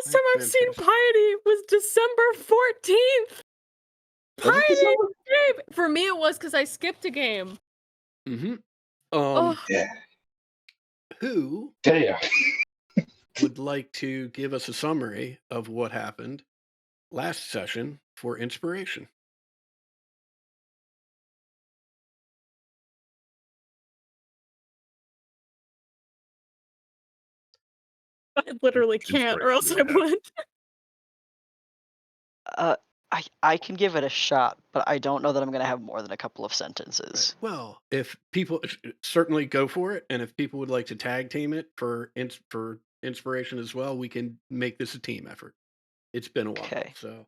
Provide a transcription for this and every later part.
last time That's I've seen fantastic. Piety was December 14th. Was it Piety December? game! For me, it was because I skipped a game. hmm Oh, Yeah. who Damn. would like to give us a summary of what happened last session for inspiration? I literally can't, or Inspiration else do I we have? would. Uh, I can give it a shot, but I don't know that I'm gonna have more than a couple of Right. sentences. Well, if people certainly go for it, and if people would like to tag team it for inspiration as well, we can make this a team effort. It's been a while, Okay. so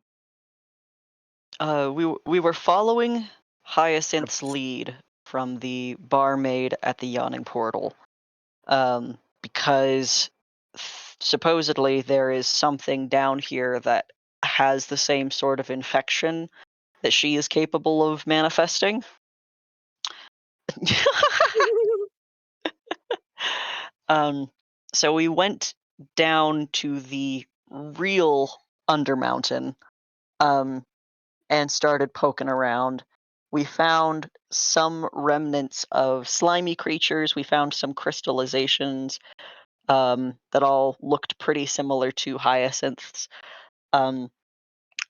We were following Hyacinth's lead from the barmaid at the yawning portal, because supposedly there is something down here that has the same sort of infection that she is capable of manifesting. um, so we went down to the real Undermountain, um, and started poking around. We found some remnants of slimy creatures. We found some crystallizations, that all looked pretty similar to hyacinths. Um,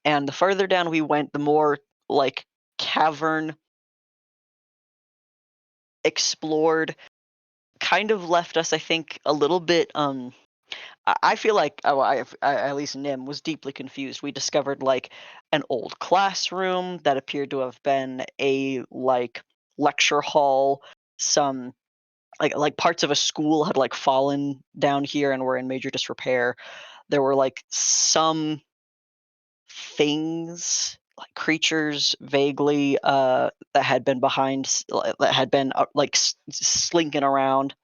and the further down we went, the more like cavern explored kind of left us, I think, a little bit. I feel like, at least Nim was deeply confused. We discovered like an old classroom that appeared to have been a like lecture hall. Some like parts of a school had like fallen down here and were in major disrepair. There were like some things, like creatures vaguely, that had been that had been like slinking around.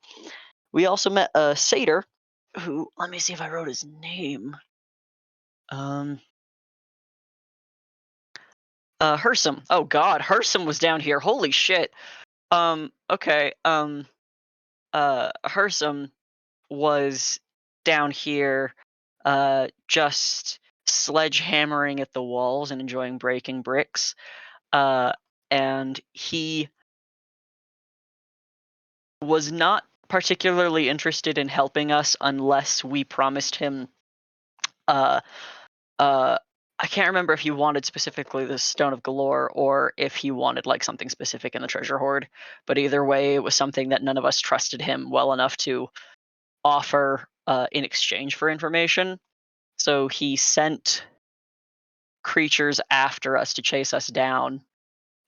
We also met a satyr who, let me see if I wrote his name. Um, Hersum. Oh God, Hersum was down here. Holy shit. Okay. Hersum was down here, just sledgehammering at the walls and enjoying breaking bricks. Uh, and he was not particularly interested in helping us unless we promised him, uh, uh, I can't remember if he wanted specifically the Stone of Galore or if he wanted like something specific in the treasure hoard. But either way, it was something that none of us trusted him well enough to offer, in exchange for information. So he sent creatures after us to chase us down,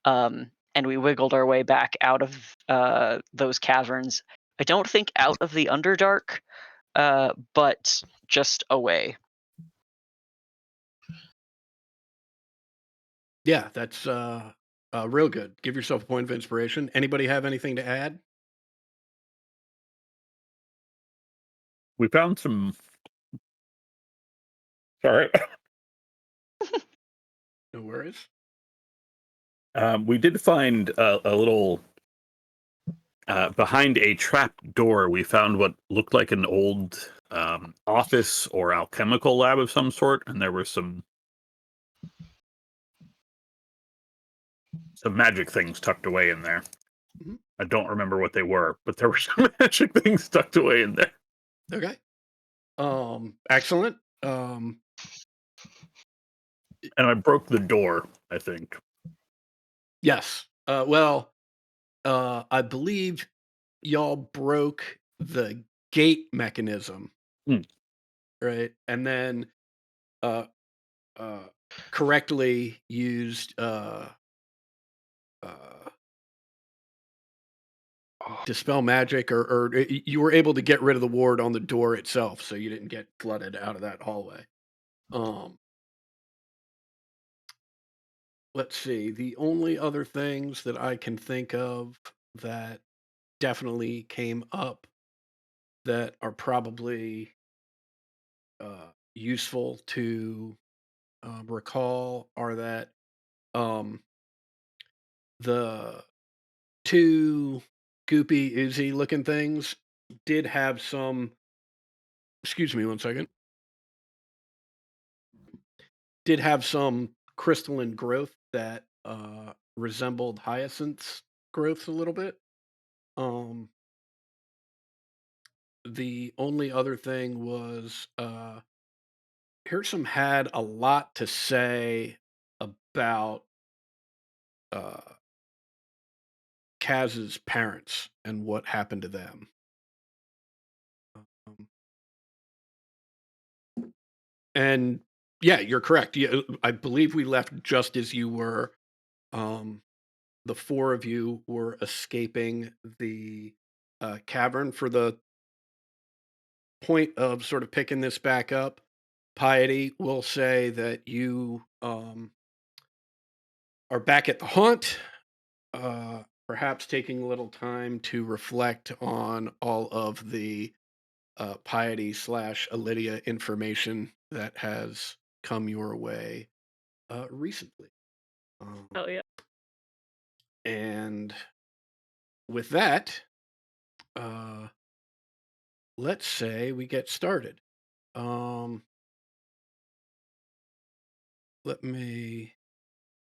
and we wiggled our way back out of, those caverns. I don't think out of the Underdark, but just away. yeah, that's real good. Give yourself a point of inspiration. Anybody have anything to add? We found some. Sorry. No worries. We did find a little behind a trap door. We found what looked like an old office or alchemical lab of some sort, and there were some magic things tucked away in there. Mhm. I don't remember what they were, but there were some magic things tucked away in there. Okay. Excellent. And I broke the door, I think. Yes. Well, I believe y'all broke the gate mechanism, Hmm. right? And then uh, uh, correctly used uh, dispel magic, or you were able to get rid of the ward on the door itself, so you didn't get flooded out of that hallway. Um, let's see. The only other things that I can think of that definitely came up that are probably useful to recall are that um, the two goopy oozy looking things did have some. Excuse me one second. did have some crystalline growth that resembled hyacinth's growths a little bit. Um, the only other thing was Hirschham had a lot to say about uh, Kaz's parents and what happened to them. Um, and yeah, you're correct. Yeah, I believe we left just as you were. Um, the four of you were escaping the cavern. For the point of sort of picking this back up, Piety will say that you are back at the haunt, perhaps taking a little time to reflect on all of the Piety slash Alydia information that has come your way recently. Oh yeah. And with that, uh, let's say we get started. Um,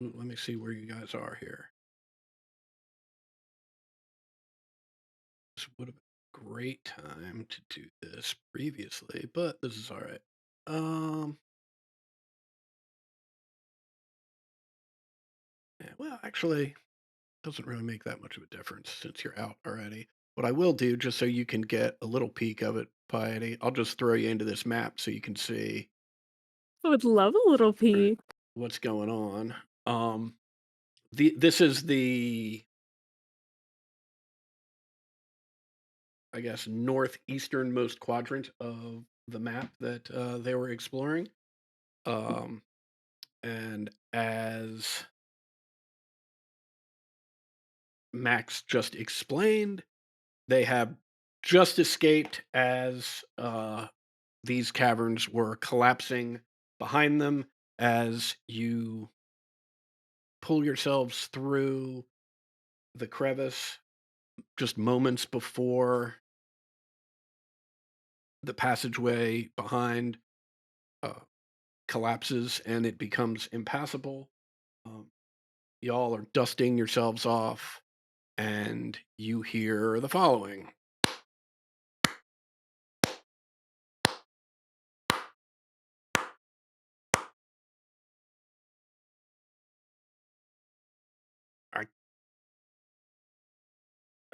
let me see where you guys are here. This would have been a great time to do this previously, but this is all right. Yeah, well, actually, doesn't really make that much of a difference since you're out already. What I will do, just so you can get a little peek of it, Piety, I'll just throw you into this map so you can see I would love a little pee. what's going on. This is the, I guess, northeasternmost quadrant of the map that they were exploring. And as Max just explained, they have just escaped as these caverns were collapsing behind them as you pull yourselves through the crevice just moments before the passageway behind uh, collapses and it becomes impassable. Y'all are dusting yourselves off and you hear the following.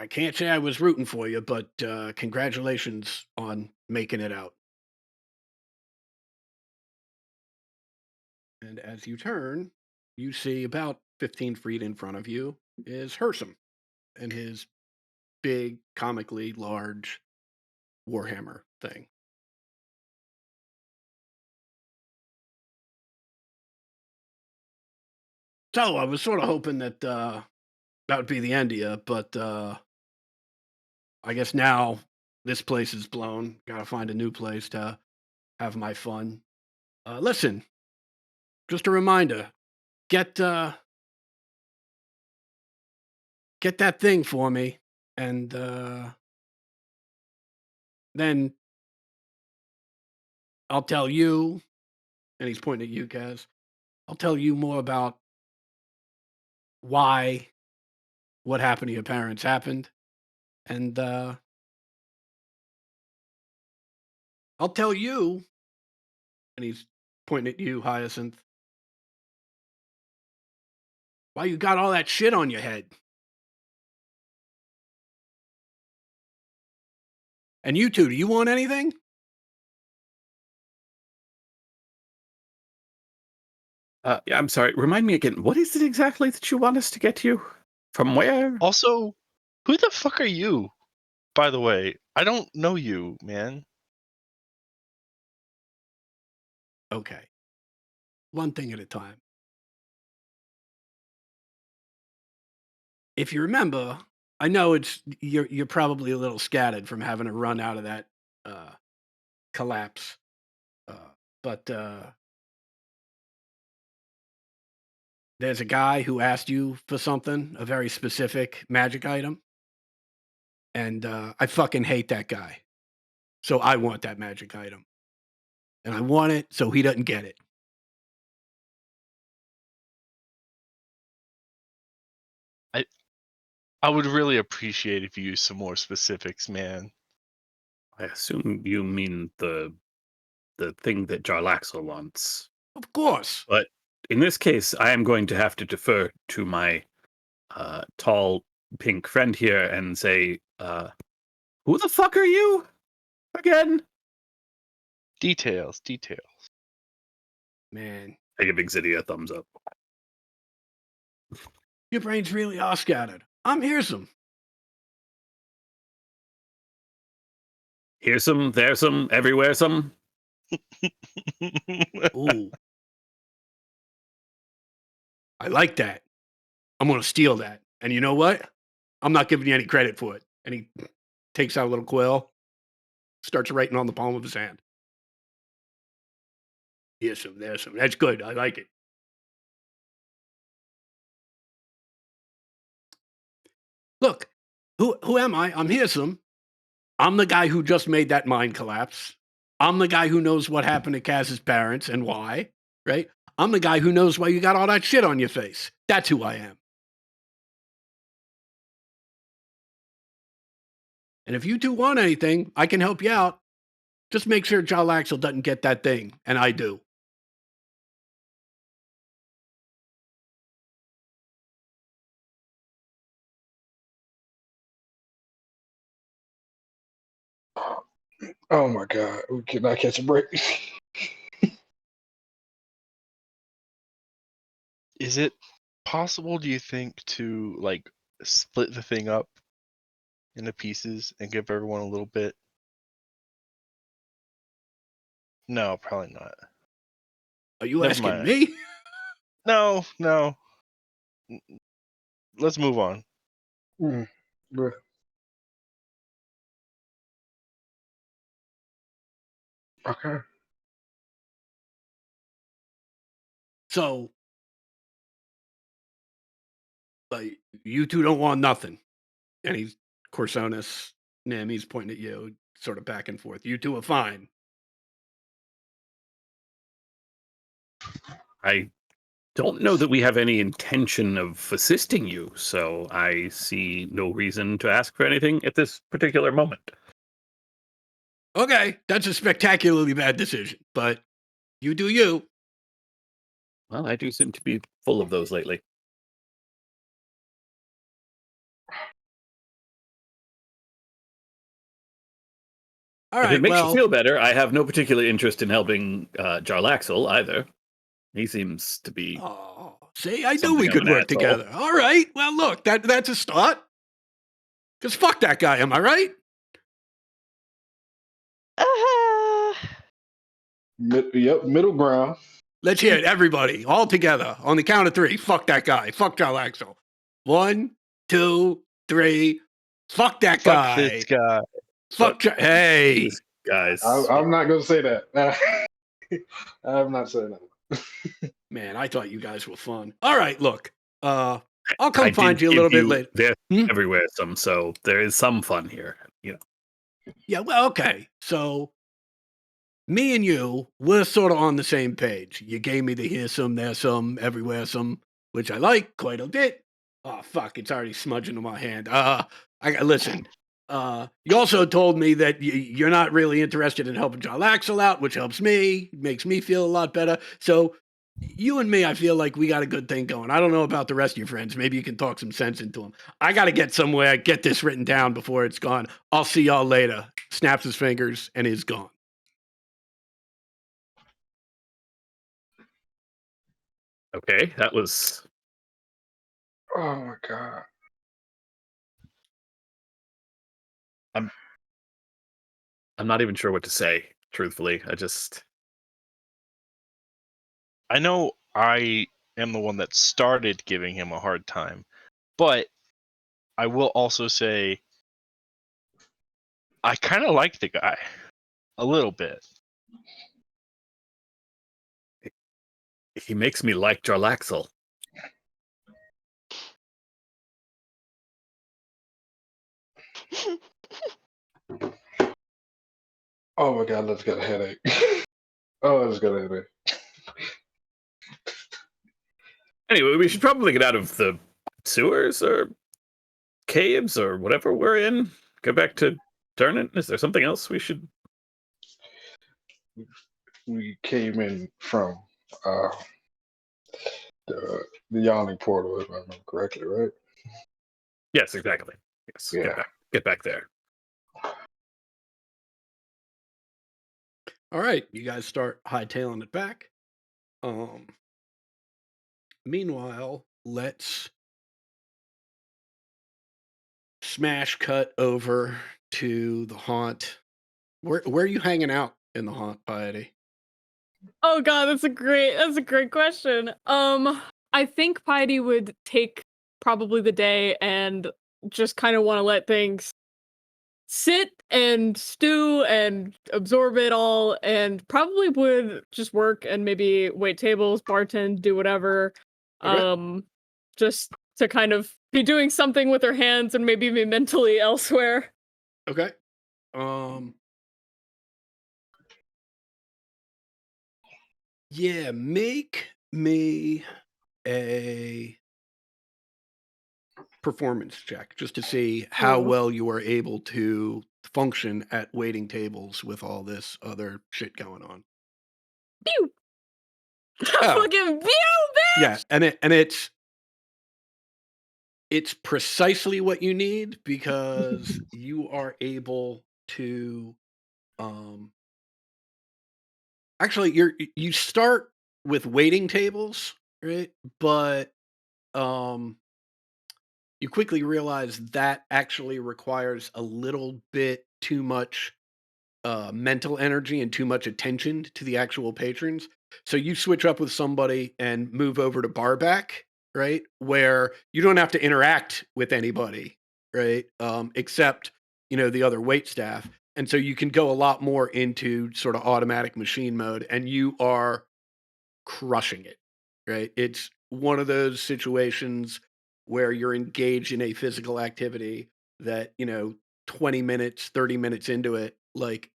I can't say I was rooting for you, but congratulations on making it out. And as you turn, you see about 15 feet in front of you is Hersom and his big, comically large Warhammer thing. So I was sort of hoping that that would be the end of you, but I guess now this place is blown. Got to find a new place to have my fun. Listen, just a reminder: get get that thing for me, and then I'll tell you. And he's pointing at you, Kaz. I'll tell you more about why what happened to your parents happened, and I'll tell you. And he's pointing at you, Hyacinth. Why you got all that shit on your head? And you two, do you want anything? Yeah, I'm sorry. Remind me again. What is it exactly that you want us to get you? From where? Also, who the fuck are you? By the way, I don't know you, man. Okay. One thing at a time. If you remember, I know you're probably a little scattered from having to run out of that collapse. But there's a guy who asked you for something, a very specific magic item. And I fucking hate that guy. So I want that magic item. And I want it so he doesn't get it. I would really appreciate if you use some more specifics, man. I assume you mean the thing that Jarlaxle wants. Of course. But in this case, I am going to have to defer to my tall pink friend here and say, who the fuck are you again? Details. Man, I give Xidia a thumbs up. your brains really are scattered. I'm Hearsome. Here's some, there's some, everywhere some. Ooh. I like that. I'm going to steal that. And you know what? I'm not giving you any credit for it. And he takes out a little quill, starts writing on the palm of his hand. There's some. That's good. I like it. Look, who am I? I'm Hearsome. I'm the guy who just made that mind collapse. I'm the guy who knows what happened to Kaz's parents and why, right? I'm the guy who knows why you got all that shit on your face. That's who I am. And if you two want anything, I can help you out. Just make sure Jarlaxle doesn't get that thing, and I do. Oh my God. We cannot catch a break. Is it possible, do you think, to like split the thing up into pieces and give everyone a little bit? No, probably not. Are you Never asking mind. me? No. Let's move on. Bruh. Okay. So, like, you two don't want nothing. And he's Corsonis, Nim, he's pointing at you, sort of back and forth. You two are fine. I don't know that we have any intention of assisting you, so I see no reason to ask for anything at this particular moment. Okay, that's a spectacularly bad decision, but you do you. Well, I do seem to be full of those lately. All If right, it makes well, you feel better, I have no particular interest in helping Jarlaxle either. He seems to be... oh, see, I knew something we of could an work asshole. together. All right, well, look, that's a start. Because fuck that guy, am I right? Yep, middle ground. Let's hear it, everybody, all together, on the count of three. Fuck that guy. Fuck Jarlaxle. 1, 2, 3. Fuck that Fuck guy. this guy. Hey. These guys. I'm not going to say that. I'm not saying that. Man, I thought you guys were fun. All right, look. I'll come I find did you a give little bit later. They're Hmm? everywhere, so there is some fun here. You know. Yeah, well, okay. So me and you, we're sort of on the same page. You gave me the here some, there some, everywhere some, which I like quite a bit. Oh fuck, it's already smudging on my hand. Listen. You also told me that you're not really interested in helping Jarlaxle out, which helps me, makes me feel a lot better. So you and me, I feel like we got a good thing going. I don't know about the rest of your friends. Maybe you can talk some sense into them. I got to get somewhere, get this written down before it's gone. I'll see y'all later. Snaps his fingers and is gone. Okay, that was... Oh my God. I'm not even sure what to say, truthfully. I know I am the one that started giving him a hard time, but I will also say I kind of like the guy a little bit. He makes me like Jarlaxle. Oh my God, let's get a headache. Oh, I just got a headache. Anyway, we should probably get out of the sewers, or caves or whatever we're in? Go back to Durnan? Is there something else we should? We came in from uh, the Yawning Portal, if I remember correctly, right? Yes, exactly. Yes, Yeah. get back there. All right, you guys start hightailing it back. Meanwhile, let's smash cut over to the haunt. Where are you hanging out in the haunt, Piety? Oh god, that's a great question. I think Piety would take probably the day and just kind of want to let things sit and stew and absorb it all, and probably would just work and maybe wait tables, bartend, do whatever. Okay. Just to kind of be doing something with her hands and maybe be mentally elsewhere. Okay. Yeah, make me a performance check just to see how Oh. well you are able to function at waiting tables with all this other shit going on. Pew! Oh. Fucking pew, Yeah, bitch! and it's precisely what you need because you are able to actually you start with waiting tables, right? But you quickly realize that actually requires a little bit too much mental energy and too much attention to the actual patrons. So you switch up with somebody and move over to barback, right? Where you don't have to interact with anybody, right? Except, the other wait staff. And so you can go a lot more into sort of automatic machine mode and you are crushing it, right? It's one of those situations where you're engaged in a physical activity that, 20 minutes, 30 minutes into it, like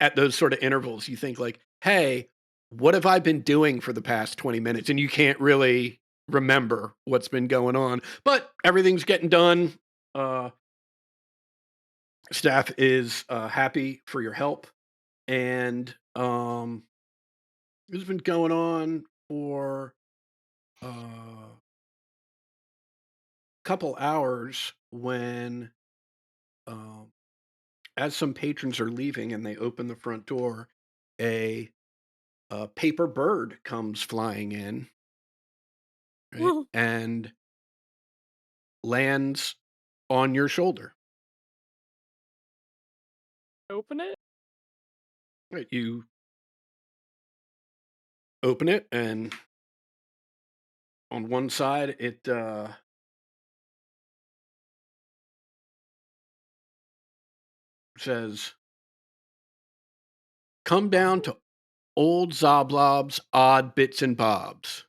at those sort of intervals, you think like, hey, what have I been doing for the past 20 minutes? And you can't really remember what's been going on, but everything's getting done. Staff is happy for your help. And it's been going on for a couple hours when as some patrons are leaving and they open the front door, a paper bird comes flying in, right, Well, and lands on your shoulder. open it. Right, you open it, and on one side it says, "Come down to old Zoblob's odd bits and bobs.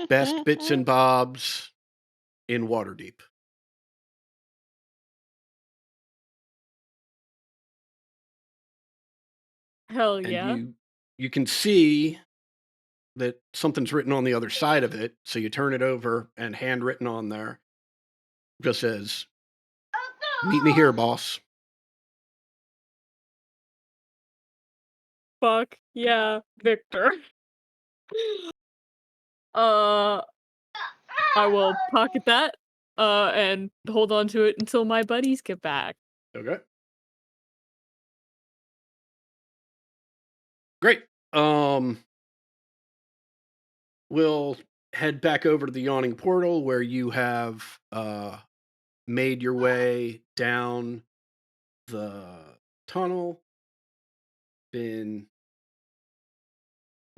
Best bits and bobs in Waterdeep." Hell And yeah. you can see that something's written on the other side of it. So you turn it over, and handwritten on there just says, "Meet me here, boss." Fuck yeah, Victor. Uh, I will pocket that, and hold on to it until my buddies get back. Okay. Great. We'll head back over to the Yawning Portal where you have made your way down the tunnel, been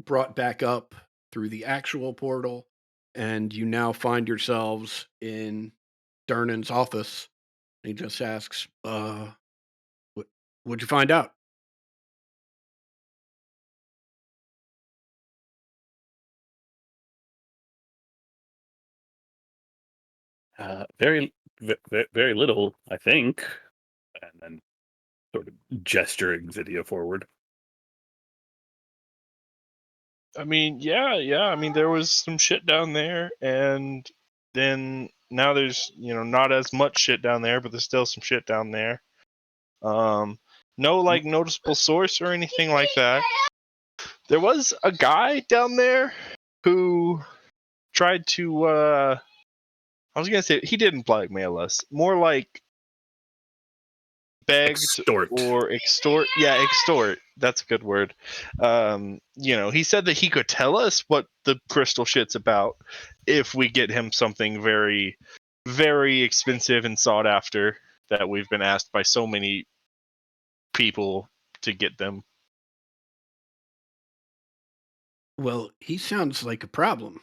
brought back up through the actual portal, and you now find yourselves in Durnan's office. And he just asks, what'd you find out?" Very little, I think. And then sort of gesturing Zydia forward. I mean, yeah. I mean, there was some shit down there, and then Now there's not as much shit down there, but there's still some shit down there. No like noticeable source or anything like that. There was a guy down there who tried to I was gonna say he didn't blackmail us. More like begged Extort. or extort. Yeah, extort. That's a good word. He said that he could tell us what the crystal shit's about if we get him something very, very expensive and sought after that we've been asked by so many people to get them. Well, he sounds like a problem.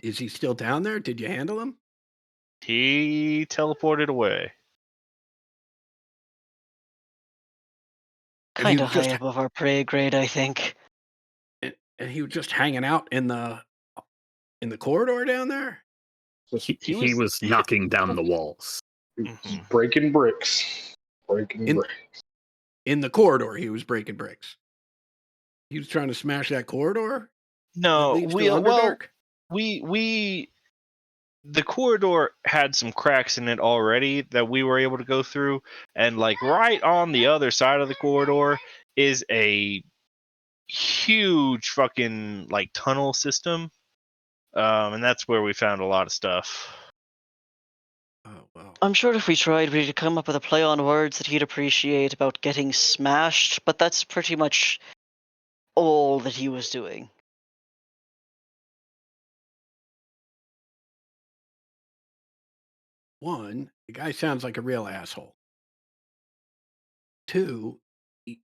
Is he still down there? Did you handle him? He teleported away. And he Kind was of high just above our prey grade, I think. and he was just hanging out in the corridor down there? He was knocking down the walls. Mhm. Breaking bricks. Breaking In- bricks. In the corridor, he was breaking bricks. He was trying to smash that corridor that No, leads to we Underdark? the corridor had some cracks in it already that we were able to go through, and like right on the other side of the corridor is a huge fucking like tunnel system, and that's where we found a lot of stuff. Oh, wow. I'm sure if we tried, we'd come up with a play on words that he'd appreciate about getting smashed, but that's pretty much all that he was doing. One, the guy sounds like a real asshole. Two, he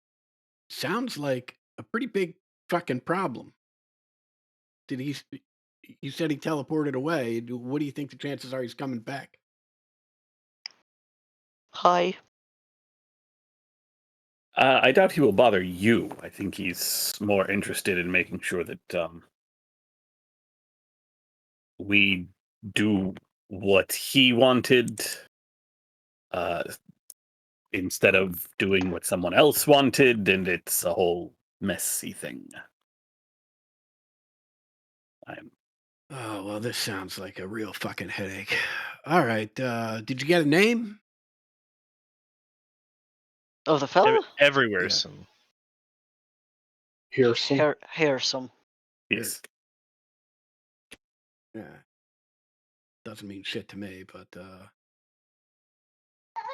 sounds like a pretty big fucking problem. You said he teleported away. What do you think the chances are he's coming back? Hi. I doubt he will bother you. I think he's more interested in making sure that we do what he wanted instead of doing what someone else wanted, and it's a whole messy thing. Oh, well, this sounds like a real fucking headache. All right. Did you get a name? Oh, the fella? Everywhere. Yeah. Some Here's some. Harrison. Yes. Yeah. Doesn't mean shit to me, but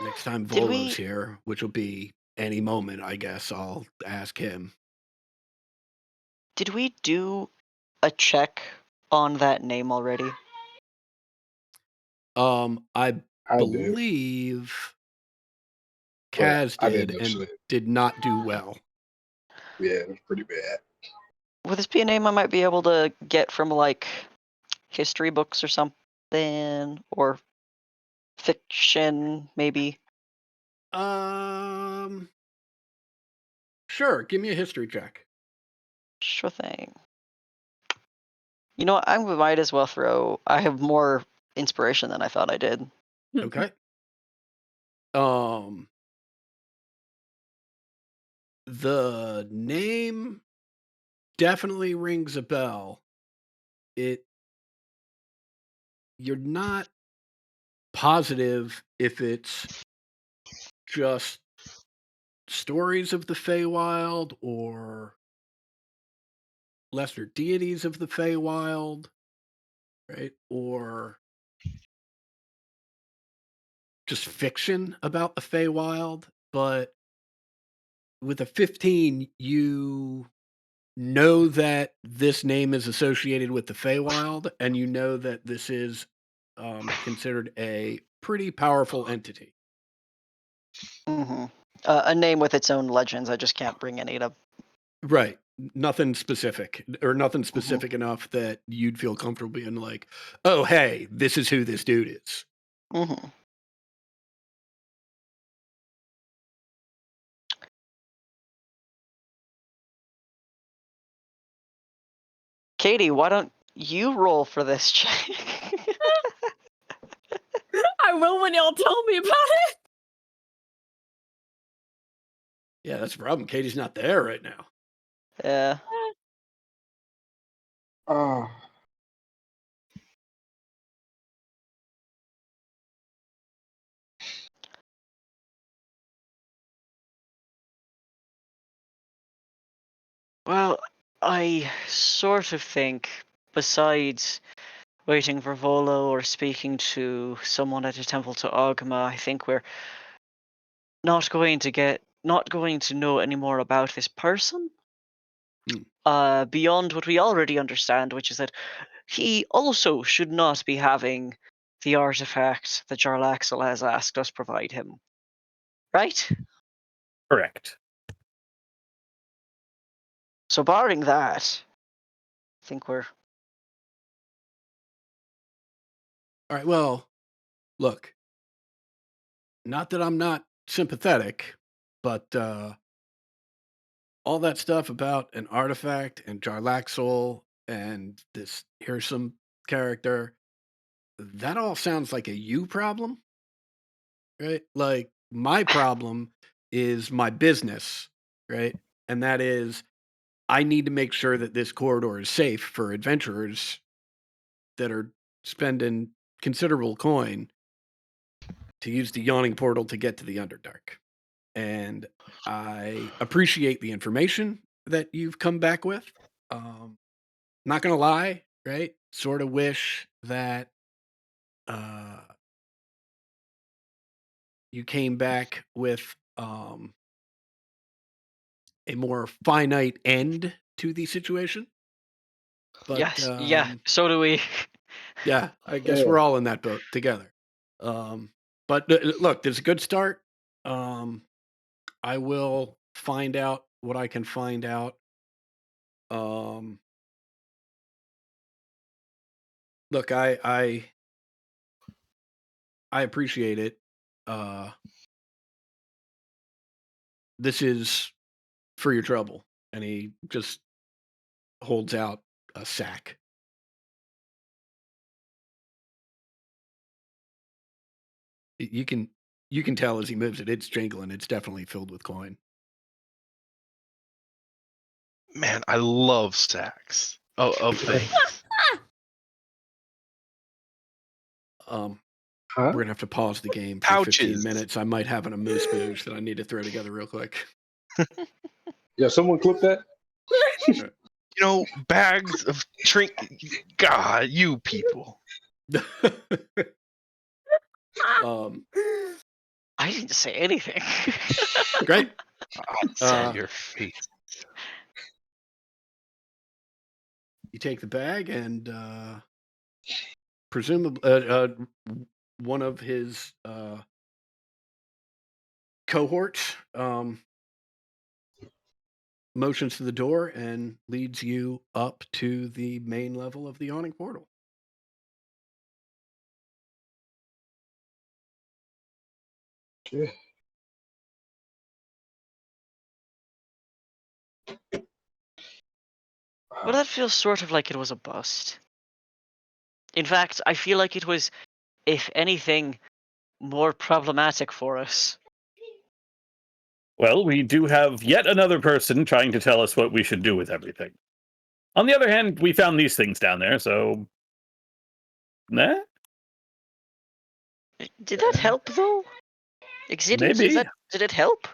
next time Did Volo's we- here, which will be any moment, I guess I'll ask him. Did we do a check on that name already? I I did. believe But Kaz I did didn't and actually. did not do well. Yeah, it was pretty bad. Would this be a name I might be able to get from like history books or something, or fiction maybe? Sure. Give me a history check. Sure thing. You know what? I might as well throw. I have more inspiration than I thought I did. Okay. The name definitely rings a bell. You're not positive if it's just stories of the Feywild or lesser deities of the Feywild, right? Or just fiction about the Feywild. But with a 15, you know that this name is associated with the Feywild, and you know that this is considered a pretty powerful entity. Mm-hmm. A name with its own legends. I just can't bring any to. Right. Nothing specific, or nothing specific enough that you'd feel comfortable being like, oh, hey, this is who this dude is. Mm-hmm. Katie, why don't you roll for this check? I will when y'all tell me about it. Yeah, that's the problem. Katie's not there right now. Yeah. Well, I sort of think, besides waiting for Volo or speaking to someone at a temple to Ogma, I think we're not going to know any more about this person. Beyond what we already understand, which is that he also should not be having the artifact that Jarlaxle has asked us provide him. Right? Correct. So barring that, I think we're... All right. Well, look, not that I'm not sympathetic, but all that stuff about an artifact and Jarlaxle and this Hirsum character, that all sounds like a you problem, right? Like my problem is my business, right? And that is I need to make sure that this corridor is safe for adventurers that are spending considerable coin to use the yawning portal to get to the Underdark. And I appreciate the information that you've come back with. Not gonna lie, right? Sort of wish that you came back with a more finite end to the situation. But Yes, yeah, so do we. yeah, I guess we're all in that boat together. But look, there's a good start. I will find out what I can find out. Look, I appreciate it. This is for your trouble. And he just holds out a sack. You can tell as he moves it, it's jingling. It's definitely filled with coin. Man, I love sacks of things. Huh? We're gonna have to pause the game for Pouches. 15 minutes. I might have an amuse bouche that I need to throw together real quick. Yeah, someone clip that. You know, bags of God, you people. I didn't say anything. Great. Saw your face. You take the bag and presumably one of his cohort motions to the door and leads you up to the main level of the yawning portal. Yeah. Well, that feels sort of like it was a bust. In fact, I feel like it was, if anything, more problematic for us. Well, we do have yet another person trying to tell us what we should do with everything. On the other hand, we found these things down there, so... Nah? Did that help, though? Exidius, Maybe. did it help?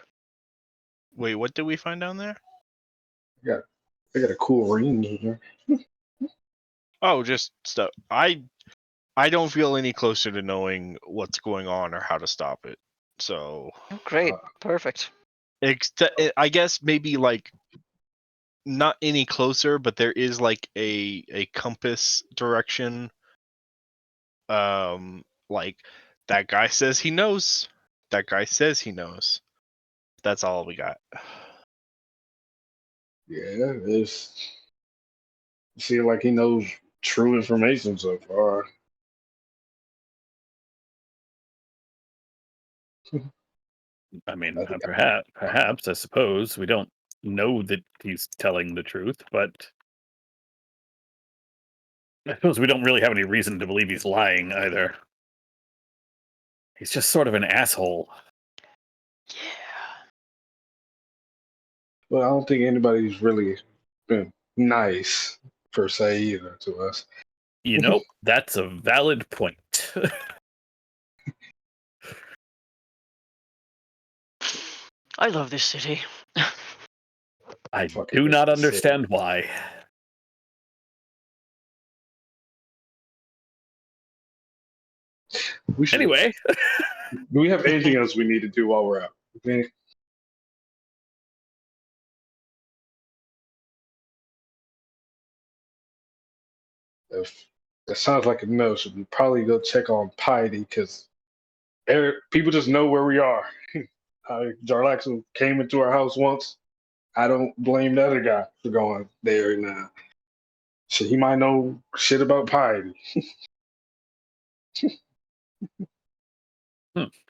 Wait, what did we find down there? I got a cool ring here. Oh, just stuff. I don't feel any closer to knowing what's going on or how to stop it. So Oh, great. Perfect. I guess maybe like not any closer, but there is like a compass direction. Like that guy says he knows. That guy says he knows. That's all we got. Yeah, it's see like he knows true information so far. I mean, I think perhaps, I suppose. We don't know that he's telling the truth, but I suppose we don't really have any reason to believe he's lying either. He's just sort of an asshole. Yeah. Well, I don't think anybody's really been nice per se either to us. You know, that's a valid point. I love this city. I Fucking do not Michigan City. understand why. We should. Anyway, Do we have anything else we need to do while we're out? Okay. If that sounds like a no, so we probably go check on Piety because people just know where we are. Jarlaxle came into our house once. I don't blame the other guy for going there now. So he might know shit about Piety.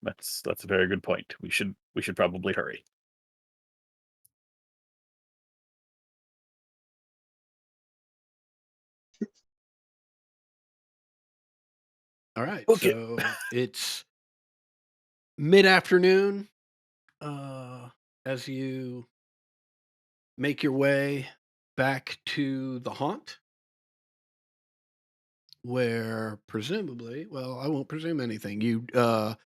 that's a very good point. We should probably hurry. All right. Okay. So it's mid-afternoon as you make your way back to the haunt, where presumably, well, I won't presume anything. You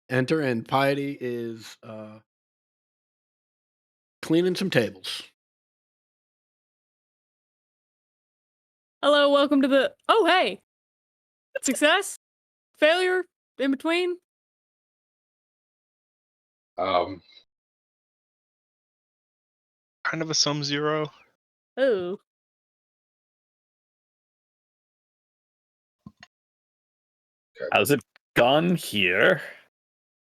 enter, and Piety is cleaning some tables. Hello, welcome to the. Oh, hey! Success? Failure? In between? Um, Kind of a sum zero. Oh. How's it gone here?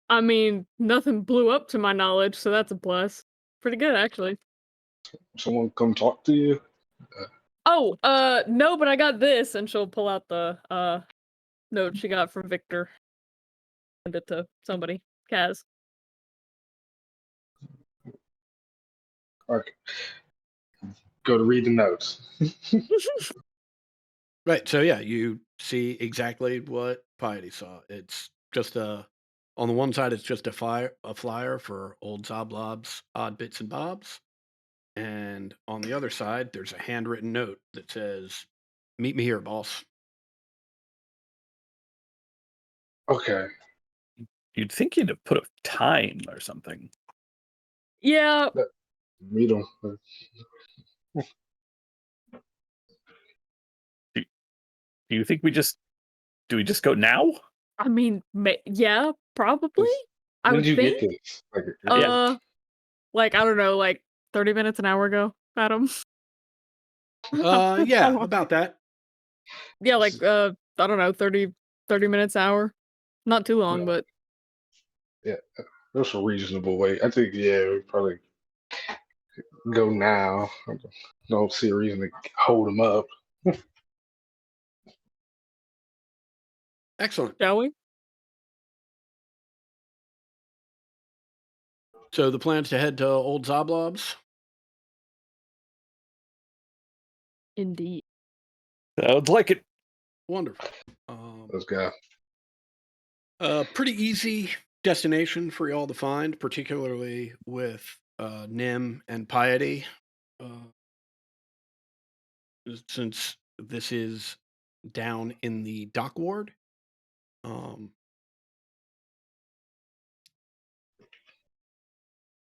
I mean, nothing blew up to my knowledge, so that's a plus. Pretty good, actually. someone come talk to you? Oh, no, but I got this, and she'll pull out the, note she got from Victor. Send it to somebody. Kaz. Okay. Go to read the notes. Right. So yeah, you see exactly what Piety saw. It's just on the one side, it's just a flyer for old Zoblob's Odd Bits and Bobs, and on the other side, there's a handwritten note that says, "Meet me here, boss." Okay. You'd think you'd have put a time or something. Yeah, Meet him. Do you think we just go now? I mean, yeah, probably. I When would did you think. get this? Like, Yeah. Like, I don't know, like 30 minutes, an hour ago, Adam. Yeah, about that. Yeah, like, I don't know, 30 minutes, hour. Not too long, but yeah, that's a reasonable way. I think, yeah, we probably go now. I don't see a reason to hold him up. Excellent. shall we? So the plan's to head to old Zoblob's. Indeed. Sounds like it. Wonderful. Let's go. Pretty easy destination for y'all to find, particularly with Nim and Piety, since this is down in the dock ward.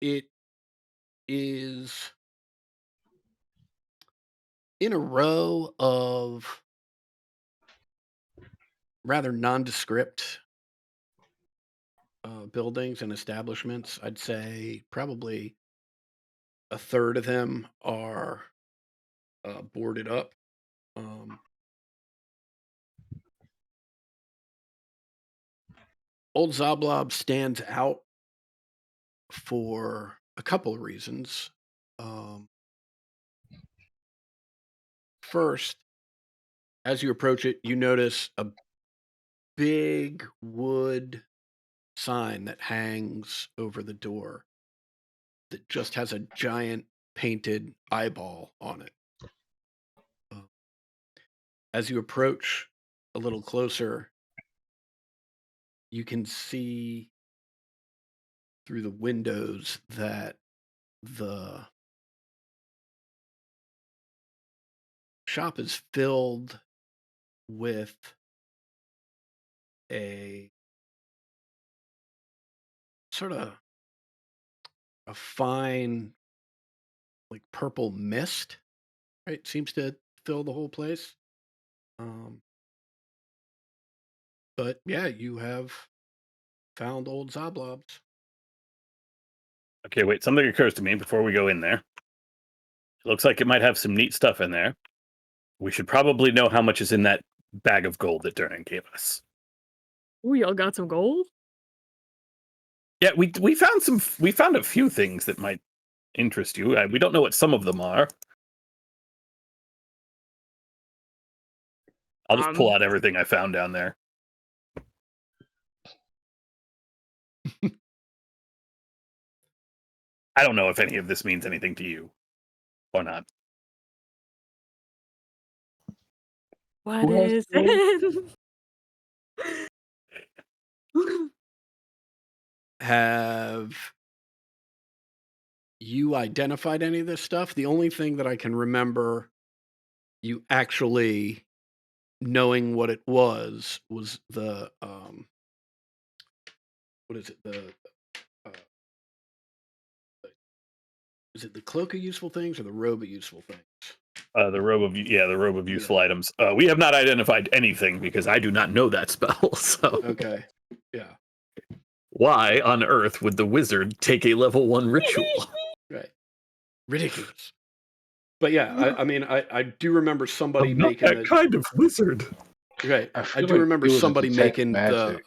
It is in a row of rather nondescript buildings and establishments. I'd say probably a third of them are boarded up. Old Zoblob stands out for a couple of reasons. First, as you approach it, you notice a big wood sign that hangs over the door that just has a giant painted eyeball on it. As you approach a little closer, you can see through the windows that the shop is filled with a sort of a fine like purple mist, right? Seems to fill the whole place. But yeah, you have found old Zoblobs. Okay, wait. Something occurs to me before we go in there. It looks like it might have some neat stuff in there. We should probably know how much is in that bag of gold that Durnan gave us. Ooh, y'all got some gold? Yeah, we found a few things that might interest you. We don't know what some of them are. I'll just pull out everything I found down there. I don't know if any of this means anything to you or not. What is it? Have you identified any of this stuff? The only thing that I can remember you actually knowing what it was the what is it? Is it the cloak of useful things or the robe of useful things? The robe of useful items. We have not identified anything because I do not know that spell. So Okay. Yeah. why on earth would the wizard take a level 1 ritual? Right. Ridiculous. But yeah, I mean, I do remember somebody I'm not making that kind of wizard. right. I I feel do like remember it was a somebody detect making magic.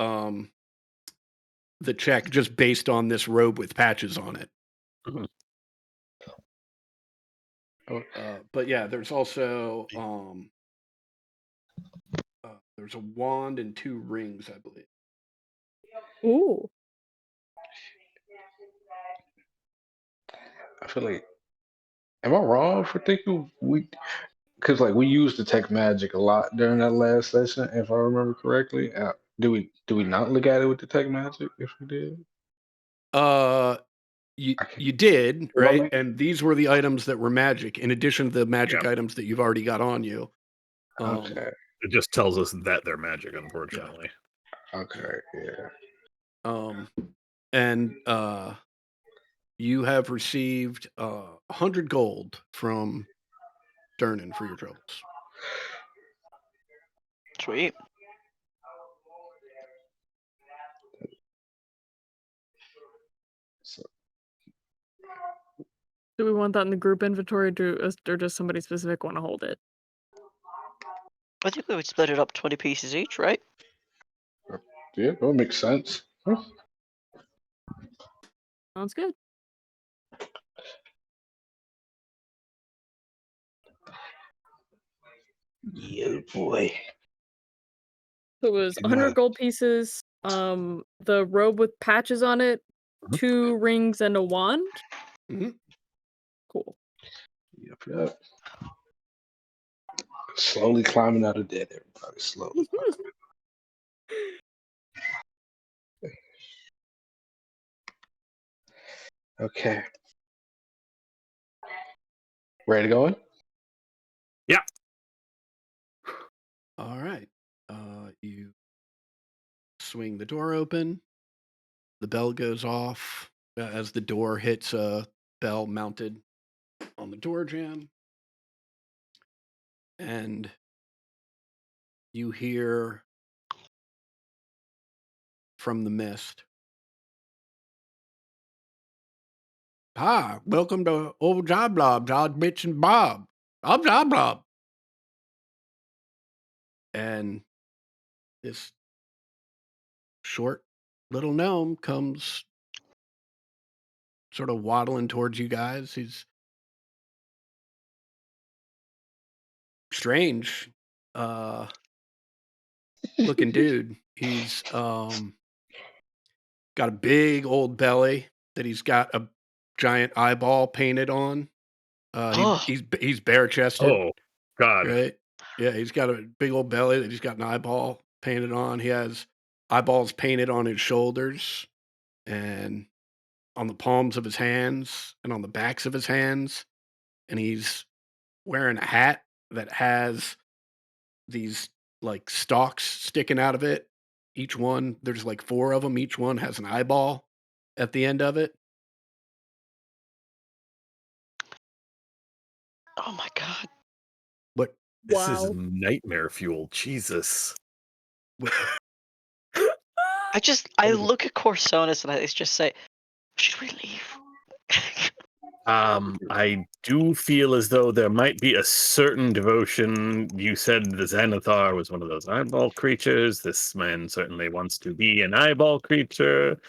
the check just based on this robe with patches on it. Mhm. But yeah, there's also there's a wand and 2 rings, I believe. Ooh. I feel like, am I wrong for thinking because like we used detect magic a lot during that last session, if I remember correctly. Do we not look at it with detect magic if we did? You did, Well, right? like- And these were the items that were magic, in addition to the magic items that you've already got on you. Okay. It just tells us that they're magic, unfortunately. Okay. Yeah. And you have received 100 gold from Durnan for your troubles. Sweet. So, Do we want that in the group inventory, or does somebody specific want to hold it? I think we would split it up 20 pieces each, right? yeah, that makes sense. Huh. Sounds good. Yeah, boy. So it was 100 gold pieces, the robe with patches on it, 2 rings, and a wand. Mhm. Cool. Yep. Slowly climbing out of debt, everybody. Slowly. Okay. Ready to go in? Yeah. All right. You swing the door open. The bell goes off as the door hits a bell mounted on the door jamb. And you hear from the mist. Hi, welcome to Old Joblob, George, Mitch, and Bob. I'm Joblob. And this short little gnome comes sort of waddling towards you guys. He's strange looking dude. He's got a big old belly that he's got a giant eyeball painted on. He's bare chested. Oh, God. Right? Yeah, he's got a big old belly that he's got an eyeball painted on. He has eyeballs painted on his shoulders and on the palms of his hands and on the backs of his hands. And he's wearing a hat that has these like stalks sticking out of it. Each one, there's like 4 of them. Each one has an eyeball at the end of it. Oh my god. What? This is Wow. nightmare fuel. Jesus. what I What is it? look at Corsonis and I just say, should we leave? I do feel as though there might be a certain devotion. You said the Xanathar was one of those eyeball creatures. This man certainly wants to be an eyeball creature.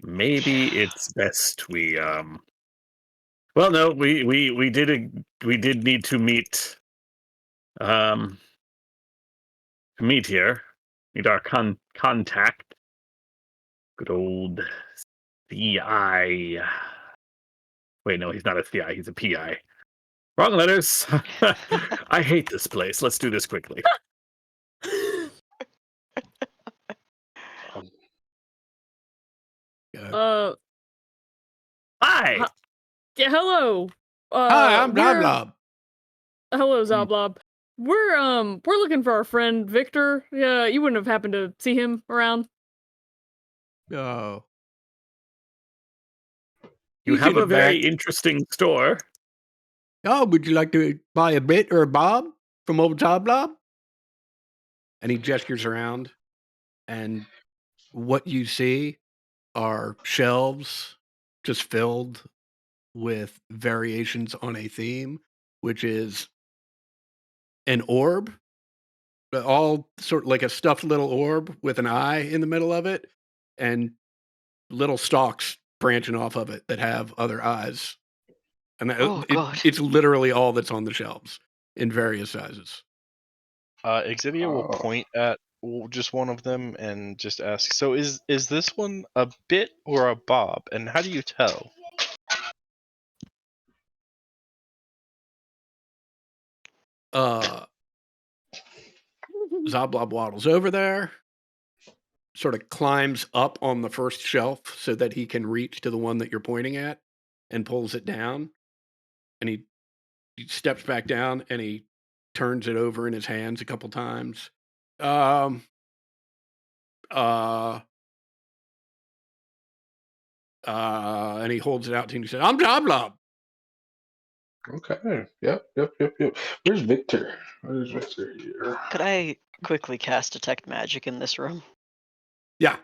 Maybe it's best we well no, we did need to um meet here. Meet our contact. Good old CI. Wait, no, he's not a CI, he's a PI. Wrong letters. I hate this place. Let's do this quickly. Um, Uh, Hi. Hi- yeah, hello. Hi, I'm Blob we're Blob. hello, Zoblob. We're looking for our friend Victor. Yeah, you wouldn't have happened to see him around. Oh. You He's have in the a very back. interesting store. Oh, would you like to buy a bit or a bob from old Zob Blob? And he gestures around, and what you see are shelves just filled with variations on a theme, which is an orb, but all sort of like a stuffed little orb with an eye in the middle of it, and little stalks branching off of it that have other eyes. And Oh god. it's literally all that's on the shelves in various sizes. Exidia will Oh. point at just one of them and just ask, so is this one a bit or a bob? And how do you tell? Zoblob waddles over there, sort of climbs up on the first shelf so that he can reach to the one that you're pointing at and pulls it down. And he steps back down and he turns it over in his hands a couple times. Um, and he holds it out to you and he says, I'm Zoblob. Okay. Yep. Where's Victor? Where's Victor here? Could I quickly cast Detect Magic in this room? Yeah.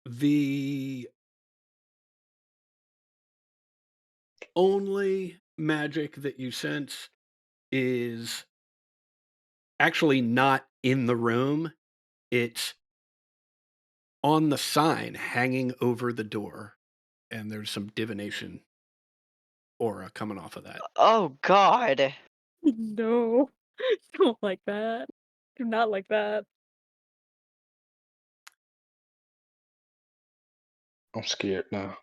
The only magic that you sense is actually not in the room. It's on the sign hanging over the door, and there's some divination aura coming off of that. Oh god. No, don't like that. Do not like that. I'm scared now.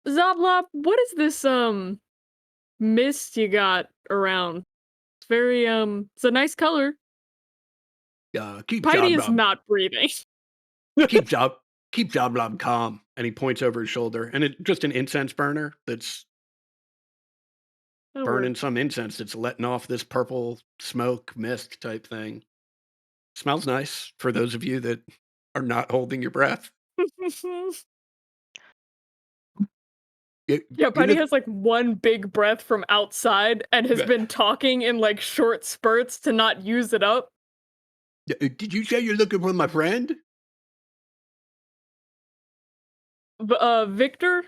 Zoblob, what is this mist you got around? It's very it's a nice color. Keep Piety is Zoblob, not breathing. keep Zoblob calm. And he points over his shoulder, and it's just an incense burner that's That'll burning some incense that's letting off this purple smoke mist type thing. Smells nice for those of you that are not holding your breath. work. You Yeah, Piety know- has like one big breath from outside and has Yeah. been talking in like short spurts to not use it up. Did you say you're looking for my friend? Victor?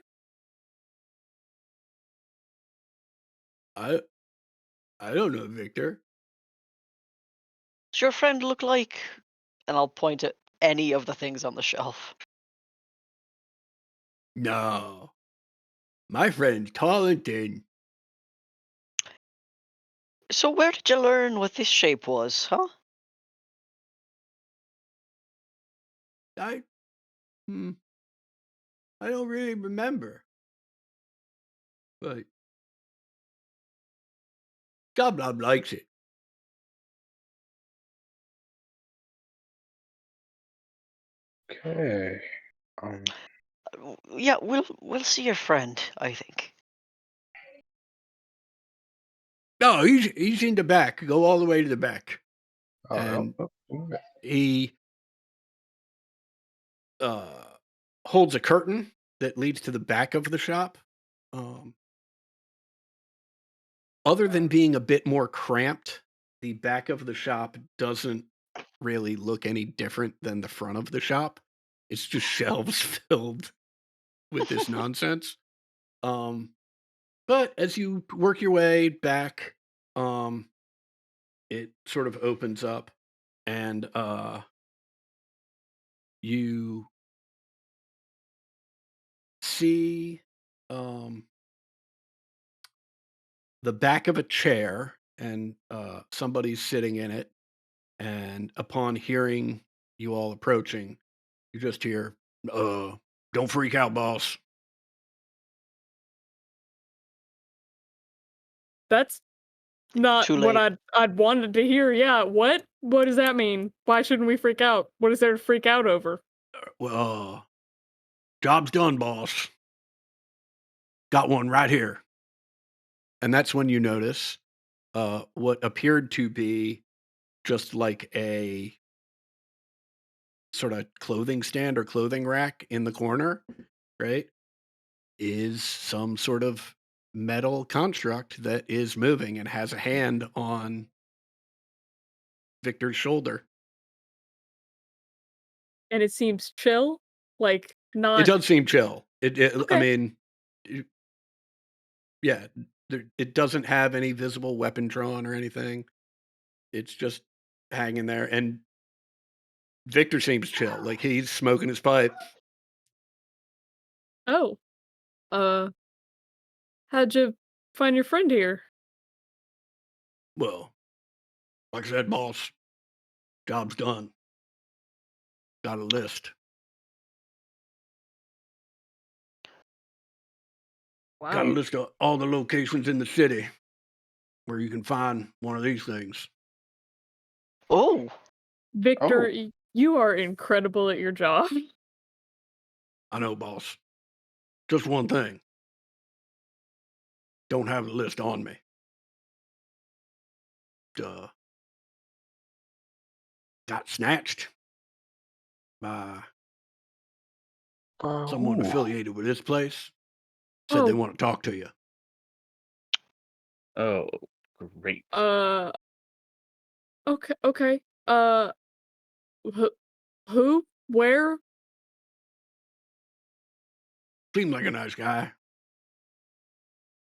I don't know, Victor. Does your friend look like? And I'll point at any of the things on the shelf. No. My friend's tall and thin. So where did you learn what this shape was, huh? I don't really remember. But Goblob likes it. Okay. Yeah, we'll see your friend, I think. No, he's in the back. Go all the way to the back. All And right. he holds a curtain that leads to the back of the shop. Um, other than being a bit more cramped, the back of the shop doesn't really look any different than the front of the shop. It's just shelves filled with this nonsense. Um, but as you work your way back, it sort of opens up, and you see the back of a chair, and somebody's sitting in it. And upon hearing you all approaching, you just hear, don't freak out, boss. That's not Too what late. I'd wanted to hear. Yeah, what? What does that mean? Why shouldn't we freak out? What is there to freak out over? Well, job's done, boss. Got one right here. And that's when you notice what appeared to be just like a sort of clothing stand or clothing rack in the corner, right? Is some sort of metal construct that is moving and has a hand on Victor's shoulder. And it seems chill, like It not does seem chill. I okay. mean, it- yeah, it doesn't have any visible weapon drawn or anything. It's just hanging there, and Victor seems chill, like he's smoking his pipe. Oh, uh, how'd you find your friend here? Well, like I said, boss, job's done. Got a list. Got a Wow, list of all the locations in the city where you can find one of these things. Oh, Victor, Oh, you are incredible at your job. I know, boss. Just one thing. Don't have the list on me. Uh, got snatched by someone who? affiliated with this place. Said they Oh, want to talk to you. Oh, great. uh, okay, okay. Who, who? Where? Seemed like a nice guy.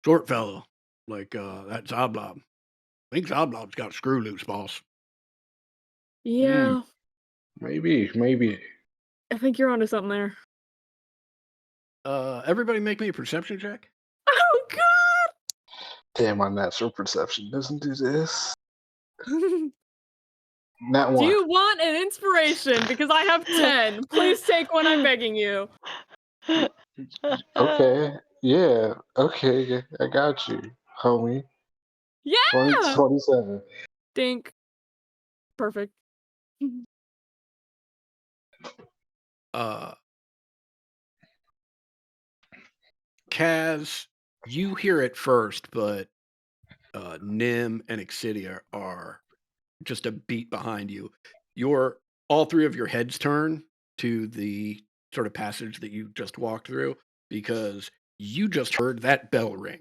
Short fellow. Like that Zoblob. I think Zoblob's got a screw loose, boss. Yeah, Maybe. I think you're onto something there. Everybody make me a perception check. Oh Damn, my natural perception doesn't do this. God! Not Do one. you want an inspiration? Because I have 10. Please take one, I'm begging you. Okay. Yeah. Okay. I got you, homie. Yeah! 27. Dink. Perfect. Uh, Kaz, you hear it first, but Nim and Exidia are just a beat behind you. All three of your heads turn to the sort of passage that you just walked through because you just heard that bell ring.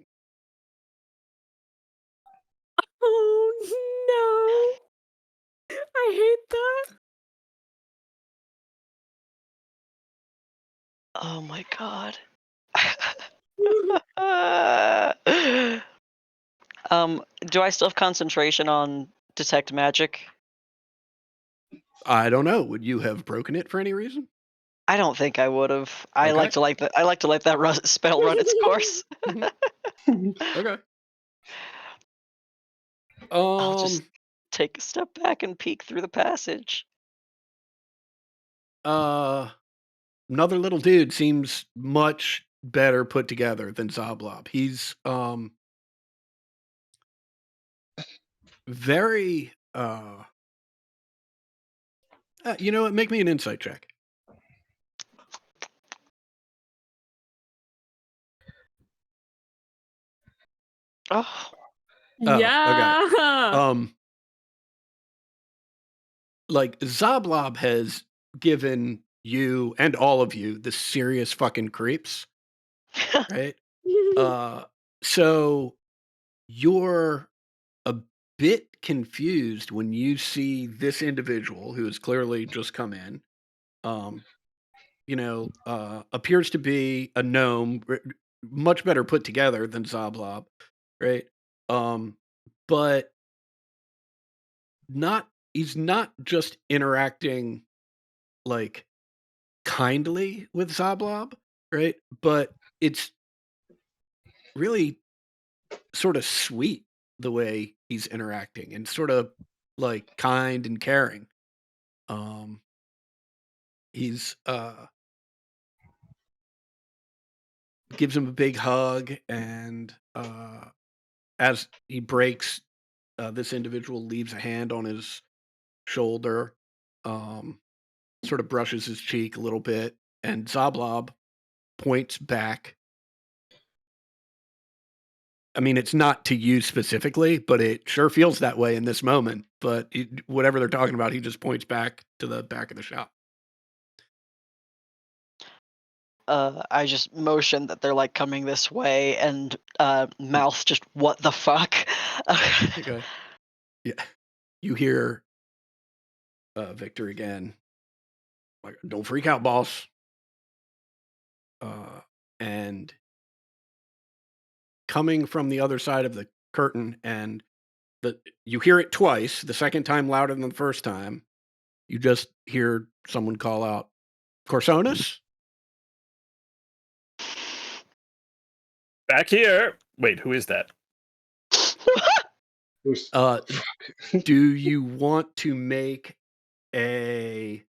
Oh no! I hate that. oh my god. Do I still have concentration on detect magic? I don't know. Would you have broken it for any reason? I don't think I would have. I Okay. like to let that spell run its course. Okay. I'll just take a step back and peek through the passage. Another little dude seems much better put together than Zoblob. He's very you know what? Make me an insight check. Oh, Okay. Yeah. Like Zoblob has given you and all of you the serious fucking creeps, right? So you're a bit confused when you see this individual who has clearly just come in. Um, appears to be a gnome, much better put together than Zoblob, right? But he's not just interacting like kindly with Zoblob, right? But it's really sort of sweet the way he's interacting and sort of like kind and caring. He's gives him a big hug, and as he breaks, this individual leaves a hand on his shoulder, sort of brushes his cheek a little bit, and Zoblob points back. I mean, it's not to you specifically, but it sure feels that way in this moment. But whatever they're talking about, he just points back to the back of the shop. I just motion that they're like coming this way, and mouth just what the fuck. Okay. Yeah. You hear Victor again. Like, don't freak out, boss. And coming from the other side of the curtain, and you hear it twice, the second time louder than the first time. You just hear someone call out, Corsonis? Back here. Wait, who is that? Who's- Do you want to make a...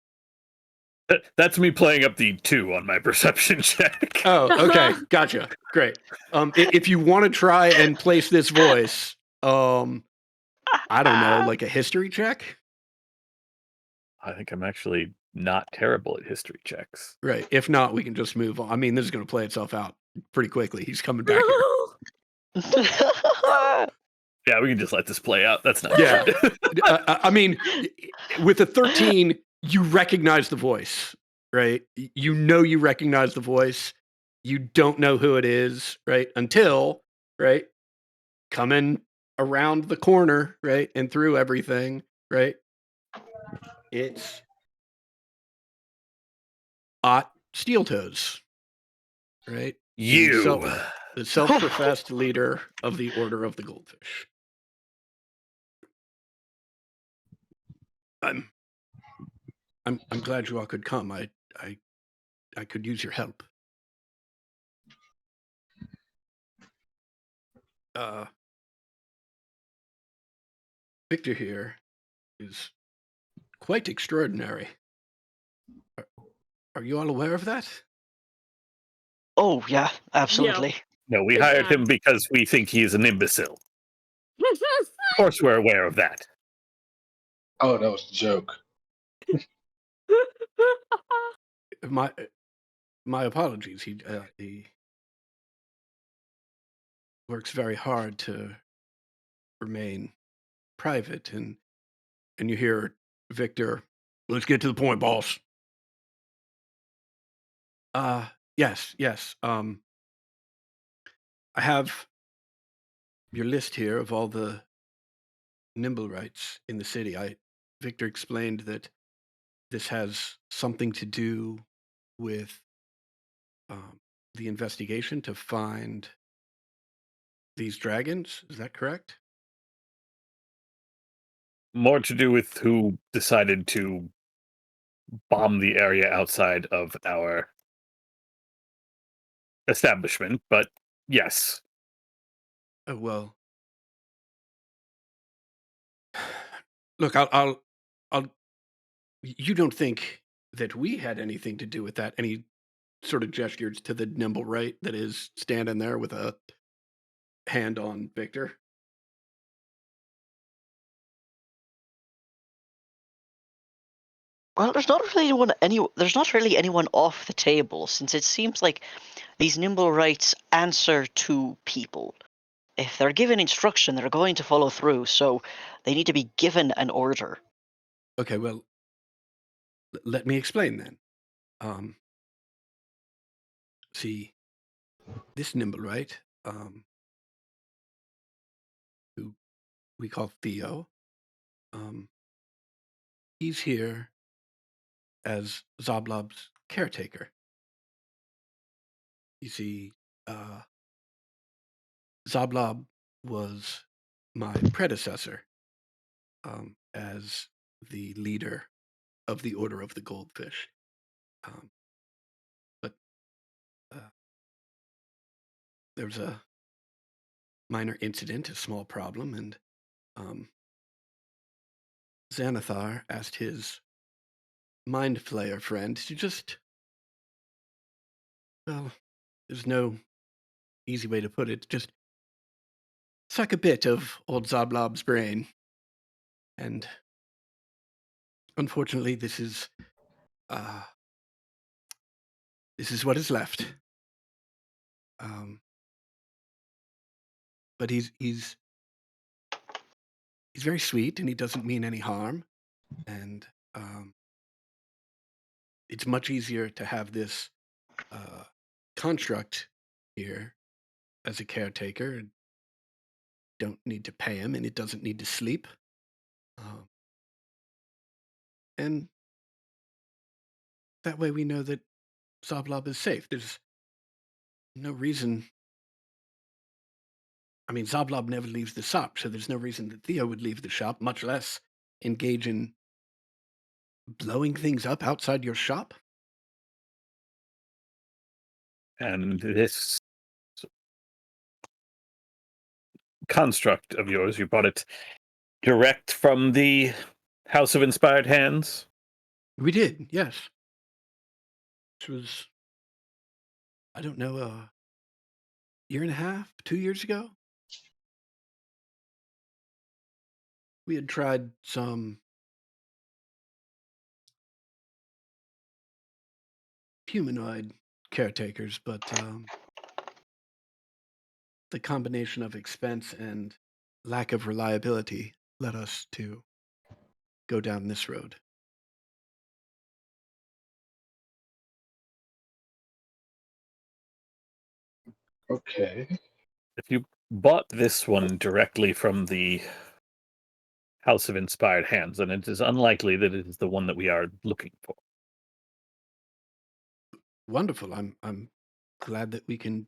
That's me playing up the 2 on my perception check. Oh, okay. Gotcha. Great. If you want to try and place this voice, I don't know, like a history check? I think I'm actually not terrible at history checks. Right. If not, we can just move on. I mean, this is going to play itself out pretty quickly. He's coming back here. Yeah, we can just let this play out. That's not Yeah. bad. I mean, with a 13, you recognize the voice, right? You recognize the voice. You don't know who it is, right? Until, right, coming around the corner, right, and through everything, right? It's Ott Steeltoes, right? You. The self-professed leader of the Order of the Goldfish. I'm glad you all could come. I could use your help. Victor here is quite extraordinary. Are you all aware of that? Oh yeah, absolutely. No, we hired him because we think he is an imbecile. Of course we're aware of that. Oh, that was a joke. My apologies. He works very hard to remain private, and you hear Victor, let's get to the point, boss. Yes. I have your list here of all the Nimblewrights in the city. Victor explained that this has something to do with the investigation to find these dragons. Is that correct? More to do with who decided to bomb the area outside of our establishment, but yes. Oh, well. Look, I'll you don't think that we had anything to do with that? Any sort of gestures to the Nimblewright that is standing there with a hand on Victor? Well, there's not really anyone off the table, since it seems like these Nimblewrights answer to people. If they're given instruction, they're going to follow through, so they need to be given an order. Okay, well, let me explain then. Um, see, this Nimblewright, who we call Theo, um, he's here as Zoblob's caretaker. You see, Zoblob was my predecessor as the leader of the Order of the Goldfish. But there was a minor incident, a small problem, and Xanathar asked his Mind Flayer friend to just, well, there's no easy way to put it, just suck a bit of old Zoblob's brain. And unfortunately, this is what is left. But he's very sweet, and he doesn't mean any harm. And it's much easier to have this construct here as a caretaker. Don't need to pay him, and it doesn't need to sleep. And that way we know that Zoblob is safe. There's no reason. I mean, Zoblob never leaves the shop, so there's no reason that Theo would leave the shop, much less engage in blowing things up outside your shop. And this construct of yours, you bought it direct from the House of Inspired Hands? We did, yes. Which was, I don't know, a year and a half, 2 years ago. We had tried some humanoid caretakers, but the combination of expense and lack of reliability led us to go down this road. Okay. If you bought this one directly from the House of Inspired Hands, then it is unlikely that it is the one that we are looking for. Wonderful. I'm glad that we can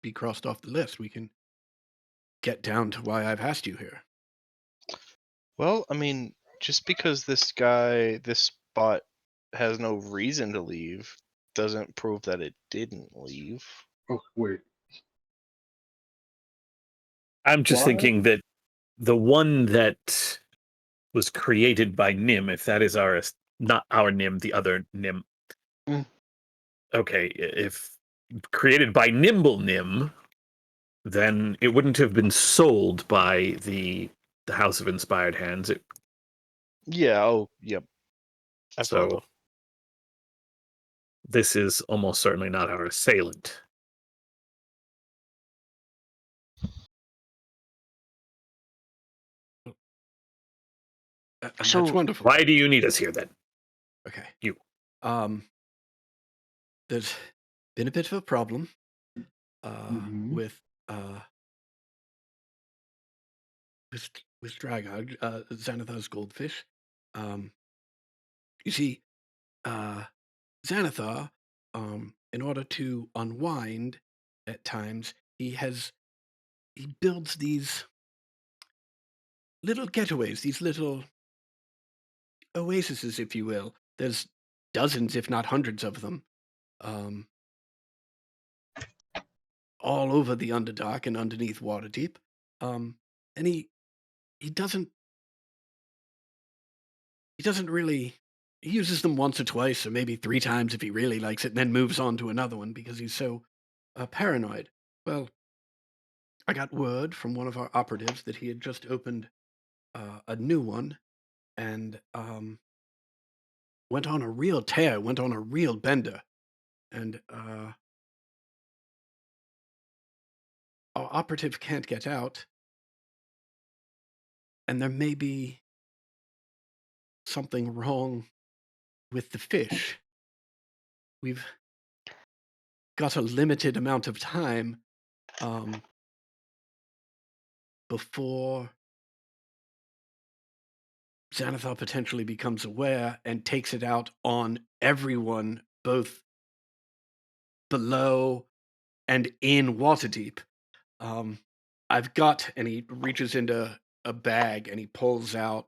be crossed off the list. We can get down to why I've asked you here. Well, I mean, just because this spot has no reason to leave doesn't prove that it didn't leave. Oh, wait. I'm just Why? thinking that the one that was created by Nim, if that is not our Nim, the other Nim. Mm. Okay, if created by Nimble Nim, then it wouldn't have been sold by the House of Inspired Hands. Yeah. Oh, yep. I So follow. this is almost certainly not our assailant. That's So- wonderful. Why do you need us here then? Okay. You. There's been a bit of a problem Mhm. with Dragog, Xanathar's goldfish. You see, Xanathar, in order to unwind at times, he builds these little getaways, these little oases, if you will. There's dozens, if not hundreds of them, all over the Underdark and underneath Waterdeep. And he doesn't really. He uses them once or twice, or maybe 3 times if he really likes it, and then moves on to another one because he's so paranoid. Well, I got word from one of our operatives that he had just opened a new one and went on a real tear, went on a real bender. And our operative can't get out. And there may be something wrong with the fish. we've got a limited amount of time before Xanathar potentially becomes aware and takes it out on everyone, both below and in Waterdeep. I've got, and he reaches into a bag and he pulls out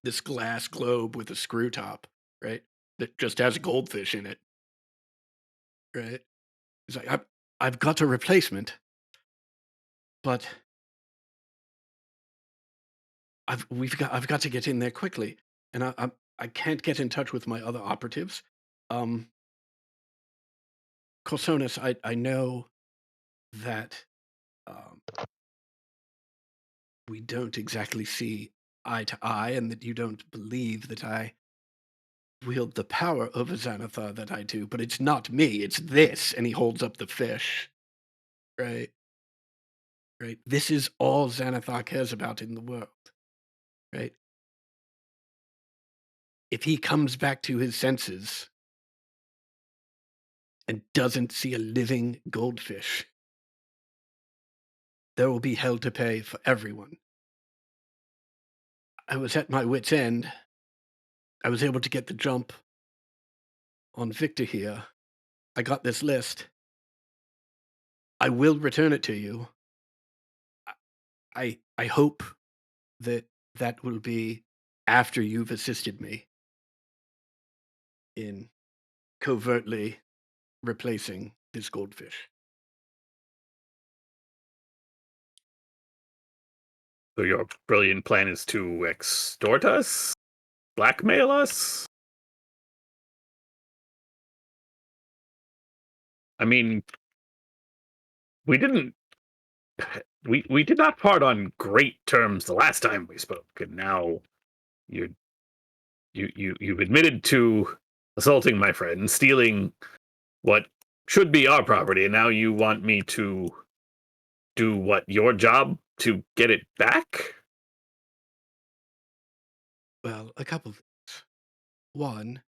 this glass globe with a screw top, right? That just has a goldfish in it, right? He's like, I've got a replacement, but I've got to get in there quickly, and I can't get in touch with my other operatives. Corsonis, I know that we don't exactly see eye to eye, and that you don't believe that I wield the power over Xanathar that I do, but it's not me, it's this. And he holds up the fish, right? Right? This is all Xanathar cares about in the world, right? If he comes back to his senses and doesn't see a living goldfish, there will be hell to pay for everyone. I was at my wit's end. I was able to get the jump on Victor here. I got this list. I will return it to you. I hope that that will be after you've assisted me in covertly replacing this goldfish. So your brilliant plan is to extort us? Blackmail us? I mean, we didn't... We did not part on great terms the last time we spoke, and now you've admitted to assaulting my friend, stealing what should be our property, and now you want me to do what, your job to get it back? Well, a couple of things. One,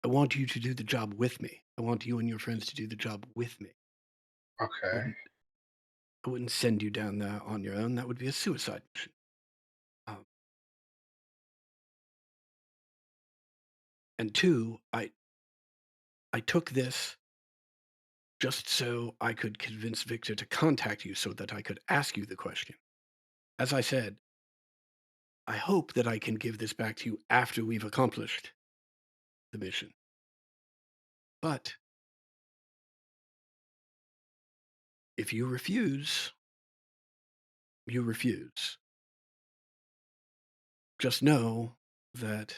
I want you to do the job with me. I want you and your friends to do the job with me. Okay. I wouldn't send you down there on your own. That would be a suicide mission. And two, I took this just so I could convince Victor to contact you so that I could ask you the question. As I said, I hope that I can give this back to you after we've accomplished the mission. But if you refuse, you refuse. Just know that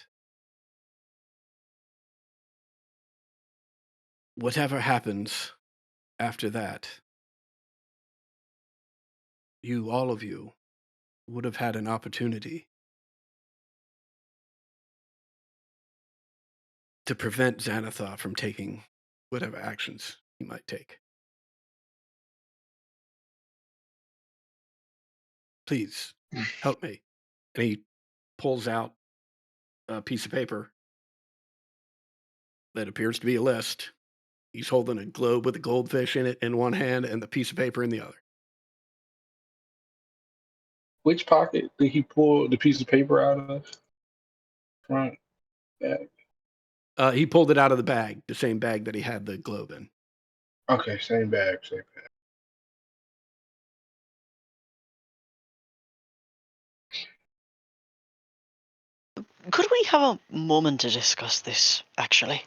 whatever happens after that, you, all of you, would have had an opportunity to prevent Xanathar from taking whatever actions he might take. Please, help me. And he pulls out a piece of paper that appears to be a list. He's holding a globe with a goldfish in it in one hand and the piece of paper in the other. Which pocket did he pull the piece of paper out of? Front, back. He pulled it out of the bag, the same bag that he had the globe in. Okay, same bag, same bag. Could we have a moment to discuss this, actually?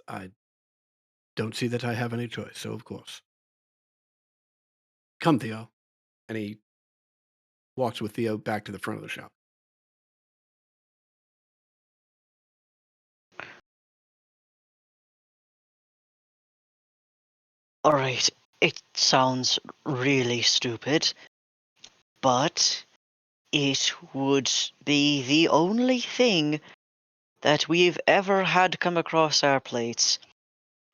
I don't see that I have any choice, so of course. Come, Theo. And he walks with Theo back to the front of the shop. Alright, it sounds really stupid, but it would be the only thing that we've ever had come across our plates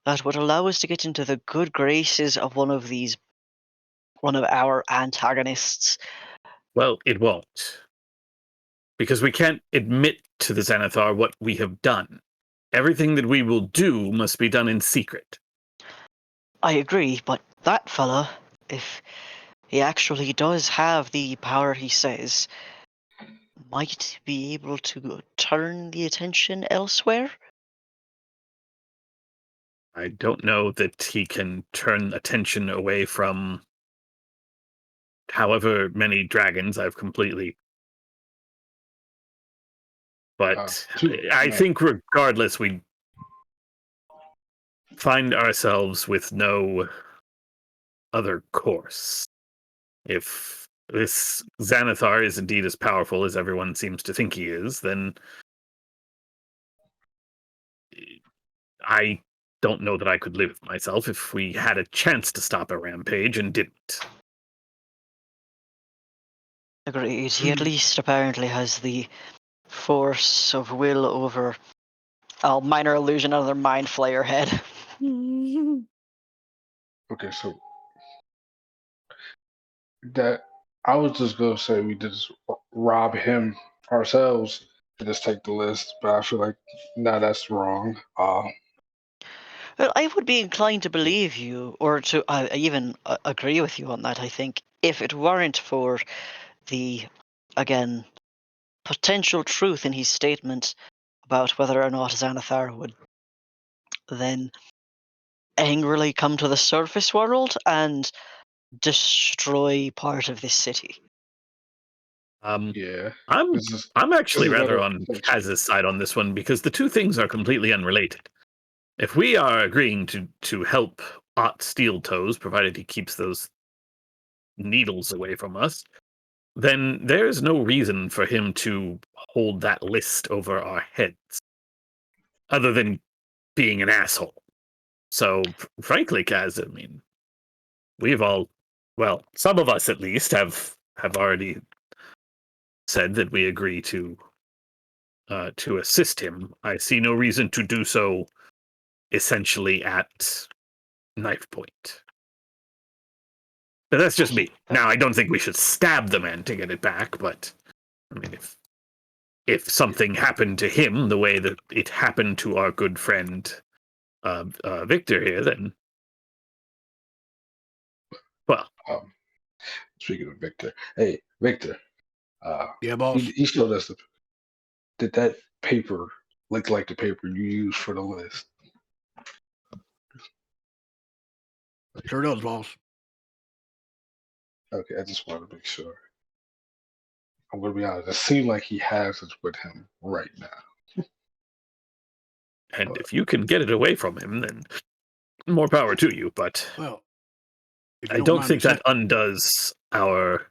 that would allow us to get into the good graces of one of our antagonists. Well, it won't. because we can't admit to the Xanathar what we have done. Everything that we will do must be done in secret. I agree, but that fella, if he actually does have the power he says, might be able to turn the attention elsewhere. I don't know that he can turn attention away from however many dragons I've completely. But I think regardless, we find ourselves with no other course. If this Xanathar is indeed as powerful as everyone seems to think he is, then I don't know that I could live with myself if we had a chance to stop a rampage and didn't. Agreed. He at least apparently has the force of will over. Oh, minor illusion, another mind flayer head. Okay, so that I was just gonna say we just rob him ourselves and just take the list, but I feel like no, that's wrong. Well, I would be inclined to believe you, or to even agree with you on that, I think, if it weren't for the, again, potential truth in his statement about whether or not Xanathar would then angrily come to the surface world and destroy part of this city. Yeah, I'm actually this is rather better on than- Kaz's side on this one because the two things are completely unrelated. If we are agreeing to help Ott Steel Toes, provided he keeps those needles away from us, then there is no reason for him to hold that list over our heads, other than being an asshole. So, frankly, Kaz, I mean, we've all, well, some of us at least have already said that we agree to assist him. I see no reason to do so essentially at knife point. But that's just me. Now, I don't think we should stab the man to get it back, but I mean, if something happened to him the way that it happened to our good friend Victor here, then, well. Speaking of Victor, hey Victor, Yeah, boss. he showed us did that paper look like the paper you used for the list? Sure does, boss. Okay, I just wanted to make sure. I'm gonna be honest. It seems like he has it with him right now. And if you can get it away from him, then more power to you. But Well, if you I don't mind think me that undoes our.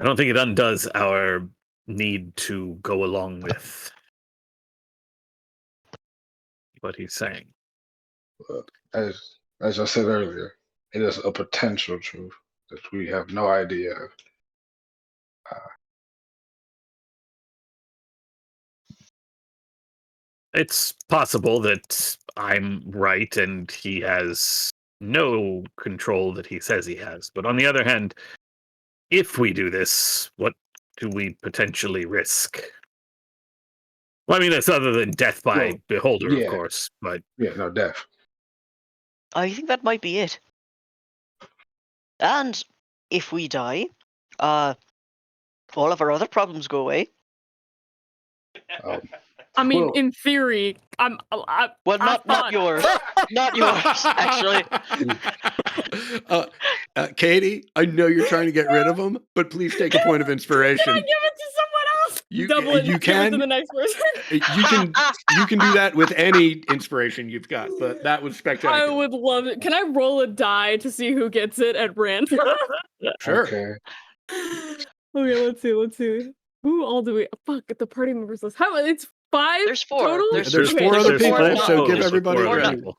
I don't think it undoes our need to go along with what he's saying. As I said earlier, it is a potential truth that we have no idea of. It's possible that I'm right and he has no control that he says he has. But on the other hand, if we do this, what do we potentially risk? Well, I mean, that's other than death by beholder, yeah. of course. But Yeah, no, death. I think that might be it. And if we die, all of our other problems go away. I mean, Well- in theory, Well, I not yours. Not yours, actually. Katie, I know you're trying to get rid of him, but please take a point of Can I inspiration. give it to someone else? You- Double it. you Give it to can. the next person. You can do that with any inspiration you've got, but that was I spectacular. would love it. Can I roll a die to see who gets it at random? Sure. Okay. Okay, let's see. Who all do we? Fuck, the party members list. How? It's 5 There's 4. total. There's Okay, four other there's four people, not so total. give There's everybody four a other credit. people.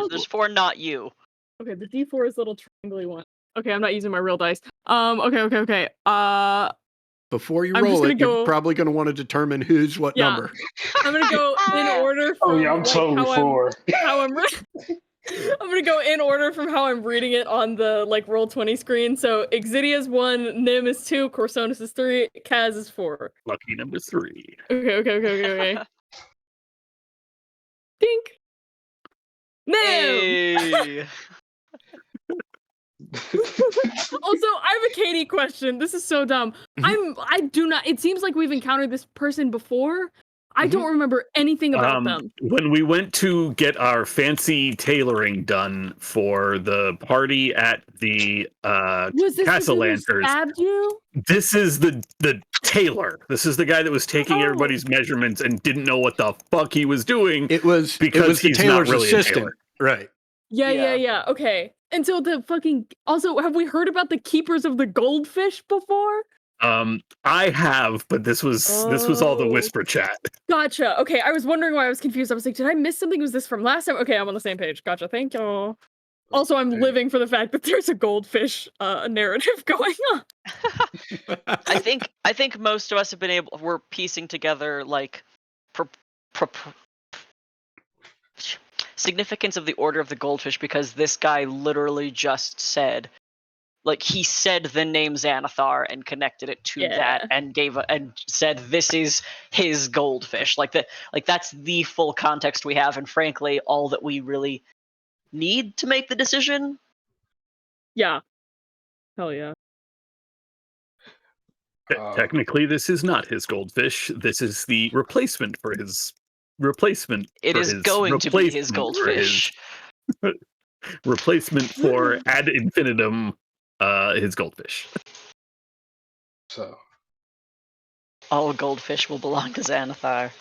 There's 4, not you. Okay, the D4 is little triangly one. Okay, I'm not using my real dice. Okay. Before you I'm just roll gonna it, you're go- probably going to want to determine who's what Yeah. number. I'm gonna go in order Oh from yeah, I'm like, totally how for. I'm I'm gonna go in order from how I'm reading it on the like Roll20 screen. So Exidia's 1, Nim is 2, Corsonis is 3, Kaz is 4. Lucky number 3. Okay. Dink. Nim. Hey. Also, I have a Katie question. This is so dumb. I do not. It seems like we've encountered this person before. I don't remember anything about them. When we went to get our fancy tailoring done for the party at the Was this Castle the dude who Lanterns, stabbed you? this is the tailor. This is the guy that was taking Oh. everybody's measurements and didn't know what the fuck he was doing. It was Because the he's not tailor's really a assistant, tailor. right? Yeah. Okay. And so the fucking. Also, have we heard about the keepers of the goldfish before? I have, but this was all the Oh. whisper chat. Gotcha. Okay, I was wondering why I was confused. I was like, did I miss something? Was this from last time? Okay, I'm on the same page. Gotcha. Thank you. Also, I'm Okay. living for the fact that there's a goldfish narrative going on. I think most of us have been we're piecing together like significance of the Order of the Goldfish because this guy literally just said, like, he said the name Xanathar and connected it to that and and said this is his goldfish. Like that's the full context we have, and frankly, all that we really need to make the decision. Yeah. Hell yeah. Technically, this is not his goldfish. This is the replacement for his replacement. It is going to be his goldfish. Replacement for ad infinitum, his goldfish. So All goldfish will belong to Xanathar.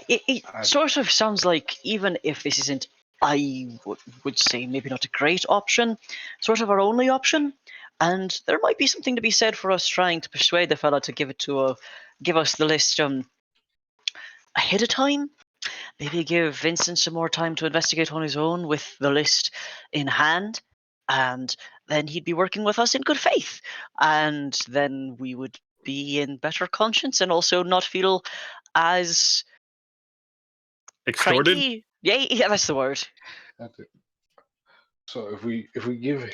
It sort of sounds like, even if this isn't, I would say maybe not a great option, sort of our only option, and there might be something to be said for us trying to persuade the fella to give us the list ahead of time. Maybe give Vincent some more time to investigate on his own with the list in hand, and then he'd be working with us in good faith, and then we would be in better conscience and also not feel as Extorted? cranky. Yeah, that's the word. that's it. So if we give,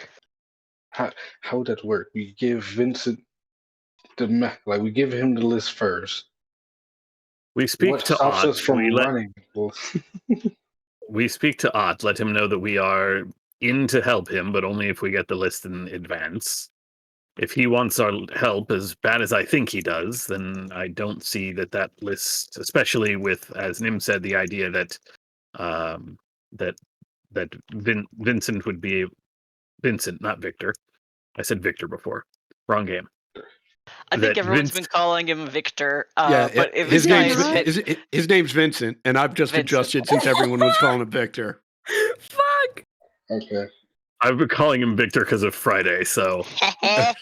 how would that work? We give Vincent we give him the list first. We speak What to stops Ott. us from running? We speak to Ott, let him know that we are in to help him, but only if we get the list in advance. If he wants our help as bad as I think he does, then I don't see that list, especially with, as Nim said, the idea that Vincent would be Vincent, not Victor. I said Victor before. Wrong game. I think That everyone's been calling him Victor. But if his this name's guy his name's Vincent, and I've just Vincent. adjusted since everyone was calling him Victor. Fuck. Okay. I've been calling him Victor because of Friday, so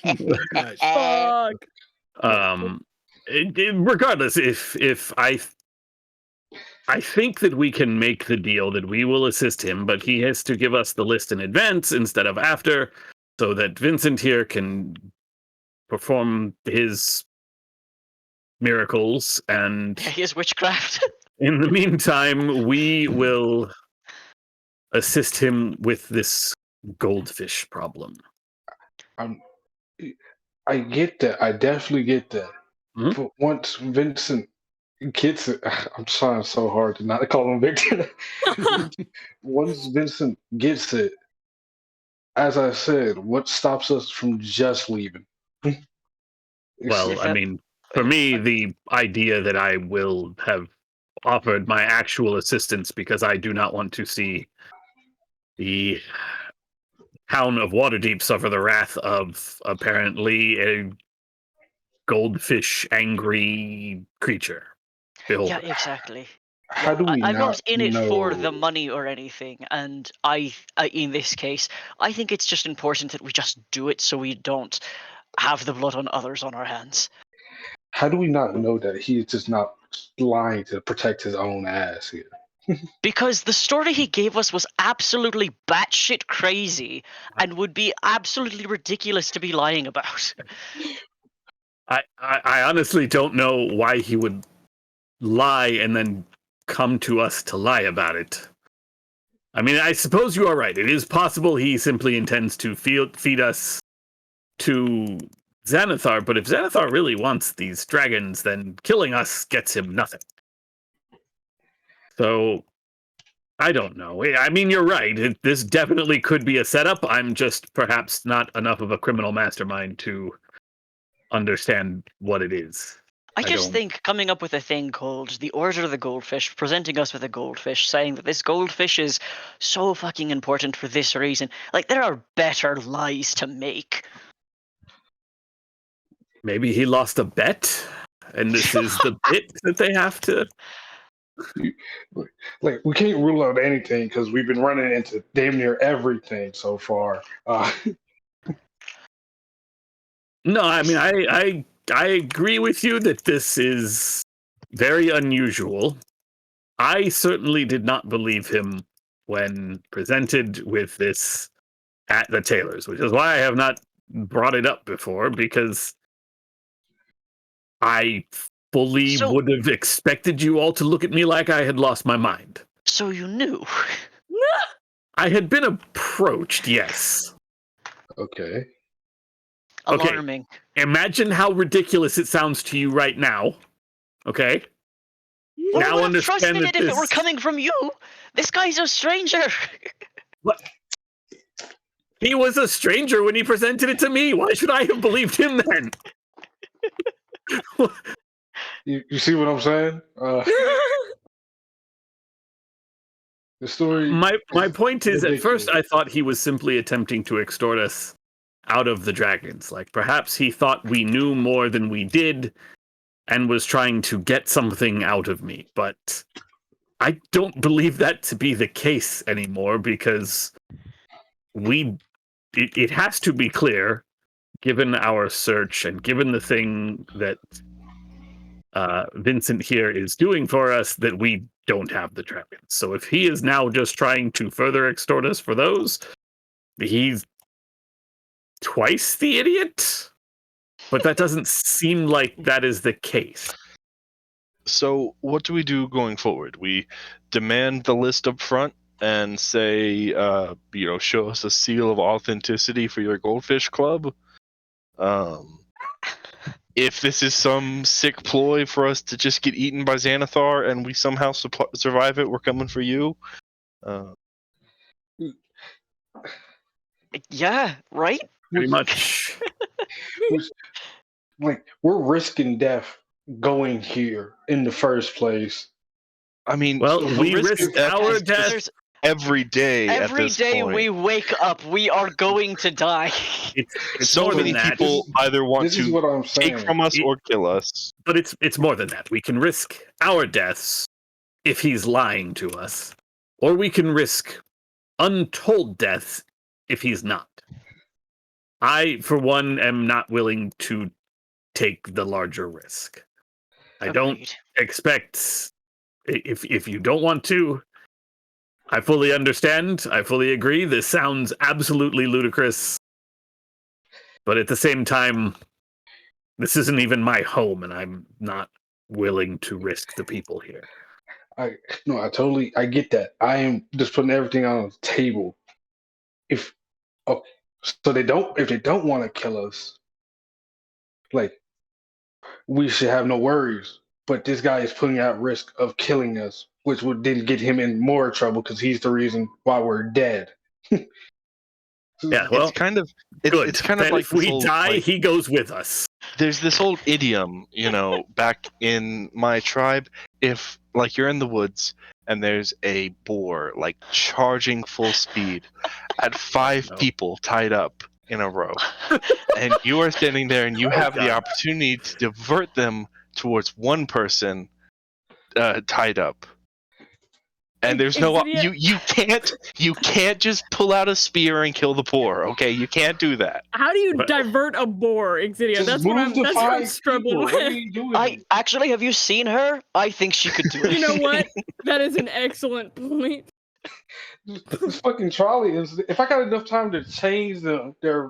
Nice. Fuck. regardless, if I think that we can make the deal that we will assist him, but he has to give us the list in advance instead of after, so that Vincent here can perform his miracles, and his witchcraft. in the meantime, we will assist him with this goldfish problem. I get that. I definitely get that. Mhm. But once Vincent gets it, I'm trying so hard to not call him Victor. Once Vincent gets it, as I said, what stops us from just leaving? Well, I mean, for me, the idea that I will have offered my actual assistance because I do not want to see the town of Waterdeep suffer the wrath of apparently a goldfish angry creature. Behold. Yeah, exactly. How do we I'm not in it know? for the money or anything, and I in this case, I think it's just important that we just do it so we don't have the blood on others on our hands. How do we not know that he's just not lying to protect his own ass here? Because the story he gave us was absolutely batshit crazy and would be absolutely ridiculous to be lying about. I honestly don't know why he would lie and then come to us to lie about it. I mean, I suppose you are right. It is possible he simply intends to feed us to Xanathar, but if Xanathar really wants these dragons, then killing us gets him nothing. So, I don't know. I mean, you're right. This definitely could be a setup. I'm just perhaps not enough of a criminal mastermind to understand what it is. I just don't- think coming up with a thing called the Order of the Goldfish, presenting us with a goldfish, saying that this goldfish is so fucking important for this reason. Like, there are better lies to make. Maybe he lost a bet, and this is the bit that they have to... Like, we can't rule out anything because we've been running into damn near everything so far. No, I mean, I agree with you that this is very unusual. I certainly did not believe him when presented with this at the Taylors, which is why I have not brought it up before, because I fully would have expected you all to look at me like I had lost my mind. So you knew? I had been approached, yes. Okay. Okay. Alarming. Imagine how ridiculous it sounds to you right now. Okay? Well, I Now would have understand trusted that it if it were this- coming from you. This guy's a stranger. What? He was a stranger when he presented it to me. Why should I have believed him then? You see what I'm saying? The story. My point is, at first ridiculous. I thought he was simply attempting to extort us out of the dragons. Like, perhaps he thought we knew more than we did and was trying to get something out of me. But I don't believe that to be the case anymore, because it has to be clear, given our search and given the thing that Vincent here is doing for us, that we don't have the dragons. So if he is now just trying to further extort us for those, he's twice the idiot. But that doesn't seem like that is the case. So what do we do going forward? We demand the list up front and say, show us a seal of authenticity for your goldfish club. If this is some sick ploy for us to just get eaten by Xanathar and we somehow survive it, we're coming for you. Yeah, right? Pretty much. Like, we're risking death going here in the first place. I mean, Well, the we risk risked of our death death. There's every day. at every this day point. we wake up, we are going to die. It's So more many than that. people either want This is to what I'm take saying. from us or kill us. But it's more than that. We can risk our deaths if he's lying to us, or we can risk untold deaths if he's not. I, for one, am not willing to take the larger risk. I don't Agreed. expect, if you don't want to, I fully understand. I fully agree. This sounds absolutely ludicrous. But at the same time, this isn't even my home, and I'm not willing to risk the people here. I get that. I am just putting everything on the table. If they don't want to kill us, like, we should have no worries. But this guy is putting out risk of killing us, which would then get him in more trouble because he's the reason why we're dead. Yeah, well, It's kind of good. it's kind of Then like if we this old, die, like, he goes with us. there's this old idiom, back in my tribe. If like you're in the woods and there's a boar like charging full speed at 5 No. people tied up in a row, and you are standing there and you have the God. opportunity to divert them towards one person tied up. And there's no you can't just pull out a spear and kill the boar, okay? You can't do that. How do you But- divert a boar, Exidia? Just That's what move I'm. the That's what I'm 5 struggling people. What are with. you doing? I actually, have you seen her? I think she could do it. You know what? That is an excellent point. This fucking trolley is. If I got enough time to change their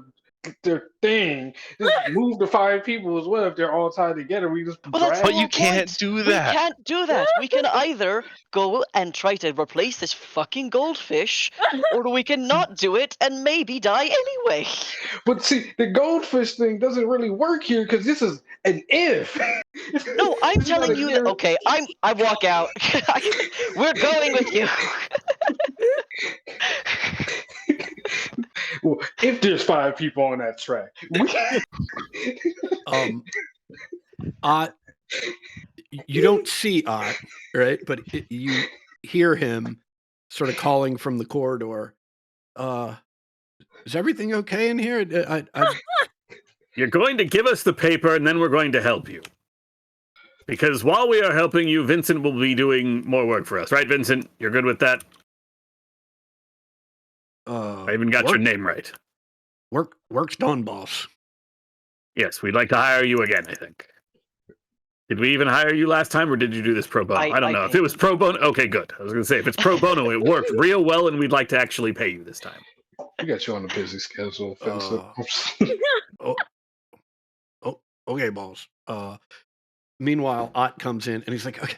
their thing. Just move the 5 people as well if they're all tied together. We just Well, that's drag. But you whole can't point. do We that. can't do that. We can either go and try to replace this fucking goldfish, or we can not do it and maybe die anyway. But see, the goldfish thing doesn't really work here because this is an if. No, I'm This is not telling a you that. guarantee. Okay, I walk out. We're going with you. Well, if there's 5 people on that track, Ott, you don't see Ott, right? But you hear him sort of calling from the corridor. Is everything okay in here? You're going to give us the paper, and then we're going to help you. Because while we are helping you, Vincent will be doing more work for us, right, Vincent? You're good with that? I even got your name right. Work's done, boss. Yes, we'd like to hire you again, I think. Did we even hire you last time, or did you do this pro bono? I don't know. If it was pro bono, okay, good. I was going to say, if it's pro bono, it worked real well, and we'd like to actually pay you this time. we got you on a busy schedule, Vincent. Okay, boss. Meanwhile, Ott comes in, and he's like, okay,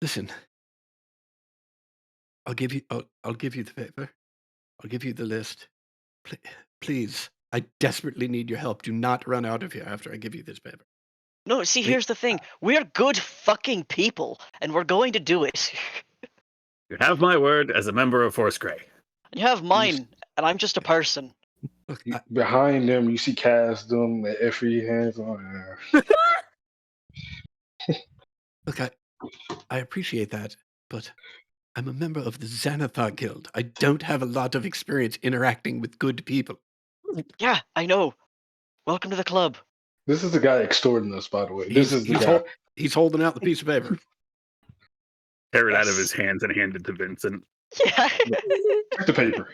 listen, I'll give you the paper. I'll give you the list. Please, I desperately need your help. Do not run out of here after I give you this paper. No, see, here's the thing. We're good fucking people, and we're going to do it. You have my word as a member of Force Grey. You have mine, and I'm just a person. Look, Behind them, you see Cass doing the Effie hands on. Look, I appreciate that, but I'm a member of the Xanathar Guild. I don't have a lot of experience interacting with good people. Yeah, I know. Welcome to the club. This is the guy extorting us, by the way. This is the guy. He's holding out the piece of paper. Tear it out of his hands and hand it to Vincent. Yeah. Take the paper.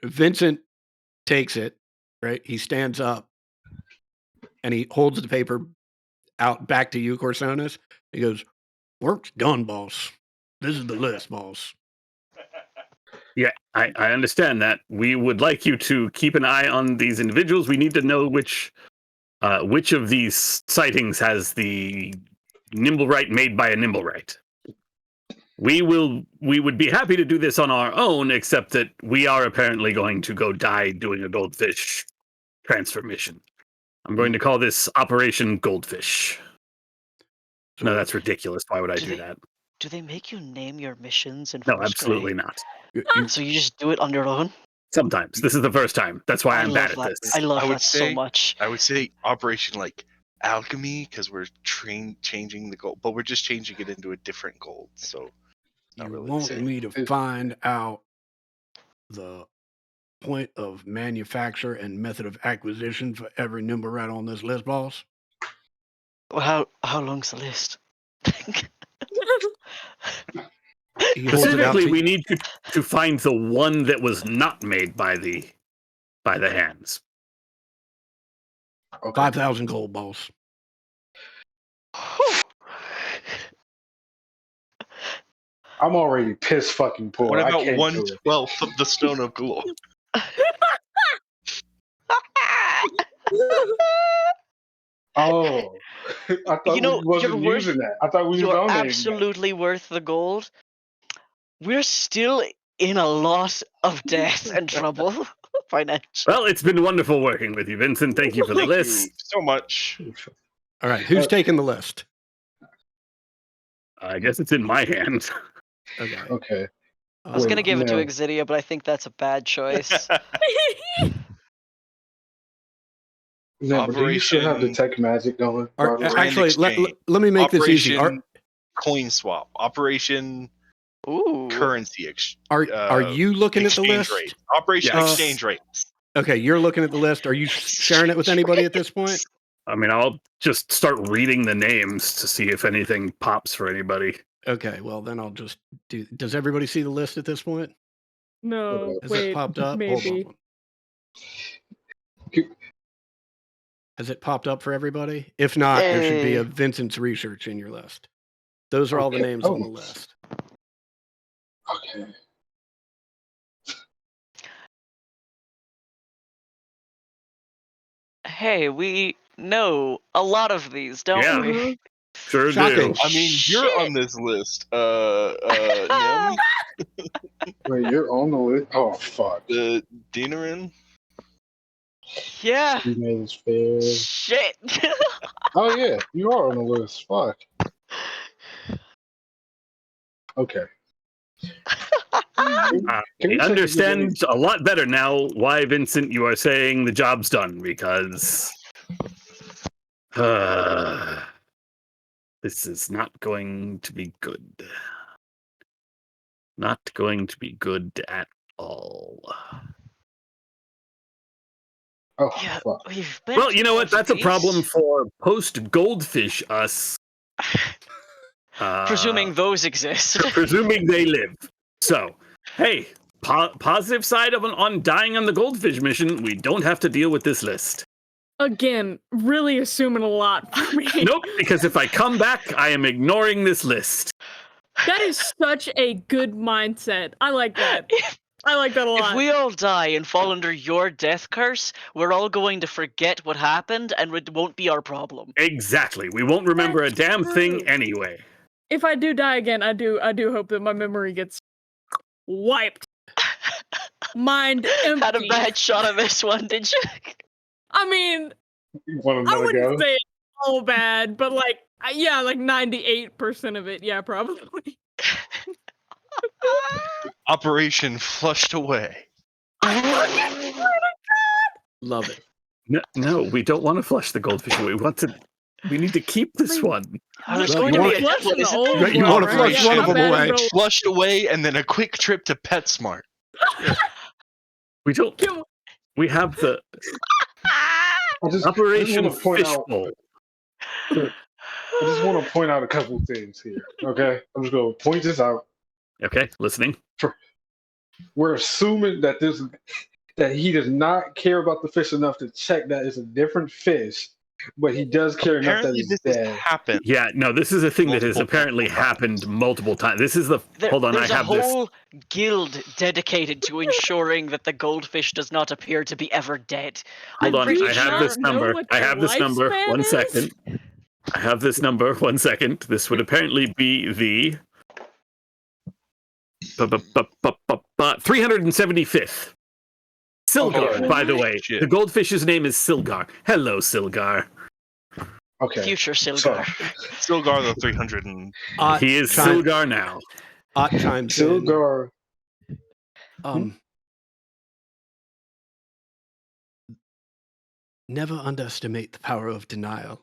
Vincent takes it, right? He stands up and he holds the paper out back to you, Corsonis. He goes, "Work's done, boss. This is the list, boss." Yeah, I understand that. We would like you to keep an eye on these individuals. We need to know which of these sightings has the Nimblewright made by a Nimblewright. We would be happy to do this on our own, except that we are apparently going to go die doing a goldfish transfer mission. I'm going to call this Operation Goldfish. No, that's ridiculous. Why would I do that? Do they make you name your missions in No, Force absolutely Grey? not. So you just do it on your own? Sometimes. This is the first time. That's why I'm bad at love this. that. I love I would that so say- much. I would say Operation like Alchemy because we're changing the gold, but we're just changing it into a different gold. So not You really the want same. me to find out the point of manufacture and method of acquisition for every Nimblewright on this list, boss? Well, how long's the list? He holds it out Specifically, to we need to find the one that was not made by the hands. Okay. 5,000 gold, boss. I'm already piss fucking poor. What I about can't do it. 1/12 of the Stone of Galore? Oh, I thought You know, we wasn't you're worth- using that. I thought we were You're donating that. absolutely worth the gold. We're still in a lot of debt and trouble financially. Well, it's been wonderful working with you, Vincent. Thank you for the Thank you list. so much. All right, who's taking the list? I guess it's in my hands. Okay. Okay. I was Wait, gonna give it to no. Exidia, but I think that's a bad choice. No, but do you still have Operation- detect magic going? All by right, the way? Grand actually, exchange. let me make this easy. Operation Coin Swap. Operation Ooh. Currency Are you looking at the exchange list? rate. Operation Yes. Exchange Rates. Okay, you're looking at the list. Are you sharing it with anybody at this point? I mean, I'll just start reading the names to see if anything pops for anybody. Okay, well then I'll just do. Does everybody see the list at this point? No, Has wait, it popped up? maybe. Hold on. Has it popped up for everybody? If not, there should be a Vincent's research in your list. Those are all the Okay. names on the Oh. list. Okay. Hey, we know a lot of these, don't Yeah. we? Mhm. Sure Shocking. do. I mean, you're Shit. on this list. Nym, Wait, you're on the list? Oh, fuck. the Denerin. Yeah. You made this fair. Shit. Oh, yeah, you are on the list. Fuck. Okay. Can I we check understand a lot better now why, Vincent, you are saying the job's done, because this is not going to be good. Not going to be good at all. Oh, Yeah, fuck. we've been Well, to you know what? both of That's a these. problem for post-goldfish us. Presuming those exist. Presuming they live. So, hey, positive side of on dying on the goldfish mission, we don't have to deal with this list. Again, really assuming a lot for me. Nope, because if I come back, I am ignoring this list. That is such a good mindset. I like that. I like that a If lot. we all die and fall under your death curse, we're all going to forget what happened and it won't be our problem. Exactly. We won't remember That's a damn true. thing anyway. If I do die again, I do hope that my memory gets wiped. Mind empty. Had a bad shot of this one, did you? I mean, You want I another wouldn't go? say it's all bad, but like, yeah, like 98% of it, yeah, probably. Operation flushed away. Love it. No, we don't want to flush the goldfish away. We need to keep this one. Oh, there's Well, going you to wanna- be a Flushing the isn't old there? You one, wanna right? flush Yeah, one of how them bad is away. the- Flushed away, and then a quick trip to PetSmart. We don't. Can- We have the I just Operation want to point out. Fishbowl. I just want to point out a couple things here. Okay, I'm just going to point this out. Okay, listening. We're assuming that that he does not care about the fish enough to check that it's a different fish, but he does care enough that Apparently, it's this has dead. happened. Yeah, no, this is a thing that has Multiple apparently times. happened multiple times. This is the. Hold on, I There's have a this. whole guild dedicated to ensuring that the goldfish does not appear to be ever dead. Hold I'm on, pretty I have sure- this know number. what I their have this number. lifespan 1 is? second. I have this number. 1 second. This would apparently be the 375th. Silgar, Oh, by the way. shit. The goldfish's name is Silgar. Hello, Silgar. Okay, Future so Silgar. Silgar the 300 and Ot He is chime- Silgar now. Ot chimes in. Silgar. Never underestimate the power of denial.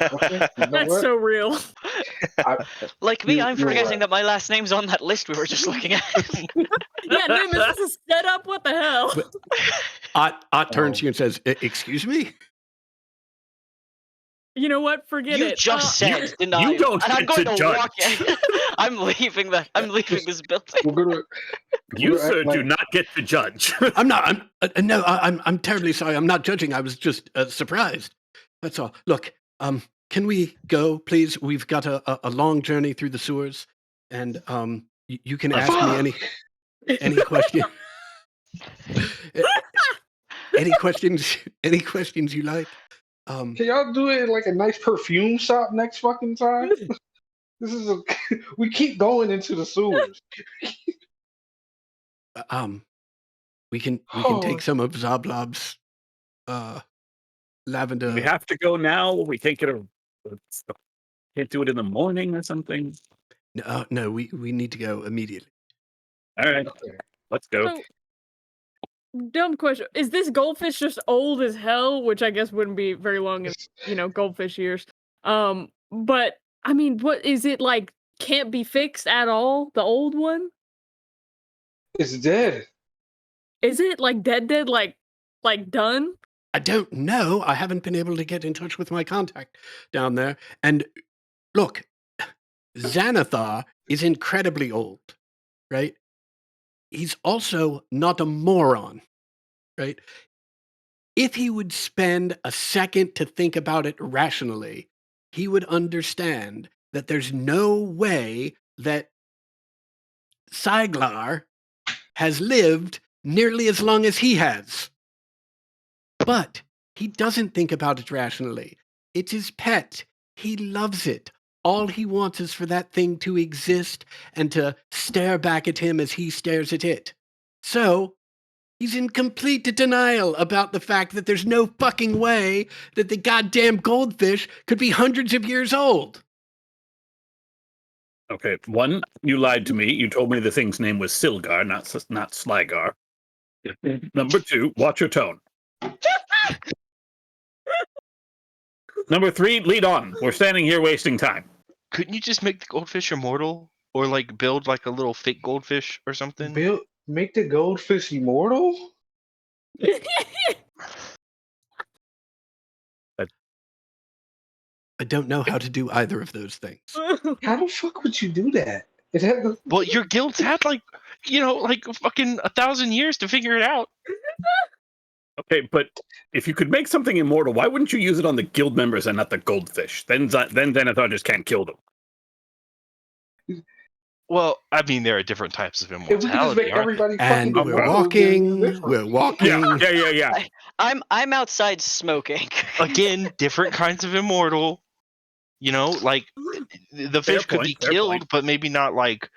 Okay, you know That's what? so real. Like me, You- I'm you're forgetting right. that my last name's on that list we were just looking at. Yeah, Nim, is this a setup? What the hell? Ot turns Oh. to you and says, "Excuse me." You know what? Forget You it. just said denial, you don't and I'm get going to to walk judge. it. I'm leaving this building. We're gonna. You, we're gonna sir, act do like- not get to judge. I'm not. I'm terribly sorry. I'm not judging. I was just surprised. That's all. Look, can we go, please? We've got a long journey through the sewers, and you can ask me any question. Any questions you like. Can y'all do it in like a nice perfume shop next fucking time? This is we keep going into the sewers. We can Oh. take some of Zoblob's lavender. We have to go now. We can't get can't do it in the morning or something. No, we need to go immediately. All right, Okay. let's go. So, dumb question. Is this goldfish just old as hell? Which I guess wouldn't be very long in, goldfish years. But I mean, what is it like? Can't be fixed at all? The old one? It's dead. Is it like dead, like done? I don't know. I haven't been able to get in touch with my contact down there. And look, Xanathar is incredibly old, right? He's also not a moron, right? If he would spend a second to think about it rationally, he would understand that there's no way that Siglar has lived nearly as long as he has. But he doesn't think about it rationally. It's his pet. He loves it. All he wants is for that thing to exist and to stare back at him as he stares at it. So, he's in complete denial about the fact that there's no fucking way that the goddamn goldfish could be hundreds of years old. Okay, one, you lied to me. You told me the thing's name was Silgar, not Slygar. Number two, watch your tone. Number three, lead on. We're standing here wasting time. Couldn't you just make the goldfish immortal, or like build like a little fake goldfish or something? Make the goldfish immortal? I don't know how to do either of those things. How the fuck would you do that? Is that the... Well, your guild's had like fucking 1,000 years to figure it out. Okay, but if you could make something immortal, why wouldn't you use it on the guild members and not the goldfish? Then Zenithar just can't kill them. Well, I mean, there are different types of If we could just immortality. make aren't everybody And fucking we're immortal, walking. Yeah. I'm outside smoking. Again, different kinds of immortal. You know, like the fish could be killed, but maybe not like,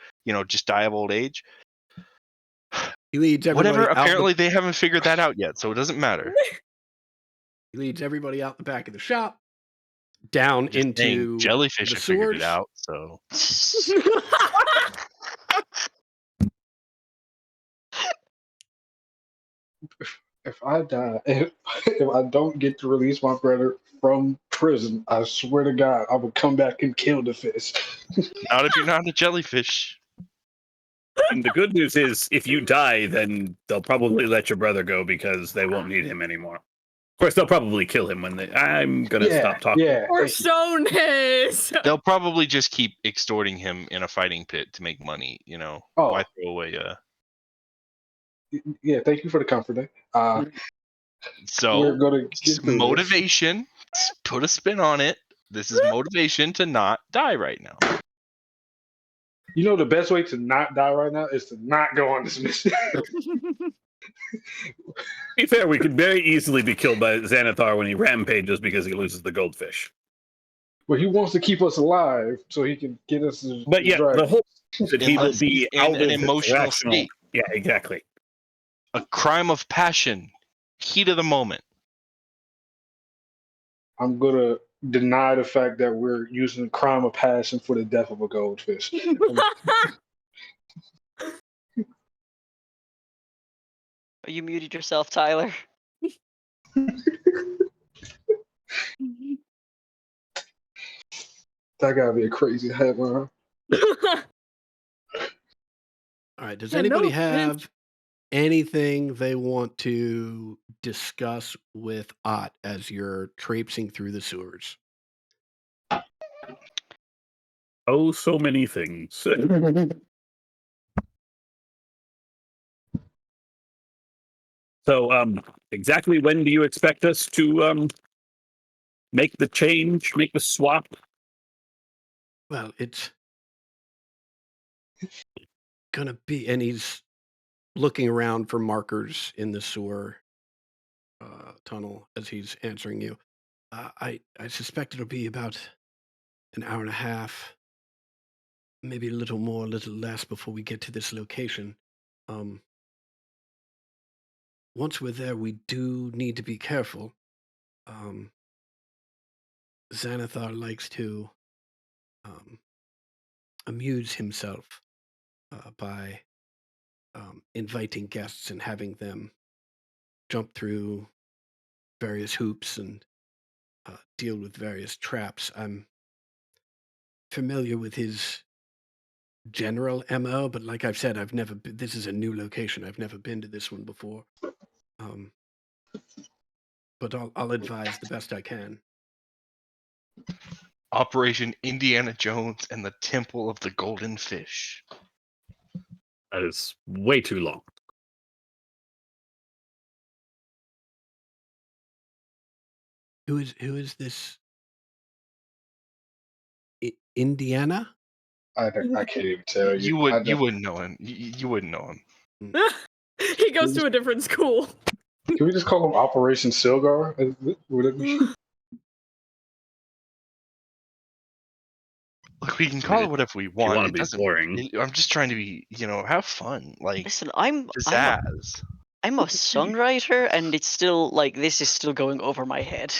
just die of old age. He leads everybody Whatever. out Apparently, they haven't figured that out yet, so it doesn't matter. He leads everybody out the back of the shop, down Just into saying, jellyfish the have figured it sewers. out. So if I die, if I don't get to release my brother from prison, I swear to God, I will come back and kill the fish. not if you're not a jellyfish. And the good news is, if you die, then they'll probably let your brother go because they won't need him anymore. Of course, they'll probably kill him when they... I'm going to stop talking. Yeah. Or so nice. They'll probably just keep extorting him in a fighting pit to make money. Oh. Why throw away Yeah, thank you for the comforting. So We're gonna get through motivation. Put a spin on it. This is motivation to not die right now. You know the best way to not die right now is to not go on this mission. To be fair, we could very easily be killed by Zenithar when he rampages because he loses the goldfish. Well, he wants to keep us alive so he can get us. But yeah, the whole that he will Unless be he's out in an of emotional rational- state. Yeah, exactly. A crime of passion. Heat of the moment. I'm gonna deny the fact that we're using crime of passion for the death of a goldfish. You muted yourself, Tyler. That gotta be a crazy headline. All right. Does anybody have anything they want to discuss with Ott as you're traipsing through the sewers? Oh, so many things. So, exactly when do you expect us to make the change, make the swap? Well, it's gonna be, and he's looking around for markers in the sewer tunnel as he's answering you. I suspect it'll be about an hour and a half, maybe a little more, a little less before we get to this location. Once we're there, we do need to be careful. Zenithar likes to amuse himself by inviting guests and having them jump through various hoops and deal with various traps. I'm familiar with his general MO, but like I've said, I've never been, this is a new location. I've never been to this one before. But I'll advise the best I can. Operation Indiana Jones and the Temple of the Golden Fish. That is way too long. Who is this? Indiana? I can't even tell you. You wouldn't know him. You wouldn't know him. He goes to a different school. Can we just call him Operation Silgar? Would it be? Look, we can call it whatever we You want. want It to be doesn't. boring. I'm just trying to be, have fun, like Listen, I'm a, pizzazz. I'm a songwriter, and it's still like this is still going over my head.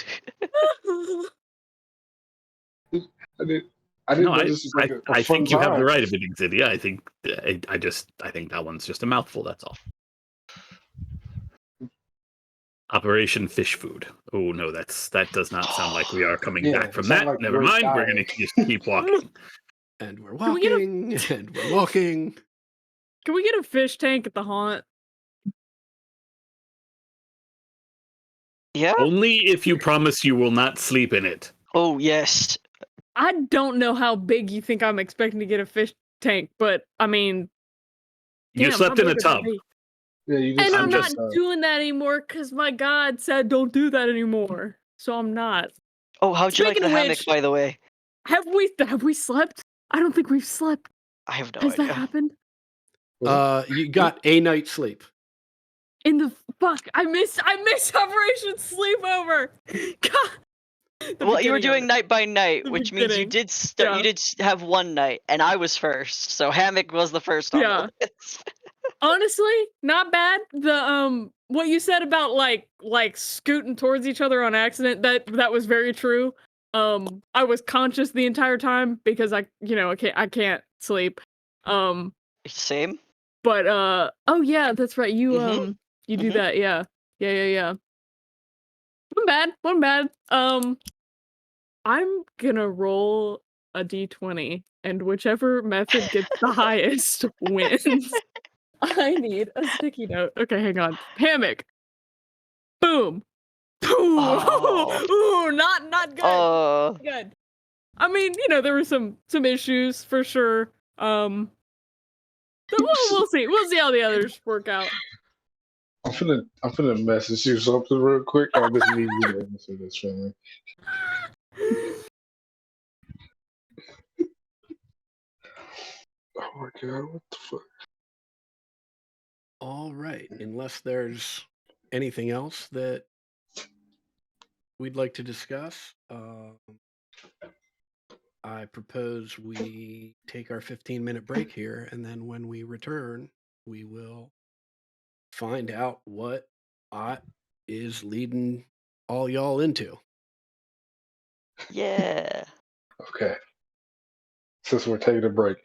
I didn't No, know this was like a I fun think you have the vibe. right opinion, Zydia. I think I think that one's just a mouthful. That's all. Operation Fish Food. Oh no, that does not sound like we are coming Yeah, back from it sounds that. like Never we're mind. We're dying. gonna just keep walking. And we're Can we get a- walking, and we're walking. Can we get a fish tank at the haunt? Yeah. Only if you promise you will not sleep in it. Oh yes. I don't know how big you think I'm expecting to get a fish tank, but I mean, You damn, slept how in a big would that tub. be? Yeah, you just. And I'm I'm just- not doing that anymore because my God said don't do that anymore. So I'm not. Oh, how'd you like Speaking the of hammock, which- by the way? Have we slept? I don't think we've slept. I have no Has idea. that happened? You got a night's sleep. In the fuck, I missed Operation Sleepover. God. The Well, you were beginning of doing it. night by night, The which means you beginning. did Yeah. you did have one night, and I was first, so hammock was the first on Yeah. the list. Honestly, not bad. The what you said about like scooting towards each other on accident, that was very true. I was conscious the entire time because I can't sleep. Same. But oh yeah, that's right. You Mhm. you do Mhm. that, yeah. Yeah. One bad. I'm gonna roll a d20, and whichever method gets the highest wins. I need a sticky note. Okay, hang on. Hammock. Boom. Boom. Oh. Ooh, not good. Good. I mean, there were some issues for sure. So we'll see. We'll see how the others work out. I'm finna message you something real quick. I just need you to answer this for me. Oh my god, what the fuck? All right. Unless there's anything else that we'd like to discuss, I propose we take our 15-minute break here, and then when we return, we will find out what Ott is leading all y'all into. Yeah. Okay. Since we're taking a break,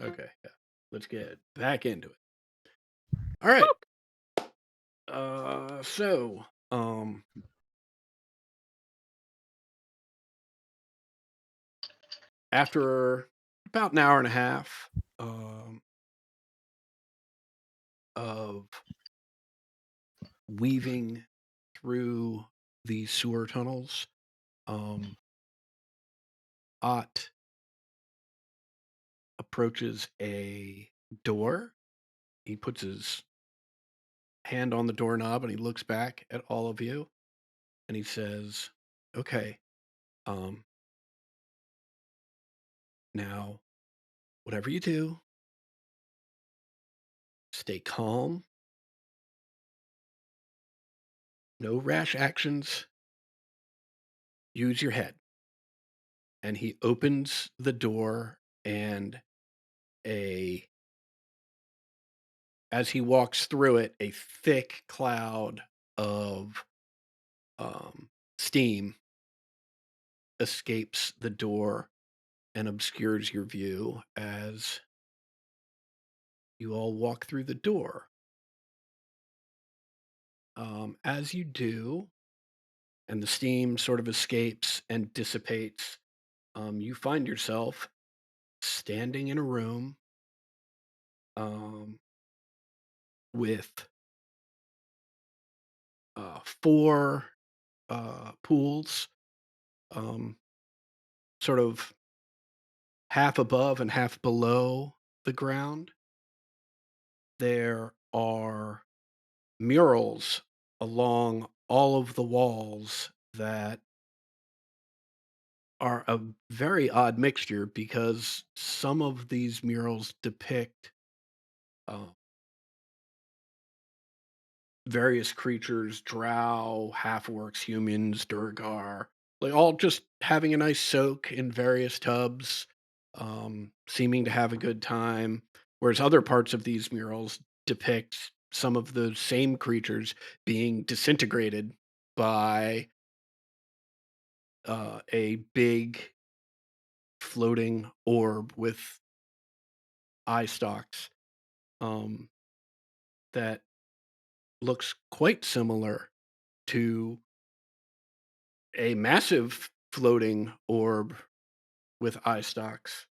Okay, yeah. Let's get back into it. All right. After about an hour and a half of weaving through the sewer tunnels, Ott approaches a door. He puts his hand on the doorknob and he looks back at all of you and he says, "Okay, now, whatever you do, stay calm, no rash actions, use your head." And he opens the door, and as he walks through it, a thick cloud of steam escapes the door and obscures your view as you all walk through the door. As you do, and the steam sort of escapes and dissipates, you find yourself standing in a room with 4 pools, sort of half above and half below the ground. There are murals along all of the walls that are a very odd mixture because some of these murals depict uh, various creatures, drow, half-orcs, humans, Durgar, like all just having a nice soak in various tubs, seeming to have a good time. Whereas other parts of these murals depict some of the same creatures being disintegrated by a big floating orb with eye stalks that looks quite similar to a massive floating orb with eye stalks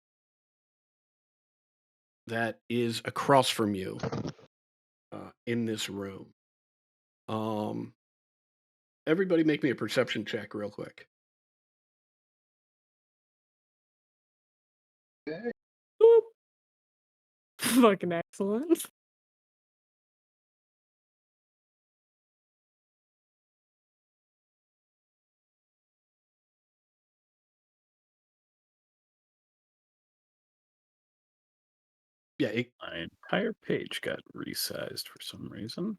that is across from you in this room. Everybody make me a perception check real quick. Boop. Fucking excellent. Yeah, My entire page got resized for some reason.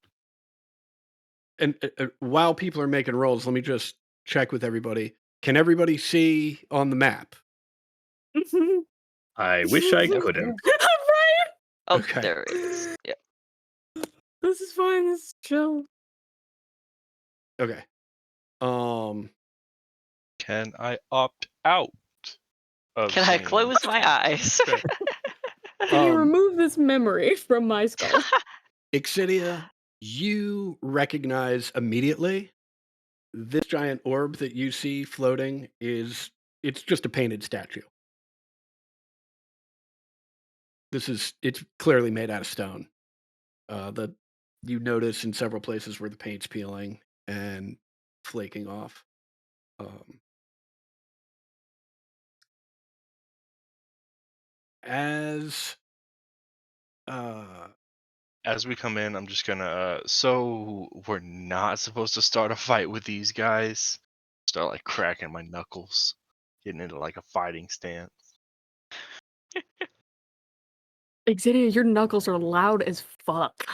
and while people are making rolls, let me just check with everybody. Can everybody see on the map? I wish I Yep. couldn't. Right? Oh, Okay. there it is. Yeah. This is fine. This is chill. Okay. Can I opt out of Can I seeing? close my eyes? Okay. Can you Um, remove this memory from my skull? Ixidia, you recognize immediately this giant orb that you see floating it's just a painted statue. It's clearly made out of stone. You notice in several places where the paint's peeling and flaking off. As As we come in, I'm just gonna. So we're not supposed to start a fight with these guys. Start like cracking my knuckles, getting into like a fighting stance. Xavier, your knuckles are loud as fuck.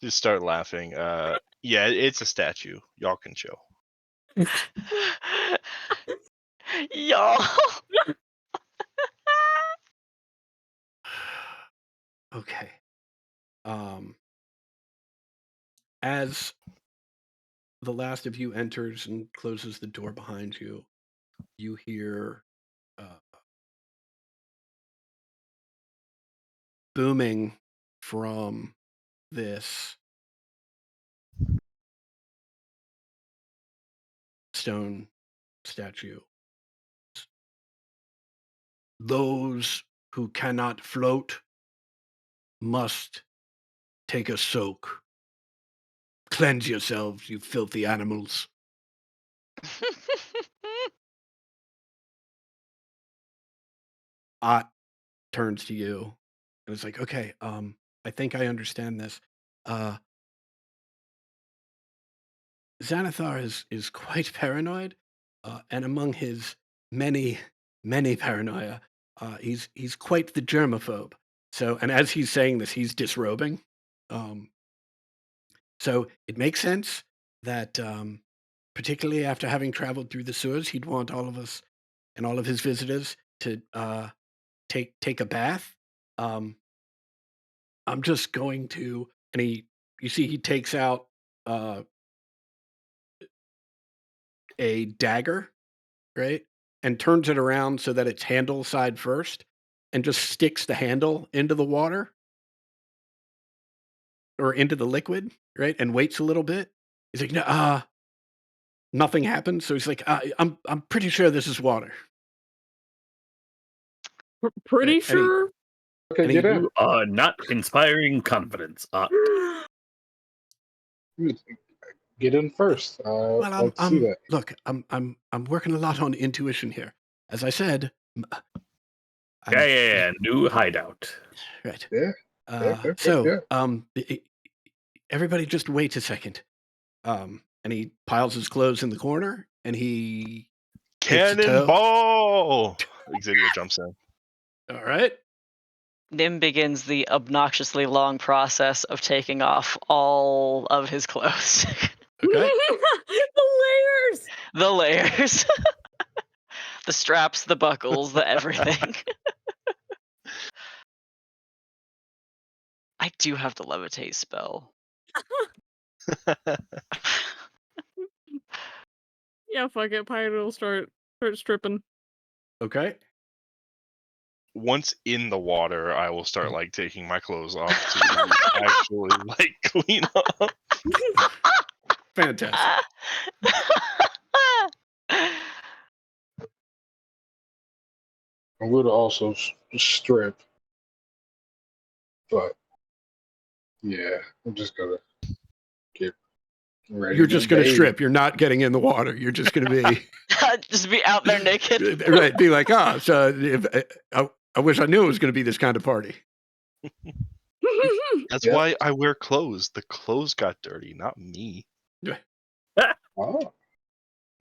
Just start laughing. Yeah, it's a statue. Y'all can chill. Y'all. okay. As the last of you enters and closes the door behind you, you hear booming from this stone statue. Those who cannot float must take a soak. Cleanse yourselves, you filthy animals. Ott turns to you and is like, okay, I think I understand this. Xanathar is quite paranoid, and among his many paranoia, he's quite the germaphobe. So, and as he's saying this, he's disrobing. So it makes sense that, particularly after having traveled through the sewers, he'd want all of us and all of his visitors to take a bath. I'm just going to, and you see, he takes out a dagger, right, and turns it around so that it's handle side first, and just sticks the handle into the water or into the liquid, right, and waits a little bit. He's like, no, nothing happens. So he's like, I'm pretty sure this is water. Pretty And he- sure. Okay, And get he- in. You are not inspiring confidence. Get in first. Well, I'd like to see that. look, I'm working a lot on intuition here. As I said, Yeah. New hideout. right. Yeah. So, everybody just wait a second. And he piles his clothes in the corner, and he takes a toe. Cannonball! Exidia jumps in. All right. Nim begins the obnoxiously long process of taking off all of his clothes. Okay. The layers. The layers. The straps, the buckles, the everything. I do have the levitate spell. Yeah, fuck it. Pirate will start stripping. Okay. Once in the water, I will start like taking my clothes off to actually like clean up. Fantastic. I'm going to also strip. But, yeah, I'm just going to get ready. You're just going to bathe. strip. You're not getting in the water. You're just going to be Just be out there naked. right. Be like, so if I wish I knew it was going to be this kind of party. That's Yeah. why I wear clothes. The clothes got dirty, not me. Oh.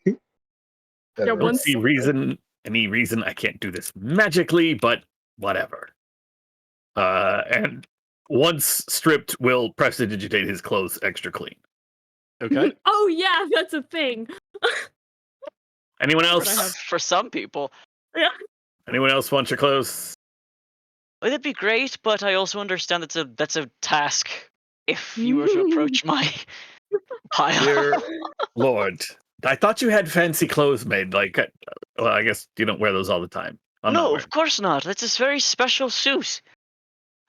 Yeah, Don't once- see any reason I can't do this magically, but whatever. And once stripped, will prestidigitate his clothes extra clean. Okay. Oh yeah, that's a thing. Anyone What I have- else? For some people. Anyone else want your clothes? Well, that'd be great, but I also understand that's a task if you were to approach my pile. Dear Lord, I thought you had fancy clothes made. Like, well, I guess you don't wear those all the time. I'm not No, wearing- of course not. That's a very special suit.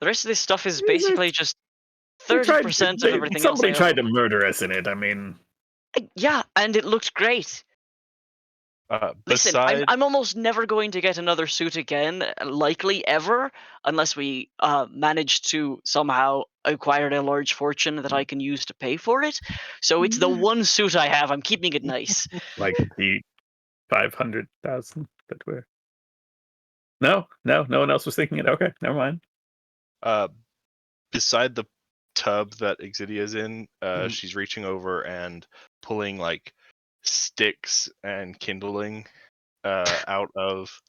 The rest of this stuff is basically just They 30% of everything else. Somebody I tried own. to murder us in it. I mean, Yeah, and it looked great. Listen, Beside, I'm almost never going to get another suit again, likely ever, unless we manage to somehow acquire a large fortune that I can use to pay for it. So it's the one suit I have. I'm keeping it nice. like the 500,000 that we're. No one else was thinking it. Okay, never mind. beside the tub that Exidia's in, Mhm. she's reaching over and pulling like sticks and kindling out of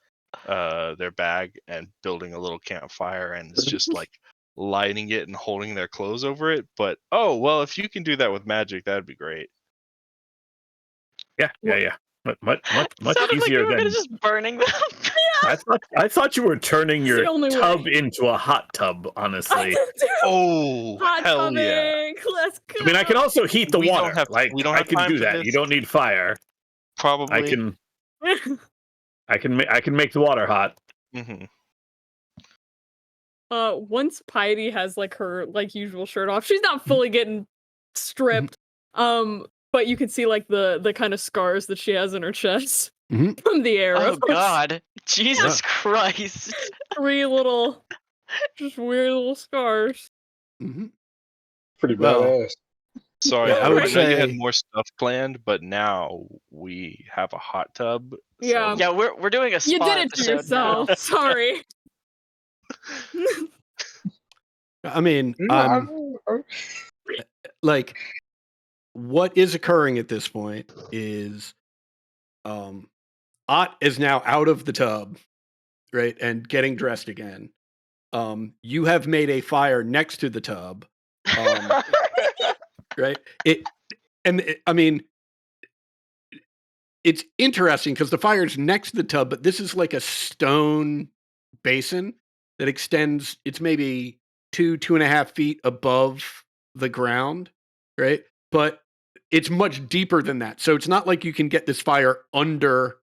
their bag and building a little campfire, and it's just like lighting it and holding their clothes over it. But oh well, if you can do that with magic, that'd be great. Yeah. Much Sounded like you easier were gonna than. just burning them. I thought you were turning It's your the only tub way. into a hot tub. Honestly, Oh Hot hell tubbing. yeah! Let's go. I mean, I can also heat the We don't water. have- like we don't I have can time do for that. this. You don't need fire. Probably. I can make the water hot. Mhm. once Piety has like her like usual shirt off, she's not fully getting stripped. But you can see like the kind of scars that she has in her chest Mhm. from the arrows. Oh God, Jesus Christ! 3 little, just weird little scars. Mm-hmm. Pretty Well, badass. Sorry, Yeah, I would I know you had say- more stuff planned, but now we have a hot tub. Yeah. Yeah, we're doing a spa You did it to episode now. yourself. Sorry. I mean, No, like, what is occurring at this point is, Ott is now out of the tub, right, and getting dressed again. You have made a fire next to the tub, right? I mean, it's interesting because the fire's next to the tub, but this is like a stone basin that extends. It's maybe 2.5 feet above the ground, right? But it's much deeper than that. So it's not like you can get this fire under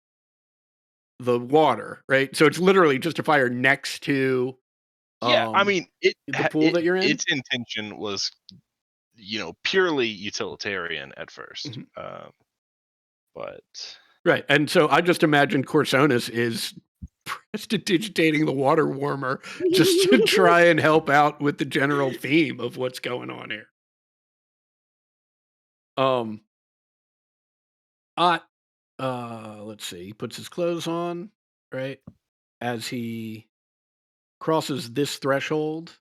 the water, right? So it's literally just a fire next to Yeah, I mean, the pool that you're in? Its intention was, purely utilitarian at first. Mhm. But right. And so I just imagine Corsonis is prestidigitating the water warmer just to try and help out with the general theme of what's going on here. Let's see. He puts his clothes on, right? As he crosses this threshold,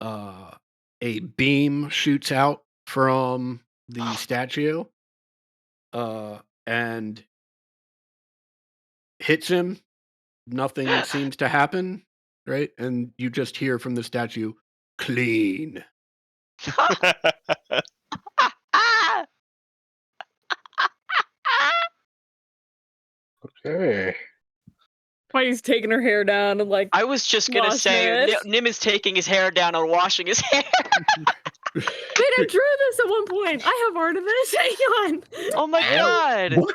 a beam shoots out from the statue, and hits him. Nothing seems to happen, right? And you just hear from the statue, "Clean." okay. Why he's taking her hair down and like I was just gonna Washing say, it. Nim is taking his hair down and washing his hair. wait, I drew this at one point. I have art of this. Hang on. Oh my God! What?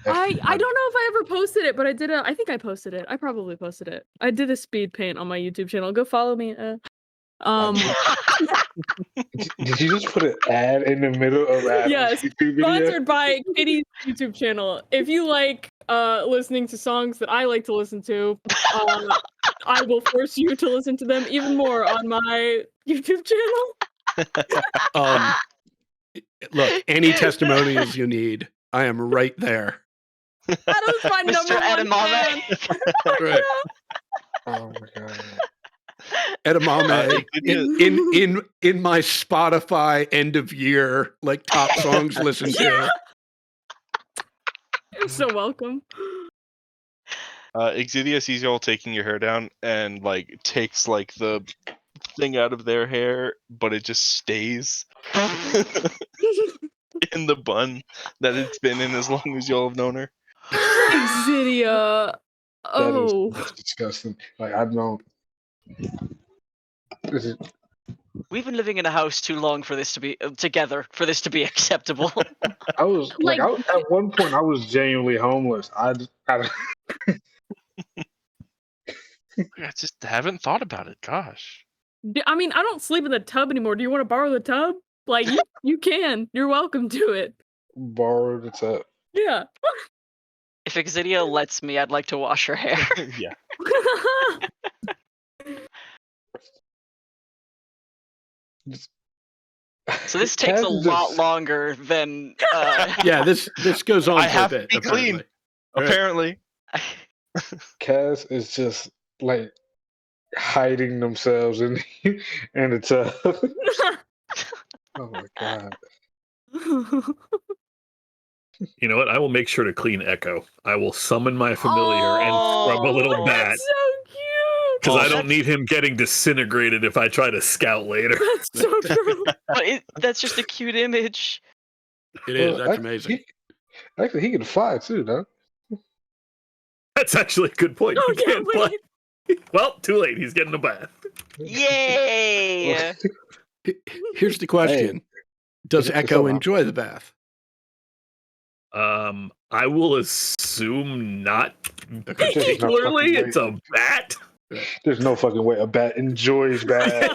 I don't know if I ever posted it, but I think I posted it. I probably posted it. I did a speed paint on my YouTube channel. Go follow me. Did you just put an ad in the middle of that Yes, YouTube video? sponsored by Kitty's YouTube channel. If you like listening to songs that I like to listen to, I will force you to listen to them even more on my YouTube channel. Look, any testimonials you need, I am right there. Adam's my Mr. number one fan. Edamame. Right. Oh my god. Edamame in my Spotify end of year like top songs listened to. You're so welcome. Exidia sees y'all taking your hair down and like takes like the thing out of their hair, but it just stays in the bun that it's been in as long as y'all have known her. Exidia. Oh. That's disgusting. Like I don't. This is, We've been living in a house too long for this to be together for this to be acceptable. I was Like- at one point I was genuinely homeless. I I just haven't thought about it. Gosh. I mean, I don't sleep in the tub anymore. Do you want to borrow the tub? Like, you can. You're welcome to it. borrowed it up. Yeah. If Exidia lets me, I'd like to wash her hair. Yeah. So this takes a Kaz lot just- longer than. Yeah, this goes on I for have a to bit. be clean. Apparently. Right. Apparently. Kaz is just like hiding themselves in the tub. Oh my god. You know what? I will make sure to clean Echo. I will summon my familiar and scrub a little bat That's so cute. because I Oh, don't need him getting disintegrated if I try to scout later. That's so true. But that's just a cute image. It is. Well, That's actually, amazing. Actually, he can fly too, though. That's actually a good point. Oh, He yeah, can't fly. Well, too late. He's getting a bath. Yay! Here's the question: does it's Echo allowed. enjoy the bath? I will assume not Okay. Just not particularly. fucking It's a bat. There's no fucking way a bat enjoys bad.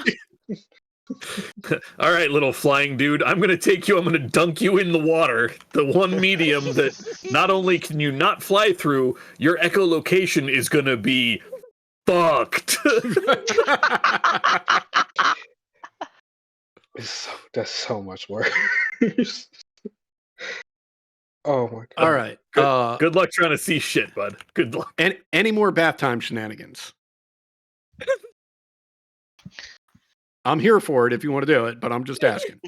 All right, little flying dude, I'm gonna take you. I'm gonna dunk you in the water. The one medium that not only can you not fly through, your echolocation is gonna be fucked. That's so much work. Oh my god. All right. Good luck trying to see shit, bud. Good luck. And any more bath time shenanigans? I'm here for it if you want to do it, but I'm just asking.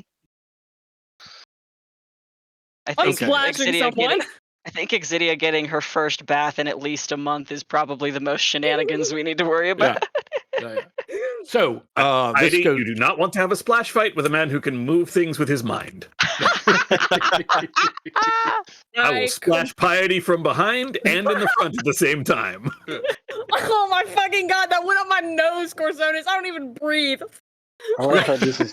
I I'm think splashing someone. I think Exidia getting her first bath in at least a month is probably the most shenanigans we need to worry about. Yeah. So, this Heidi, goes. you do not want to have a splash fight with a man who can move things with his mind. I will splash Piety from behind and in the front at the same time. Oh my fucking god, that went up my nose, Corsonis. I don't even breathe. I like how this is.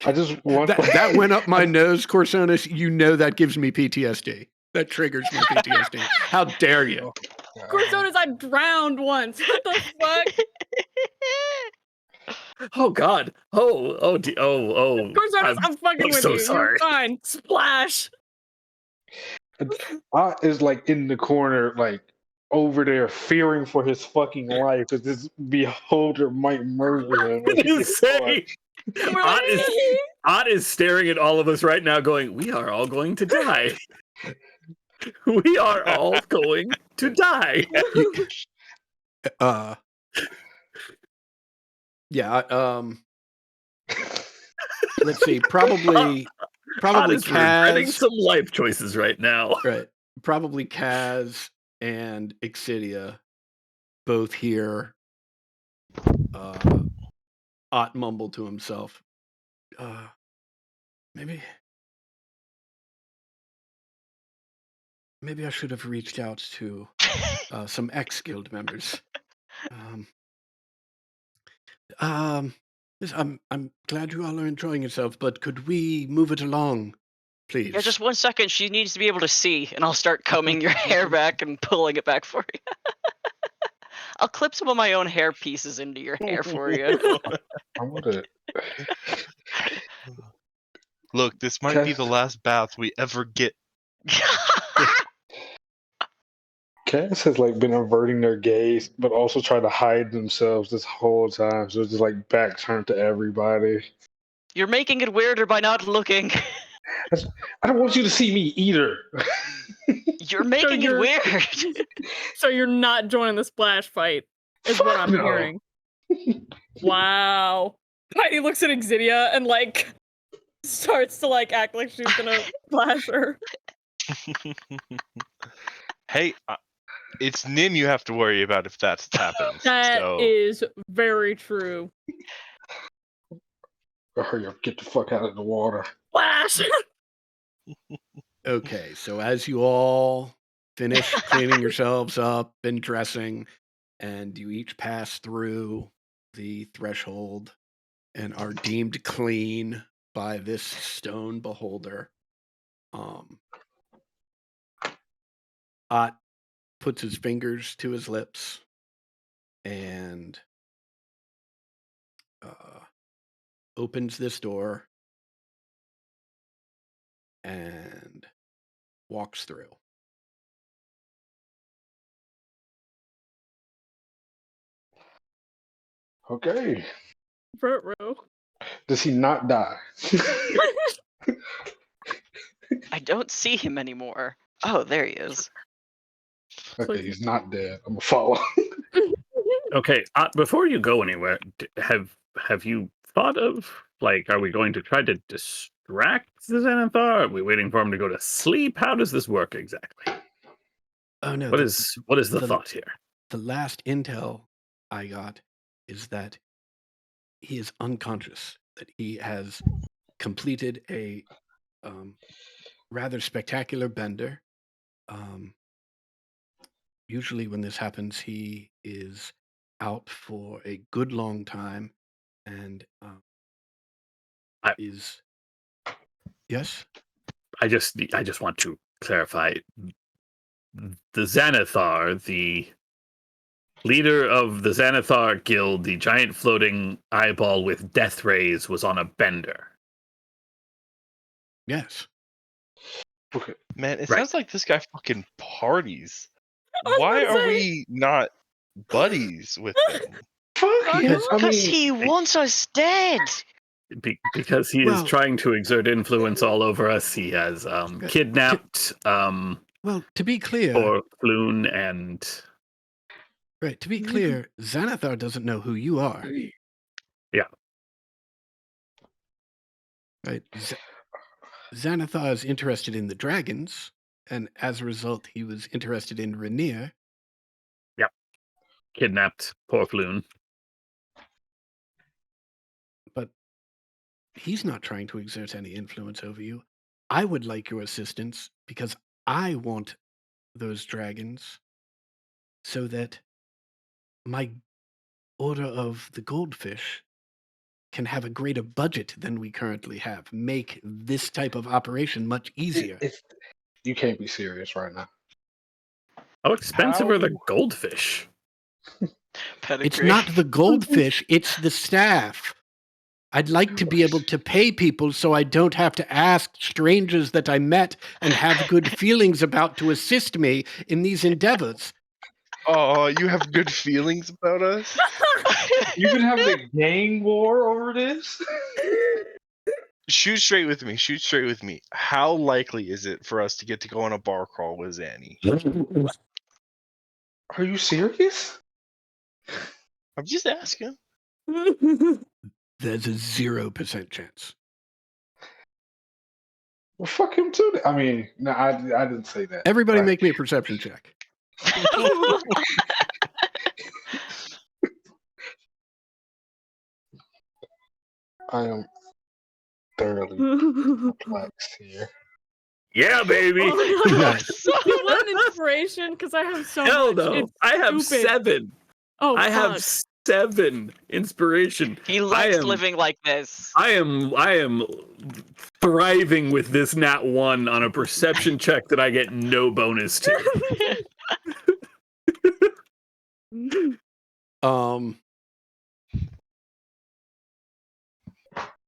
I just want that went up my nose, Corsonis. You know that gives me PTSD. That triggers my PTSD. How dare you? Corsonis, I drowned once. What the fuck? Oh God! Oh! Corsonis, I'm fucking with so you. sorry. You're fine. Splash. I is like in the corner, like over there, fearing for his fucking life because this beholder might murder him. Insane. Ott is staring at all of us right now, going, "We are all going to die. We are all going to die." Yeah. Let's see. Probably Ott is regretting Kaz. some life choices right now. Right. Probably Kaz and Exidia both hear Ott mumble to himself. Maybe I should have reached out to some ex-guild members. I'm glad you all are enjoying yourselves, but could we move it along, please? Yeah, just 1 second. She needs to be able to see, and I'll start combing your hair back and pulling it back for you. I'll clip some of my own hair pieces into your hair for you. I want to. Look, this might be the last bath we ever get. Cass has like been averting their gaze, but also trying to hide themselves this whole time. So it's just like back turned to everybody. You're making it weirder by not looking. I don't want you to see me either. You're making it weird. So you're not joining the splash fight, is what I'm No. hearing. Wow. Heidi looks at Exidia and like starts to like act like she's gonna splash her. Hey, it's Nin you have to worry about if that happens. That so. is very true. Hurry up, get the fuck out of the water. Splash! Okay, so as you all finish cleaning yourselves up and dressing, and you each pass through the threshold and are deemed clean by this stone beholder, Ott puts his fingers to his lips and opens this door and walks through. Okay. Front row. Does he not die? I don't see him anymore. Oh, there he is. Okay, he's not dead. I'm gonna follow. Okay, before you go anywhere, have you thought of, like, are we going to try to distract the Xanathar? Are we waiting for him to go to sleep? How does this work exactly? Oh no! What is the thought here? The last intel I got is that he is unconscious. That he has completed a rather spectacular bender. Usually, when this happens, he is out for a good long time, and is yes. I just want to clarify. The Xanathar, the leader of the Xanathar Guild, the giant floating eyeball with death rays, was on a bender. Yes. Okay. Man, it Right. sounds like this guy fucking parties. I was Why about to are say. we not buddies with him? Fuck you. Because- I Because mean, he wants us dead. Because he Well- is trying to exert influence all over us. He has kidnapped Well, to be clear, poor Floon and right, to be clear, Xanathar doesn't know who you are. Yeah. Right. Xanathar is interested in the dragons, and as a result, he was interested in Rainier. kidnapped poor Floon. But he's not trying to exert any influence over you. I would like your assistance because I want those dragons so that my Order of the Goldfish can have a greater budget than we currently have. Make this type of operation much easier. You can't be serious right now. How expensive are the How- goldfish? Pedigree. It's not the goldfish, it's the staff. I'd like to be able to pay people so I don't have to ask strangers that I met and have good feelings about to assist me in these endeavors. Oh, you have good feelings about us? You've been having a gang war over this? Shoot straight with me. Shoot straight with me. How likely is it for us to get to go on a bar crawl with Zanny? Are you serious? I'm just asking. There's a 0% chance. Well, fuck him too. I mean, no, I didn't say that. Everybody Right. make me a perception check. I am thoroughly perplexed here. Yeah, baby. Oh, no, no. Nice. You want an inspiration? Because I have so Hell much. no. It's I have stupid. 7. Oh, I have fuck. 7 inspiration. He likes am- living like this. I am thriving with this nat 1 on a perception check that I get no bonus to.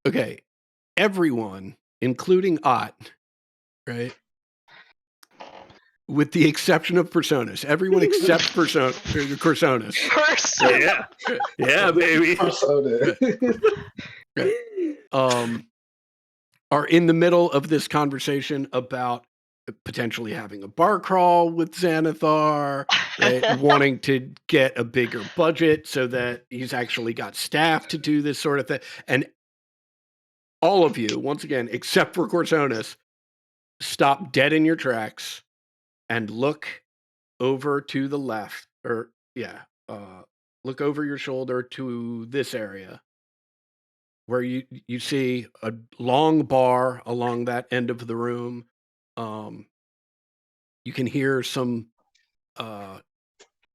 Okay. Everyone, including Ott, right? With the exception of Personas. Everyone except Corsonas. Person. Yeah. Yeah, baby. Persona. Are in the middle of this conversation about potentially having a bar crawl with Xanathar, right? Wanting to get a bigger budget so that he's actually got staff to do this sort of thing. And all of you, once again, except for Corsonas, stop dead in your tracks and look over to the left, look over your shoulder to this area where you see a long bar along that end of the room. You can hear some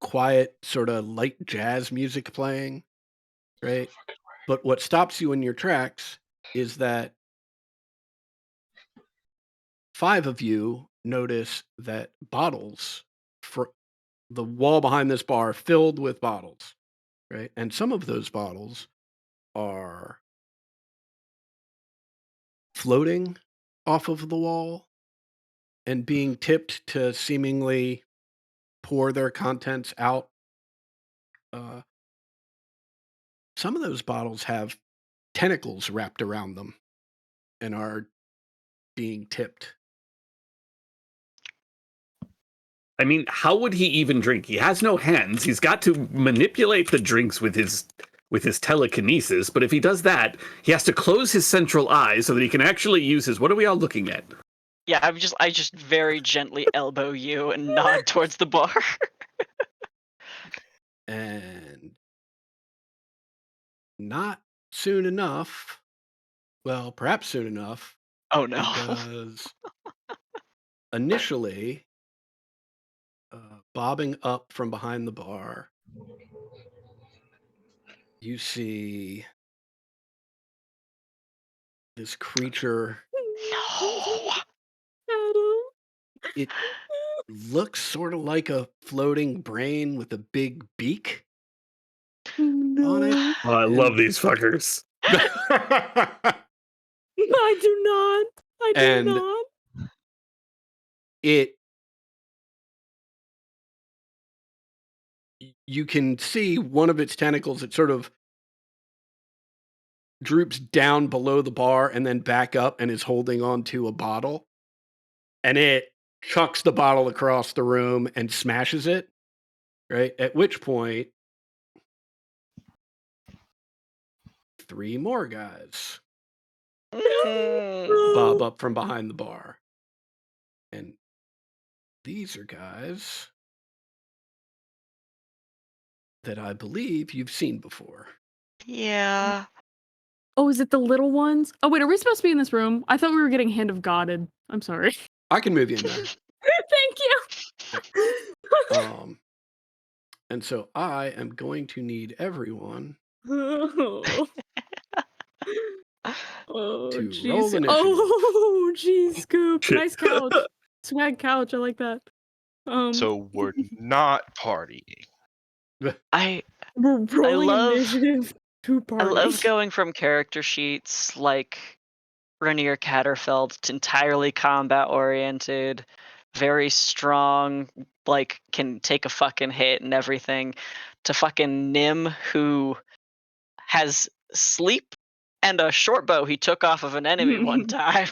quiet sort of light jazz music playing, right? But what stops you in your tracks is that 5 of you notice that bottles for the wall behind this bar filled with bottles, right? And some of those bottles are floating off of the wall and being tipped to seemingly pour their contents out. Some of those bottles have tentacles wrapped around them and are being tipped. I mean, how would he even drink? He has no hands. He's got to manipulate the drinks with his telekinesis, but if he does that, he has to close his central eye so that he can actually use his... What are we all looking at? Yeah, I just very gently elbow you and nod towards the bar. And not soon enough. Well, perhaps soon enough, Oh no. because initially, bobbing up from behind the bar, you see this creature. No. It looks sort of like a floating brain with a big beak No, on it. Oh, I love these fuckers. I do not. I do And not. you can see one of its tentacles. It sort of droops down below the bar and then back up and is holding onto a bottle. And it chucks the bottle across the room and smashes it. Right. At which point, 3 more guys bob up from behind the bar. And these are guys that I believe you've seen before. Yeah. Oh, is it the little ones? Oh, wait, are we supposed to be in this room? I thought we were getting Hand of Godded. I'm sorry. I can move you in there. Thank you. And so I am going to need everyone Oh, to roll jeez. initiative. Oh, jeez, Scoop. Shit. Nice couch. Swag couch. I like that. So we're not partying. I We're rolling love- initiative to I party. love going from character sheets like Rainier Catterfeld, entirely combat oriented, very strong, like can take a fucking hit and everything, to fucking Nim, who has sleep and a short bow he took off of an enemy one time.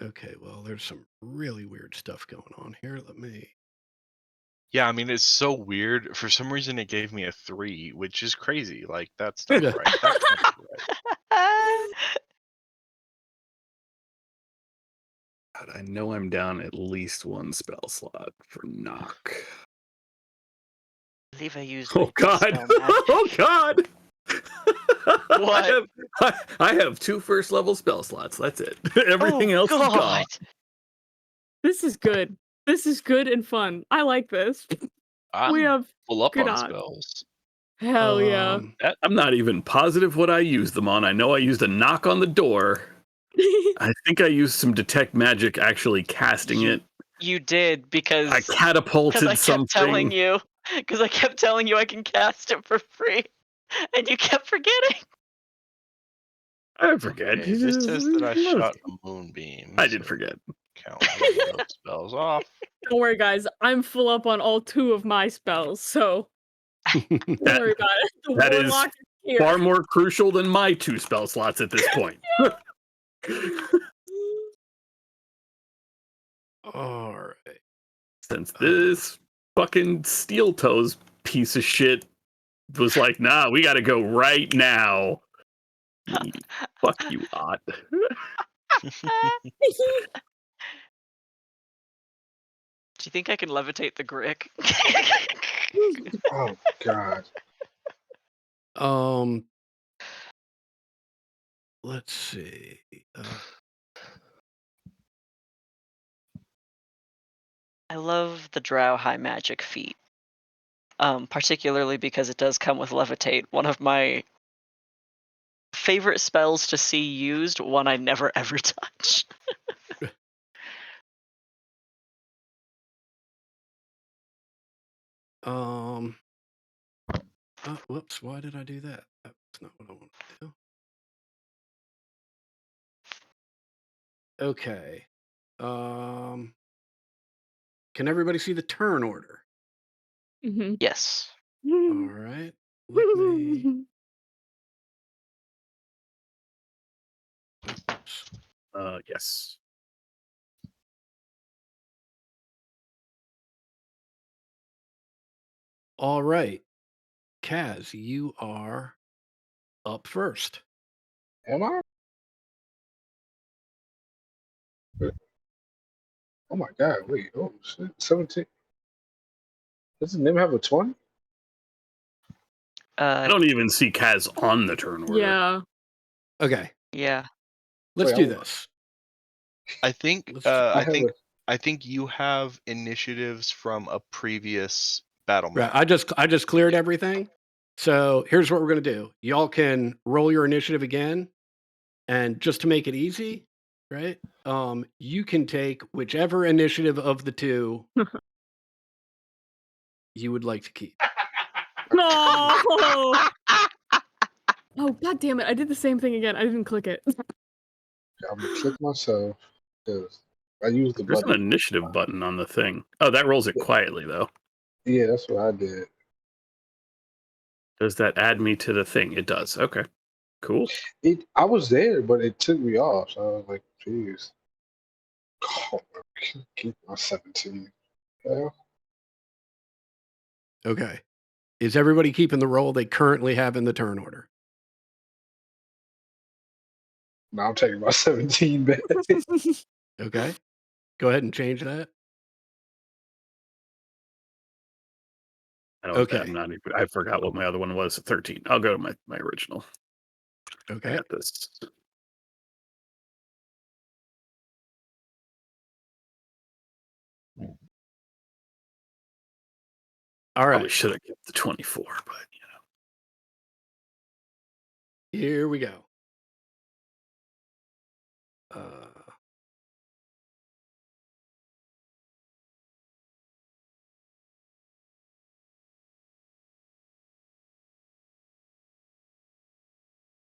Okay, well, there's some really weird stuff going on here. Let me. Yeah, I mean, it's so weird. For some reason, it gave me a 3, which is crazy. Like, that's not right. That can't be right. God, I know I'm down at least 1 spell slot for knock. I believe I used Oh my God! dispel magic. Oh God! What? I have 2 first level spell slots. That's it. Everything else is gone. God. This is good. This is good and fun. I like this. I'm We have full up good on odds. spells. hell yeah. I'm not even positive what I used them on. I know I used a knock on the door. I think I used some detect magic actually casting it. You did because I catapulted I kept something. telling you because I kept telling you I can cast it for free, and you kept forgetting. I forget. Okay, this says that I shot a moonbeam. I did so forget. Count one of those spells off. Don't worry, guys. I'm full up on all 2 of my spells, so don't worry about it. The that is warlock is here. Far more crucial than my 2 spell slots at this point. All right. Since this fucking steel toes piece of shit was like, nah, we gotta go right now. Fuck you, Ott. Do you think I can levitate the Grick? Oh God. Let's see. I love the Drow high magic feat, particularly because it does come with levitate. One of my favorite spells to see used, one I never ever touch. Whoops, why did I do that? That's not what I wanted to do. Okay. Can everybody see the turn order? Mhm. Yes. All right. Let me. Oops. Yes. All right. Kaz, you are up first. Am I? Oh my God! Wait. Oh shit. 17. Doesn't Nim have a 20? I don't even see Kaz on the turn order. Yeah. Okay. Yeah. Let's Wait, do hold on. this. I think Let's- I think you have initiatives from a previous battle Right. map. I just cleared everything. So here's what we're gonna do. Y'all can roll your initiative again, and just to make it easy, right? You can take whichever initiative of the two you would like to keep. No. Oh god damn it! I did the same thing again. I didn't click it. I'm gonna click myself because I use the There's an button. initiative button on the thing. Oh, that rolls it quietly though. Yeah, that's what I did. Does that add me to the thing? It does. Okay. Cool. I was there, but it took me off. So I was like, "Jeez, oh, I keep my 17." Yeah, Okay. Is everybody keeping the role they currently have in the turn order? now I'm taking my 17 back. Okay. Go ahead and change that. I don't. Okay. I'm not even, I forgot what my other one was. 13. I'll go to my original. I Okay. got this. All Probably right. should have kept the 24, but Here we go. Uh,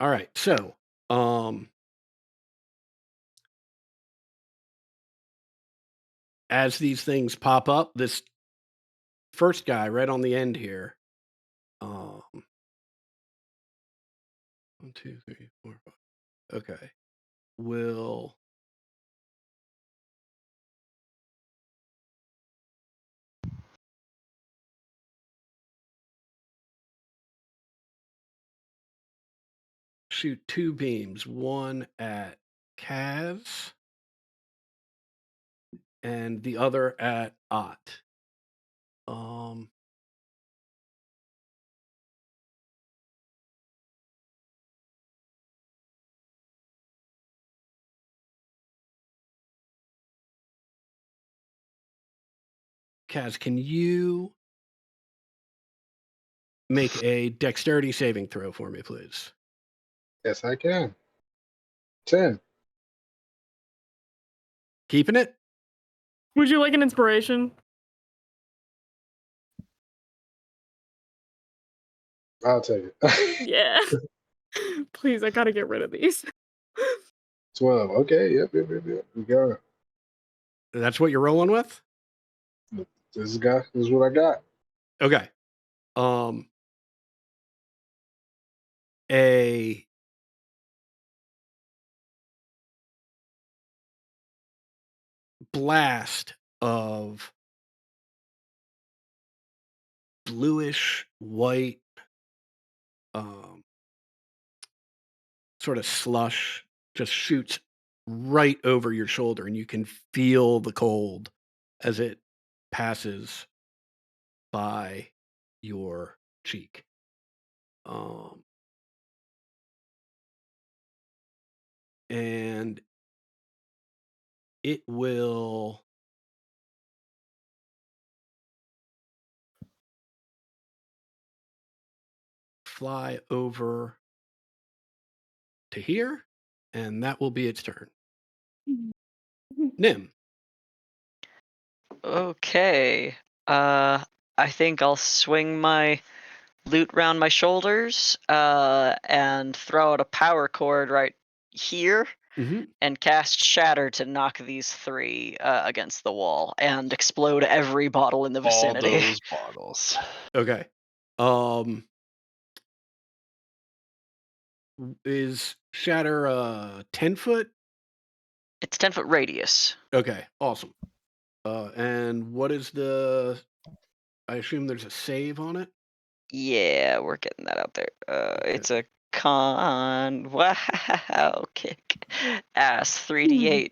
all right. So, as these things pop up, this first guy right on the end here. 1, 2, 3, 4, 5. Okay. Will shoot 2 beams, one at Kaz and the other at Ott. Kaz, can you make a dexterity saving throw for me, please? Yes, I can. 10. Keeping it? Would you like an inspiration? I'll take it. Yeah. Please, I gotta get rid of these. 12. Okay. Yep. We got it. That's what you're rolling with? This is what I got. Okay. A blast of bluish white sort of slush just shoots right over your shoulder, and you can feel the cold as it passes by your cheek. And it will fly over to here, and that will be its turn. Nim. Okay. I think I'll swing my loot round my shoulders, and throw out a power cord right here, and cast Shatter to knock these 3 against the wall and explode every bottle in the All vicinity. those bottles. Okay. Is Shatter 10 foot? It's 10-foot radius. Okay, awesome. And what is the? I assume there's a save on it. Yeah, we're getting that out there. Okay. It's a con. Wow, kick ass 3d8.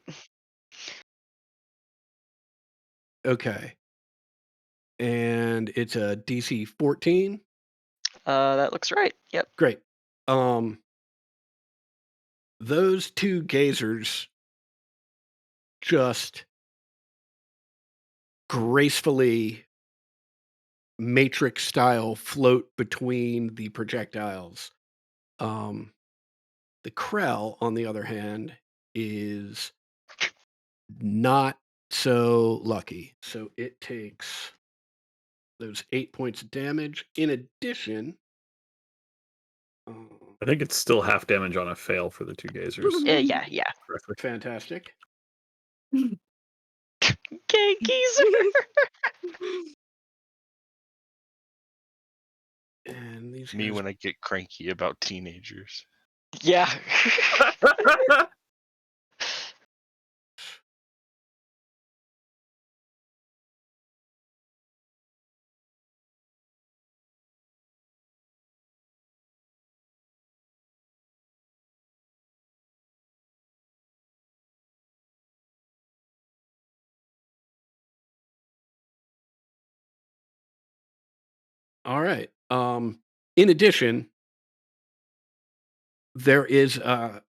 Okay. And it's a DC 14. That looks right. Yep. Great. Those 2 gazers just gracefully matrix style float between the projectiles. The Krell, on the other hand, is not so lucky. So it takes those 8 points of damage. In addition, I think it's still half damage on a fail for the two gazers. Yeah. Correctly. fantastic. Okay, geezer. And these Me guys, when I get cranky about teenagers. Yeah. all right. In addition, there is a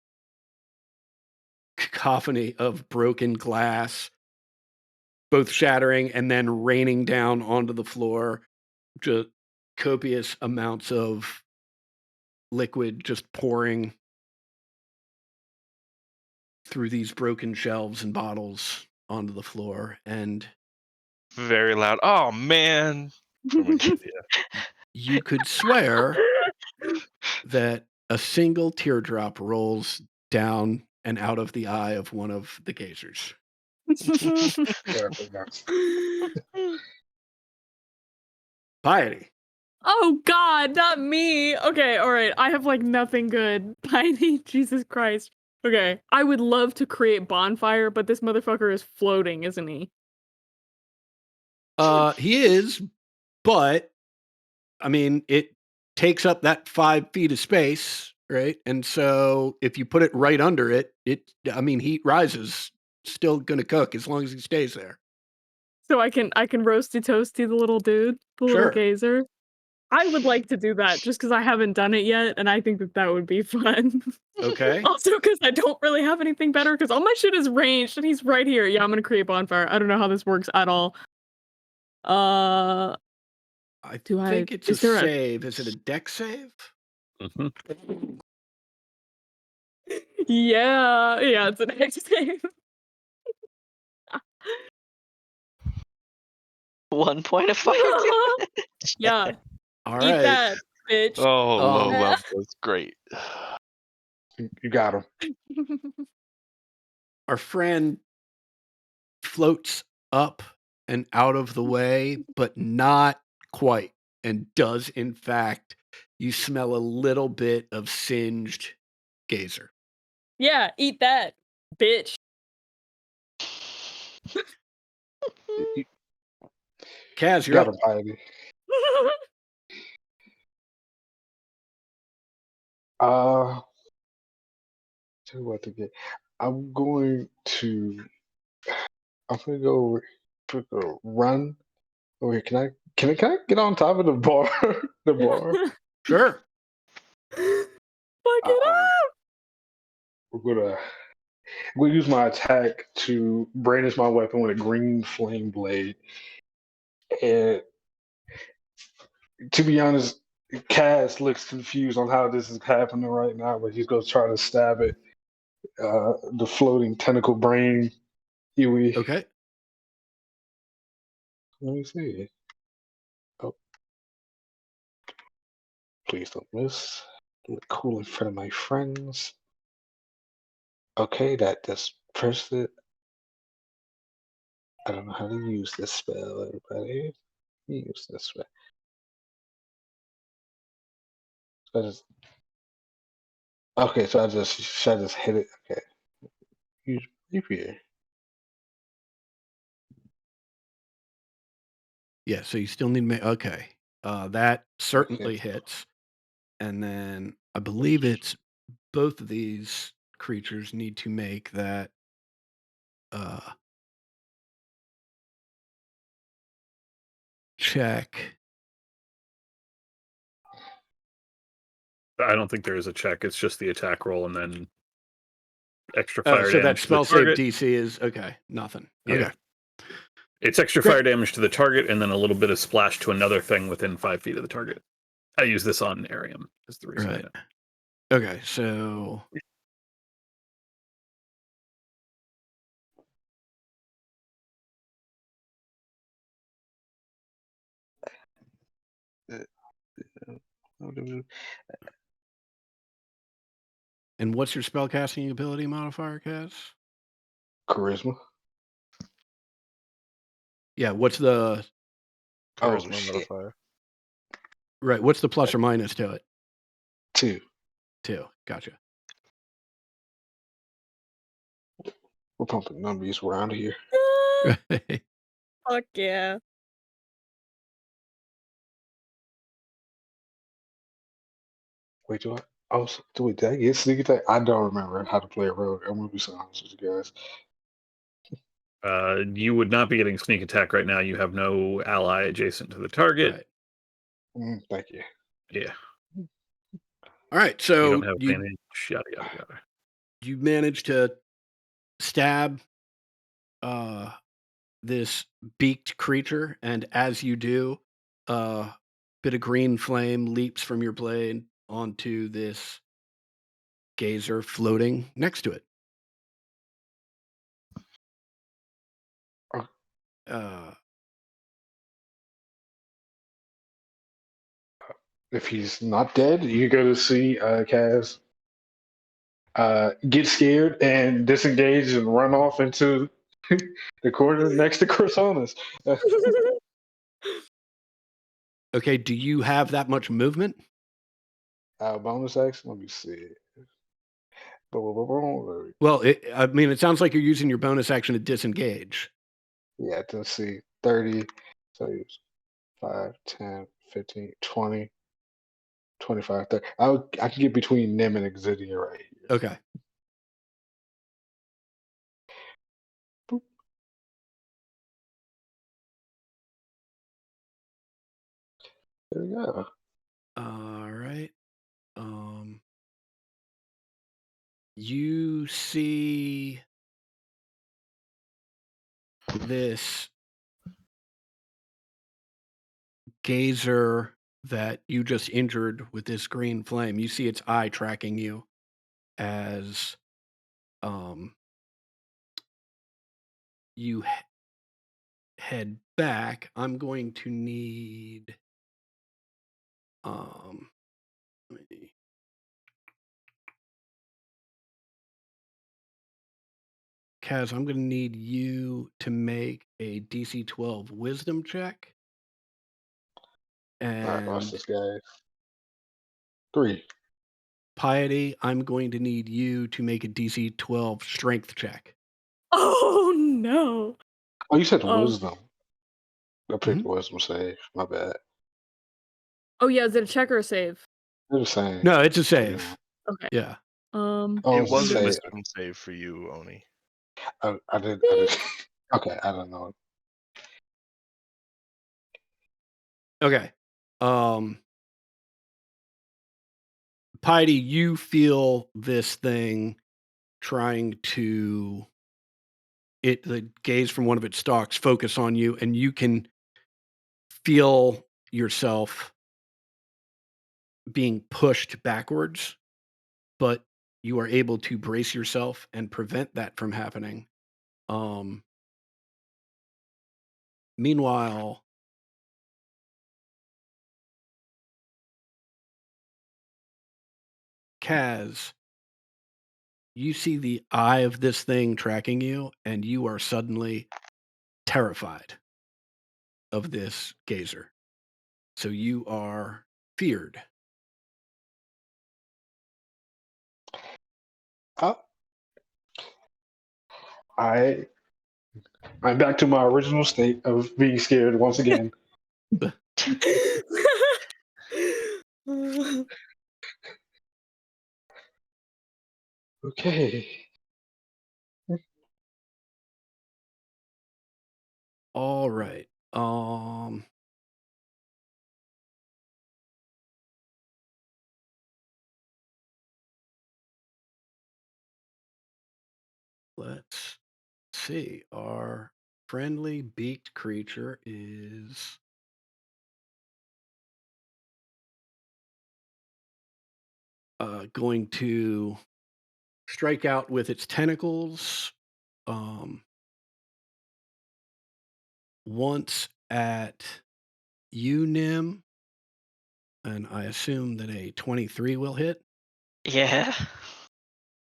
cacophony of broken glass, both shattering and then raining down onto the floor. Just copious amounts of liquid just pouring through these broken shelves and bottles onto the floor. And Very loud. Oh man. From Expedia. you could swear that a single teardrop rolls down and out of the eye of one of the gazers. Terribly nice. Piety. Oh God, not me. Okay, all right. I have like nothing good. Tiny, Jesus Christ. Okay, I would love to create bonfire, but this motherfucker is floating, isn't he? He is, but I mean, it takes up that 5 feet of space, right? And so if you put it right under it, heat rises. Still gonna cook as long as he stays there. So I can roasty toasty the little dude, the little Sure. gazer. I would like to do that just because I haven't done it yet, and I think that would be fun. Okay. Also, because I don't really have anything better, because all my shit is ranged, and he's right here. Yeah, I'm gonna create bonfire. I don't know how this works at all. I Do I- think it's is a there a- save. Is it a deck save? Mhm. Yeah, it's an X save. 1 point of fire. Yeah, All eat right. that, bitch. Oh, low Um, level is great. You got him. Our friend floats up and out of the way, but not quite, and does in fact. You smell a little bit of singed gazer. Yeah, eat that, bitch. Kaz, You you're got up. him, Piety. Tell you what to get. I'm going to go run over here. Can I get on top of the bar? The bar. Sure. Fuck it up. We're gonna use my attack to brandish my weapon with a green flame blade. And to be honest, Cass looks confused on how this is happening right now, but he's gonna try to stab it. The floating tentacle brain, Huey. Okay. Let me see. Oh, please don't miss. Look cool in front of my friends. Okay, that just pressed it. I don't know how to use this spell, everybody. Use this spell. So I just hit it. Okay. Use rapier. Yeah, so you still need okay. That certainly hits. And then I believe it's both of these creatures need to make that check. I don't think there is a check. It's just the attack roll and then extra fire So that damage to the spell save target. DC is okay. Nothing. Yeah. Okay. It's extra Great. fire damage to the target and then a little bit of splash to another thing within 5 feet of the target. I use this on Arium. Is the reason. I Right. know. Okay, so And what's your spellcasting ability modifier, Kaz? Charisma. Yeah, what's the Oh, Charisma shit. modifier. right? What's the plus or minus to it? 2. 2. Gotcha. We're pumping numbers around here. Fuck yeah. Wait, do I? Oh, wait, did I get sneak attack? I don't remember how to play a rogue. I'm gonna be so honest with you guys. You would not be getting sneak attack right now. You have no ally adjacent to the target. Right. Thank you. Yeah, All right. you So don't have advantage. Yada yada yada. you managed to stab this beaked creature, and as you do, a bit of green flame leaps from your blade onto this gazer floating next to it. Oh. If he's not dead, you go to see Kaz get scared and disengage and run off into the corner next to Chrysonis. Okay, do you have that much movement? Bonus action. Let me see. Well, I mean, it sounds like you're using your bonus action to disengage. Yeah, let's see. 30, so 5, 10, 15, 20, 25, 30. I can get between Nim and Exidia right here. Okay. Boop. There we go. All right. You see this gazer that you just injured with this green flame. You see its eye tracking you as you head back. I'm going to need let me- Kaz, I'm going to need you to make a DC 12 wisdom check. All right, watch And this, guys. 3. Piety, I'm going to need you to make a DC 12 strength check. Oh no. Oh, you said Oh. wisdom. I picked wisdom save. My bad. Oh yeah, is it a check or a save? They're the same. No, it's a save. Okay. Yeah. Oh, It it's a was a save. wisdom save for you, Oni. I did. Okay, I don't know. Okay. Piety, you feel this thing trying to the gaze from one of its stalks focus on you, and you can feel yourself being pushed backwards, but you are able to brace yourself and prevent that from happening. Meanwhile, Kaz, you see the eye of this thing tracking you, and you are suddenly terrified of this gazer. So you are feared. I'm back to my original state of being scared once again. Okay. All right. Let's see. Our friendly beaked creature is going to strike out with its tentacles once at you, Nim, and I assume that a 23 will hit. Yeah.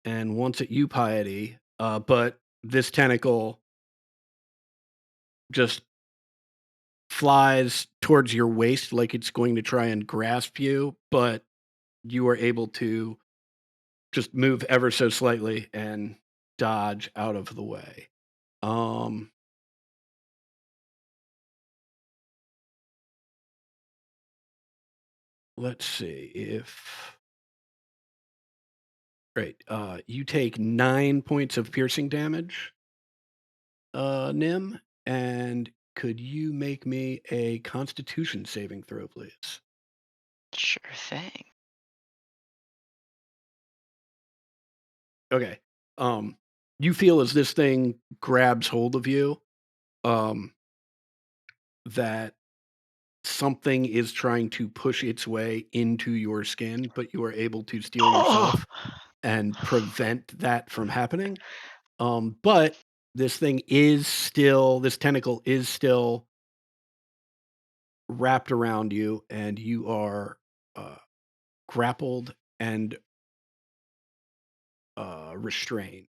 And once at you, Piety, but this tentacle just flies towards your waist like it's going to try and grasp you, but you are able to just move ever so slightly and dodge out of the way. Let's see if great. You take 9 points of piercing damage, Nim, and could you make me a Constitution saving throw, please? Sure thing. Okay. You feel as this thing grabs hold of you, that something is trying to push its way into your skin, but you are able to steel yourself and prevent that from happening. But this tentacle is still wrapped around you, and you are grappled and restrained.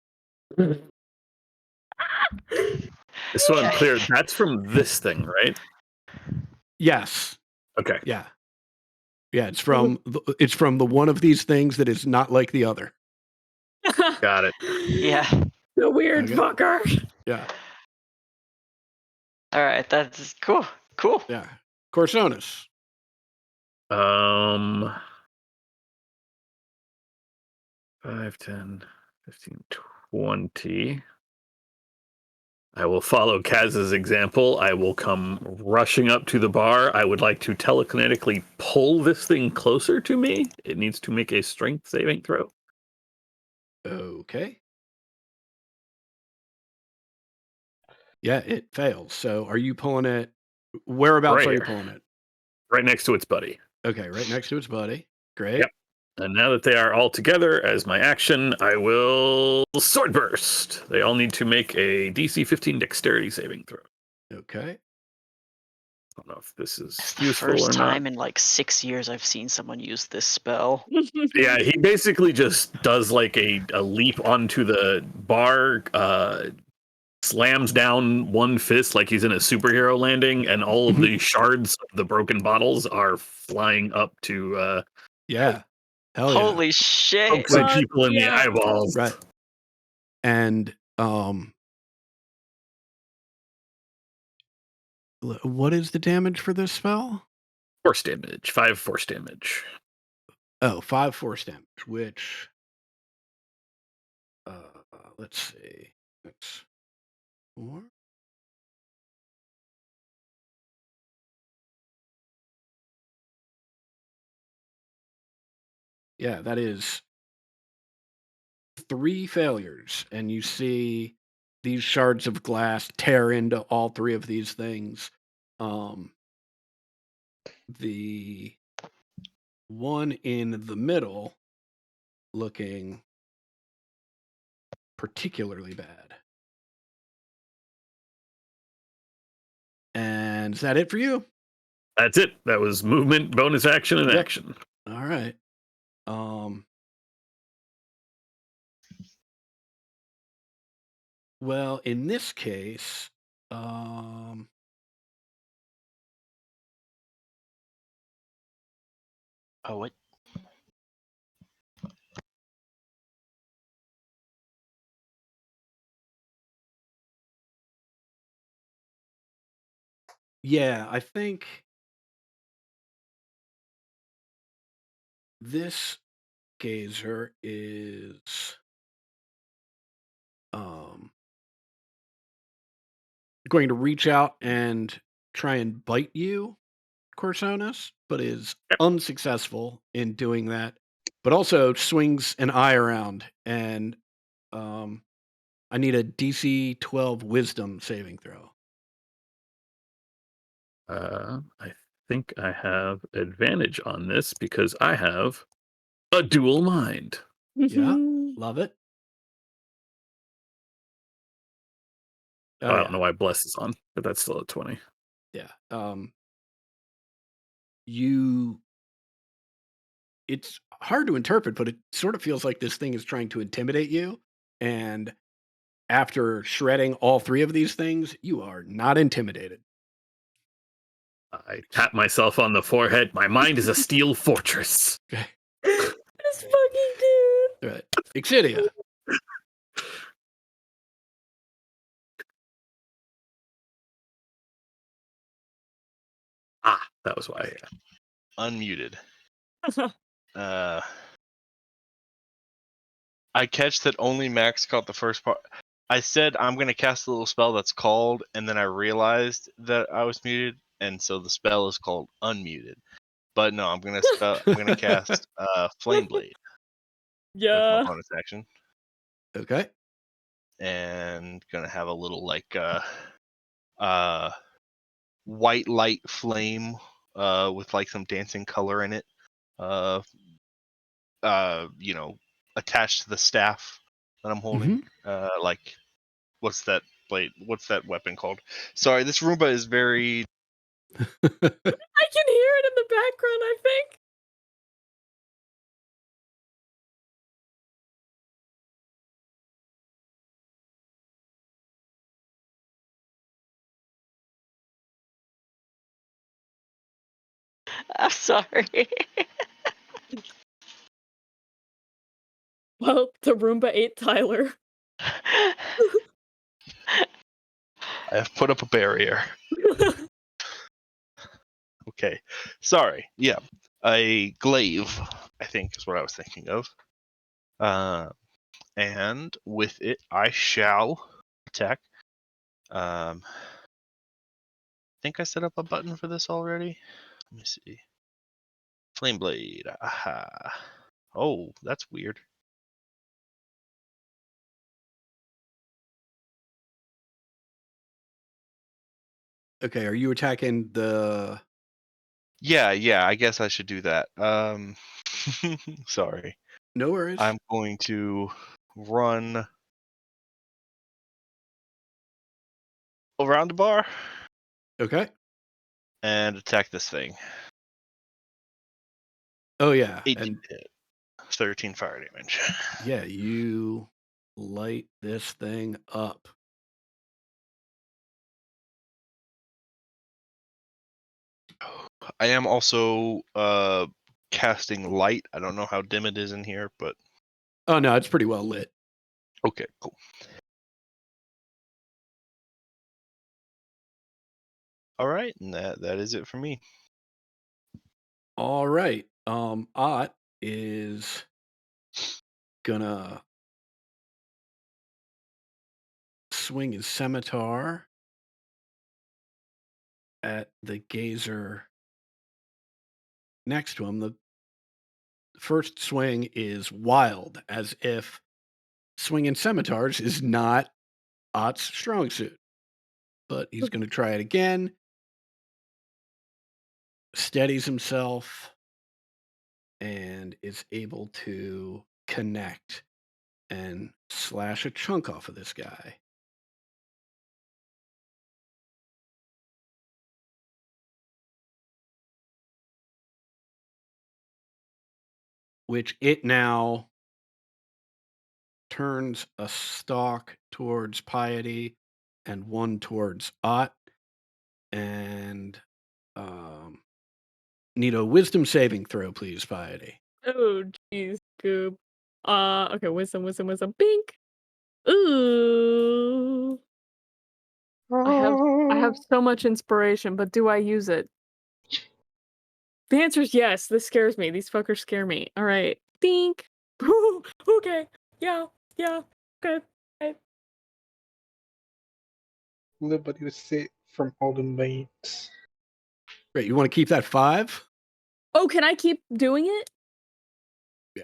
So I'm Okay. clear. That's from this thing, right? Yes. Okay. Yeah. Yeah. It's from the one of these things that is not like the other. Got it. Yeah. The weird Okay. fucker. Yeah. All right. That's cool. Cool. Yeah. Corsonus. 5, 10, 15, 20. I will follow Kaz's example. I will come rushing up to the bar. I would like to telekinetically pull this thing closer to me. It needs to make a strength saving throw. Okay. Yeah, it fails. So are you pulling it? Whereabouts Right are you here. pulling it? Right next to its buddy. Okay, right next to its buddy. Great. Yep. And now that they are all together as my action, I will sword burst. They all need to make a DC 15 dexterity saving throw. Okay. I don't know if this is It's the useful first or time not. in like 6 years I've seen someone use this spell. Yeah, he basically just does like a leap onto the bar, slams down one fist like he's in a superhero landing, and all of the shards of the broken bottles are flying up to Yeah. Hell yeah. Holy shit. poke some God, people in the yeah. eyeballs. Right. And what is the damage for this spell? Force damage. 5 force damage. Oh, 5 force damage, which let's see. That's 4. Yeah, that is 3 failures, and you see these shards of glass tear into all 3 of these things. The one in the middle looking particularly bad. And is that it for you? That's it. That was movement, bonus action, and Yep. action. All right. Well, in this case, Oh, what? yeah, I think this gazer is going to reach out and try and bite you, Corsonus, but is unsuccessful in doing that. But also swings an eye around, and I need a DC 12 Wisdom saving throw. I think I have advantage on this because I have a dual mind. Yeah, love it. Oh, I yeah. don't know why bless is on, but that's still a 20. Yeah. You it's hard to interpret, but it sort of feels like this thing is trying to intimidate you. And after shredding all three of these things, you are not intimidated. I tap myself on the forehead. My mind is a steel fortress. This fucking dude. Right. Exidia. Ah, that was why. Unmuted. Uh, I catch that only Max caught the first part. I said I'm gonna cast a little spell that's called, and then I realized that I was muted, and so the spell is called Unmuted. But no, I'm gonna cast Flame Blade with my Yeah. bonus action, Okay. and gonna have a little like white light flame with like some dancing color in it. You know, attached to the staff that I'm holding. Like, what's that blade? What's that weapon called? Sorry, this Roomba is very. I can hear it in the background, I think. I'm sorry. Well, the Roomba ate Tyler. I have put up a barrier. Okay, sorry. Yeah, a glaive, I think is what I was thinking of. And with it, I shall attack. I think I set up a button for this already. Let me see. Flame Blade. Aha. Oh, that's weird. Okay. Are you attacking the? Yeah, I guess I should do that. Sorry. No worries. I'm going to run around the bar Okay. and attack this thing. Oh yeah. 18 And hit. 13 fire damage. yeah, you light this thing up. I am also casting light. I don't know how dim it is in here, but Oh no, it's pretty well lit. okay, cool. All right, and that is it for me. All right. Ott is gonna swing his scimitar at the gazer next to him. The first swing is wild, as if swinging scimitars is not Ott's strong suit. But he's going to try it again. Steadies himself and is able to connect and slash a chunk off of this guy. Which it now turns a stalk towards Piety and one towards Ott. And need a wisdom saving throw, please, Piety. Oh, jeez, Goob. Okay, wisdom. Bink. Ooh. I have so much inspiration, but do I use it? The answer is yes. This scares me. These fuckers scare me. All right. Dink. Okay. Yeah. Okay. Nobody was sick from all the mates. Great. You want to keep that 5? Oh, can I keep doing it?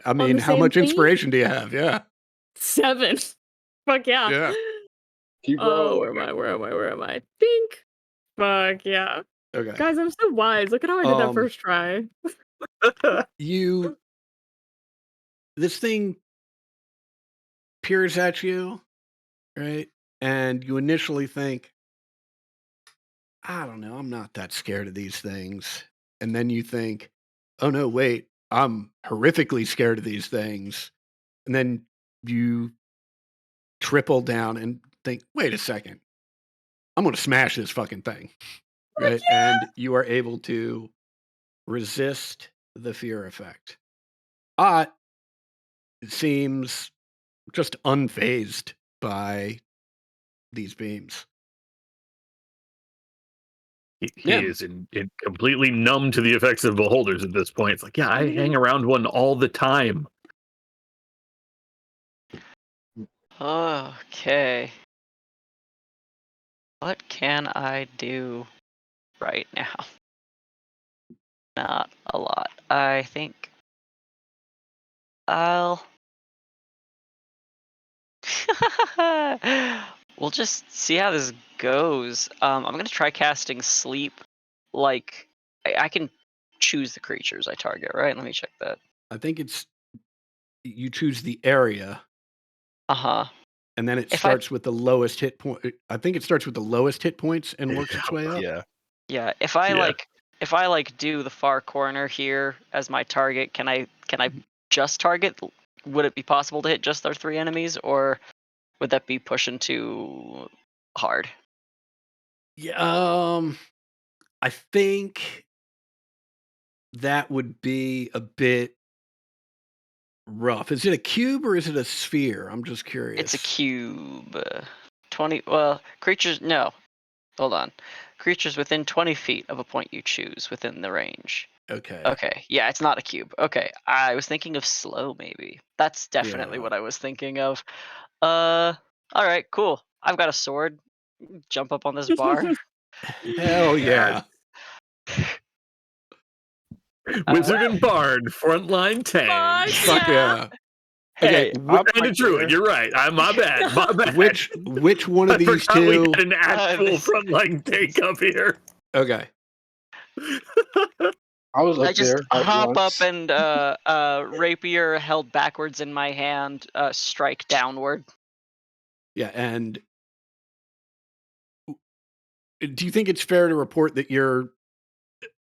I mean, the how same much thing? inspiration do you have? Yeah. 7. Fuck yeah. Yeah. Keep Oh, rolling. where am I? Dink. Fuck yeah. Okay. Guys, I'm so wise. Look at how I did that first try. This thing peers at you, right? And you initially think, I don't know, I'm not that scared of these things. And then you think, oh no, wait, I'm horrifically scared of these things. And then you triple down and think, wait a second, I'm going to smash this fucking thing. Right. And you are able to resist the fear effect. Ott seems just unfazed by these beams. He Yeah. is in completely numb to the effects of beholders at this point. It's like, yeah, I hang around one all the time. Okay. What can I do right now? Not a lot. I think I'll. We'll just see how this goes. I'm gonna try casting sleep. Like, I can choose the creatures I target, right? Let me check that. I think it's you choose the area Uh-huh. and then it If I- starts with the lowest hit point. I think it starts with the lowest hit points and works its way up. Yeah. Yeah, if I Yeah. do the far corner here as my target, can I just target? Would it be possible to hit just our 3 enemies, or would that be pushing too hard? Yeah, I think that would be a bit rough. Is it a cube or is it a sphere? I'm just curious. It's a cube. 20. Well, creatures. No, hold on. Creatures within 20 feet of a point you choose within the range. Okay. Okay, yeah, it's not a cube. Okay, I was thinking of slow, maybe. That's definitely Yeah. what I was thinking of. All right, cool. I've got a sword. Jump up on this bar. Hell yeah. Wizard and Bard, frontline tank. Fuck yeah. Hey, Okay, I'm And a right druid, there. you're right. My bad. My bad. which one I of these forgot we two? had an actual this- frontline tank up here. Okay. I was I up just there at hop once. up and rapier held backwards in my hand, strike downward. Yeah, and do you think it's fair to report that you're,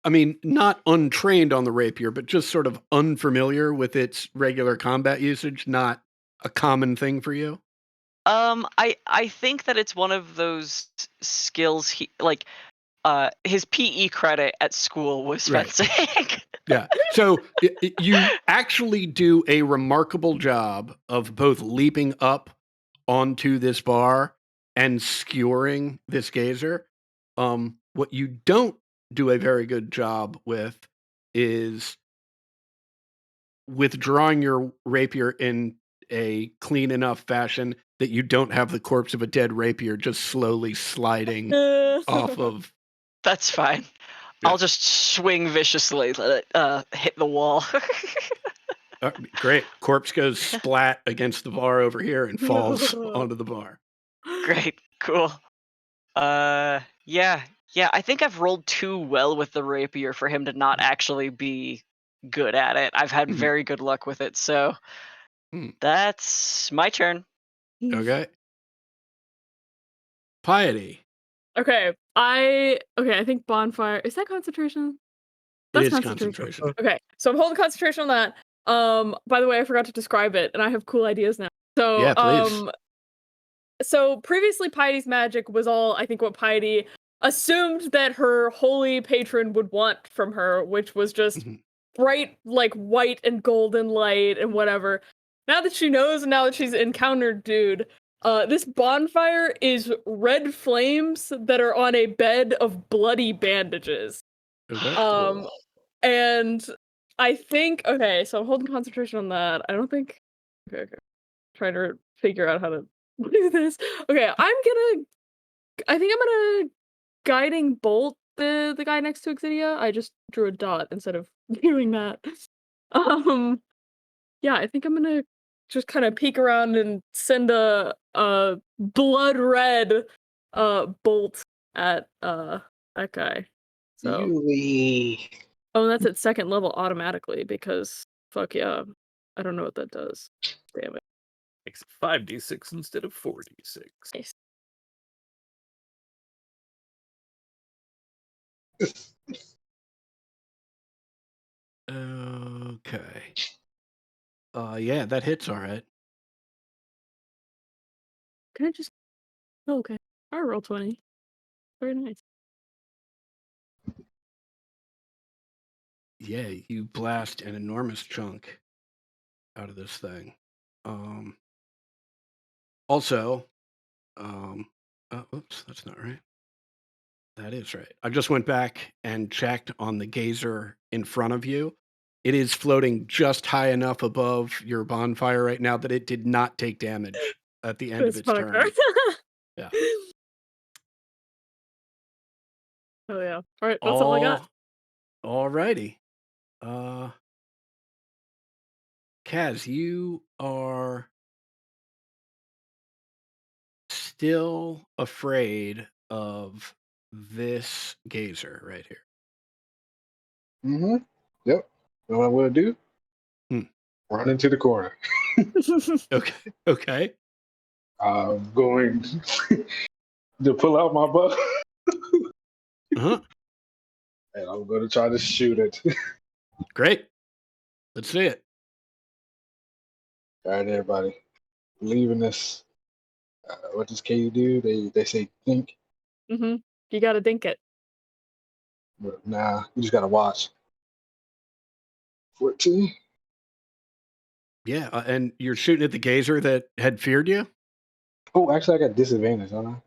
I mean, not untrained on the rapier, but just sort of unfamiliar with its regular combat usage, not a common thing for you? I think that it's one of those skills his PE credit at school was Right. fencing. Yeah. So you actually do a remarkable job of both leaping up onto this bar and skewering this gazer. What you don't do a very good job with is withdrawing your rapier in a clean enough fashion that you don't have the corpse of a dead rapier just slowly sliding off of. That's fine. Yeah. I'll just swing viciously, let it hit the wall. Great. Corpse goes splat against the bar over here and falls onto the bar. Great, cool. Yeah. I think I've rolled too well with the rapier for him to not actually be good at it. I've had Mhm. very good luck with it, so Hmm. that's my turn. Okay. Piety. Okay, I think bonfire is that concentration? It That's is concentration. concentration. Okay, so I'm holding concentration on that. By the way, I forgot to describe it, and I have cool ideas now. So, Yeah, please. So previously, Piety's magic was all I think what Piety assumed that her holy patron would want from her, which was just Mhm. bright, like white and golden light and whatever. Now that she knows, and now that she's encountered dude, this bonfire is red flames that are on a bed of bloody bandages. Okay. And I think okay, so I'm holding concentration on that. I don't think okay. Trying to figure out how to do this. Okay, I think I'm gonna guiding bolt the guy next to Exidia. I just drew a dot instead of doing that. Yeah, I think I'm gonna just kind of peek around and send a blood red bolt at that guy. So Yui. that's at second level automatically because fuck yeah. I don't know what that does. Damn it. Makes it 5d6 instead of 4d6. Nice. Okay. Yeah, that hits all right. Can I just? Oh, okay. I roll 20. Very nice. Yeah, you blast an enormous chunk out of this thing. Also, oops, that's not right. That is right. I just went back and checked on the geyser in front of you. It is floating just high enough above your bonfire right now that it did not take damage at the end of This its turn. fucker. Yeah. Oh yeah. All right, that's all I got. All righty. Kaz, you are still afraid of this geyser right here. Mm-hmm. Yep. Know what I'm gonna do? Hmm. Run into the corner. Okay. Okay. I'm going to pull out my bow, Uh-huh. and I'm going to try to shoot it. Great. Let's see it. All right, everybody, believe in this. What does Katie do? They say think, Mm-hmm. You gotta dink it. but nah, you just gotta watch. 14. Yeah, and you're shooting at the geyser that had feared you? Oh, actually, I got disadvantage, don't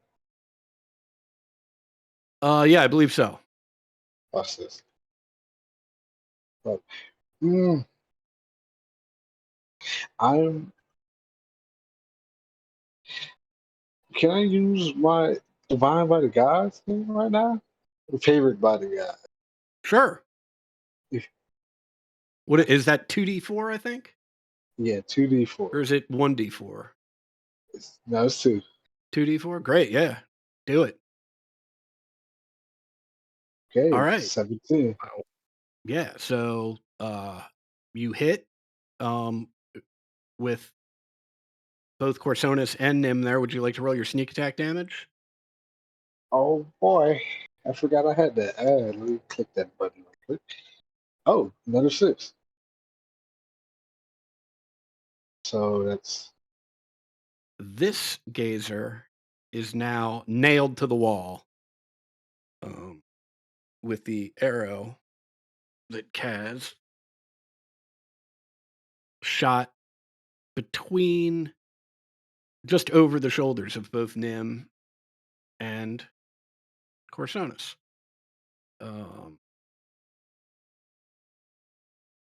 I? Yeah, I believe so. Watch this. But, I'm. Can I use my divine by the gods thing right now? Favorite by the gods. Sure. Yeah. What is that 2d4, I think? Yeah, 2d4. Or is it 1d4? No, it's 2. 2d4? Great, yeah. Do it. Okay, All right. 17. Yeah, so you hit with both Corsonis and Nim there. Would you like to roll your sneak attack damage? Oh boy, I forgot I had that. Let me click that button real quick. Oh, another 6. So that's This geyser is now nailed to the wall with the arrow that Kaz shot between just over the shoulders of both Nim and Corsonis.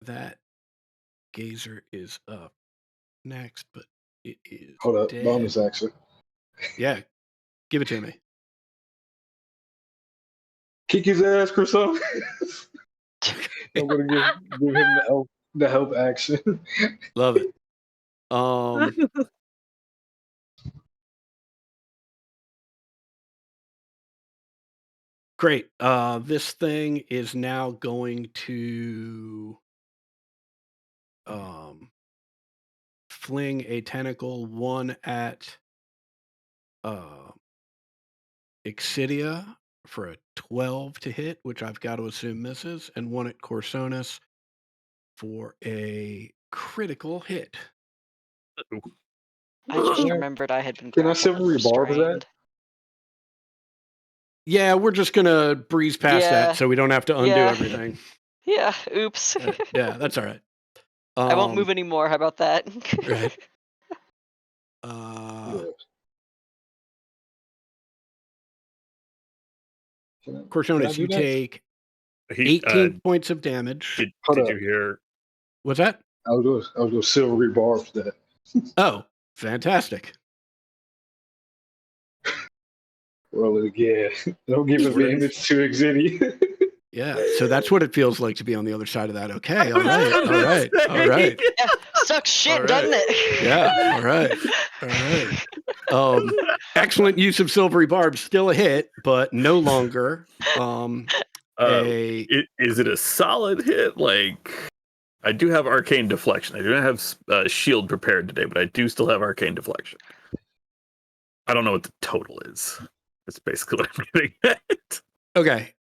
That geyser is up next, but it is hold up, dead. bonus action. Yeah, give it to me. Kick his ass, Croissant. I'm gonna give him the help action. Love it. Great. This thing is now going to fling a tentacle, one at Excidia for a 12 to hit, which I've got to assume misses, and one at Corsonis for a critical hit. I just remembered I had been Can I grappled and silvery barb that? restrained. Yeah, we're just gonna breeze past Yeah. that so we don't have to undo Yeah. everything. Yeah, oops. Yeah, that's all right. I won't move anymore. How about that? Right. Yeah. Can I Corsonis, do you that? take He, 18 points of damage. did Hold up. you hear? What's that? I was going silvery barb that. Oh, fantastic. Roll it again. Don't give advantage to Exidi. Yeah, so that's what it feels like to be on the other side of that. Okay, all right, all right, all right. Yeah, sucks shit, All right. doesn't it? Yeah, all right, all right. Excellent use of silvery barb, still a hit, but no longer Is it a solid hit? Like, I do have arcane deflection. I do not have shield prepared today, but I do still have arcane deflection. I don't know what the total is. That's basically what I'm getting at. Okay.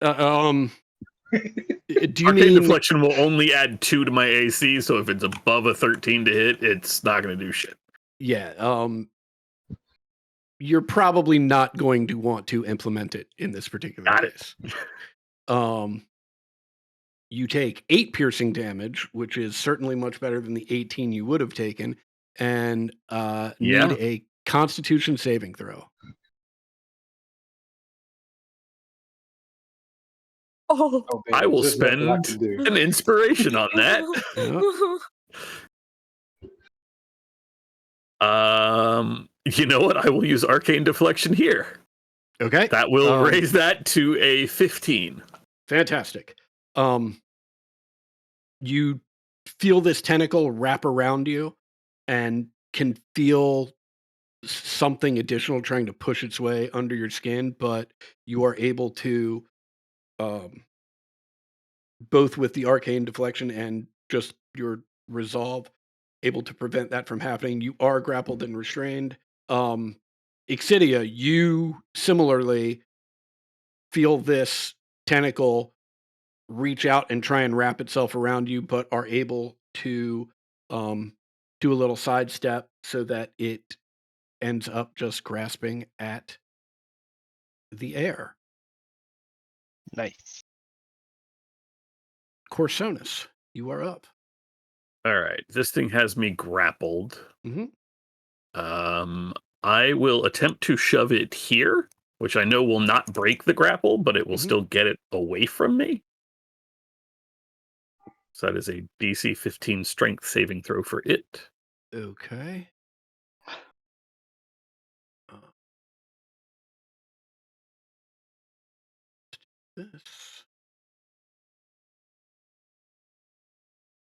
Do you Arcane mean Deflection will only add 2 to my AC, so if it's above a 13 to hit, it's not going to do shit. yeah, you're probably not going to want to implement it in this particular Got it. case. You take 8 piercing damage, which is certainly much better than the 18 you would have taken, and need Yeah. a Constitution saving throw. Oh. Oh, damn, I will there's nothing I spend can do. an inspiration on that. You know what? I will use Arcane Deflection here. Okay, That will raise that to a 15. fantastic. You feel this tentacle wrap around you and can feel something additional trying to push its way under your skin, but you are able to, both with the arcane deflection and just your resolve, able to prevent that from happening. You are grappled and restrained. Exidia, you similarly feel this tentacle reach out and try and wrap itself around you, but are able to do a little sidestep so that it ends up just grasping at the air. Nice. Corsonus, you are up. All right. This thing has me grappled. Mhm. I will attempt to shove it here, which I know will not break the grapple, but it will Mhm. still get it away from me. So that is a DC 15 strength saving throw for it. Okay. This.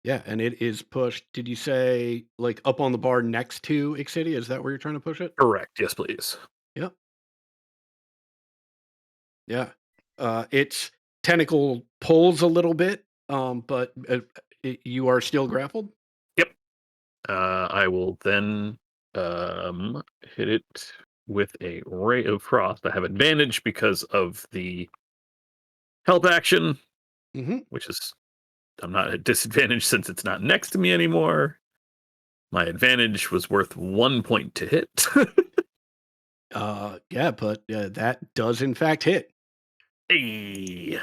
Yeah, and it is pushed. Did you say like up on the bar next to Exidia? Is that where you're trying to push it? Correct. Yes, please. Yep. Yeah. Its tentacle pulls a little bit, but you are still grappled. Yep. I will then hit it with a Ray of Frost. I have advantage because of the help action, which is I'm not at disadvantage since it's not next to me anymore. My advantage was worth 1 point to hit. Yeah, but that does in fact hit. Hey.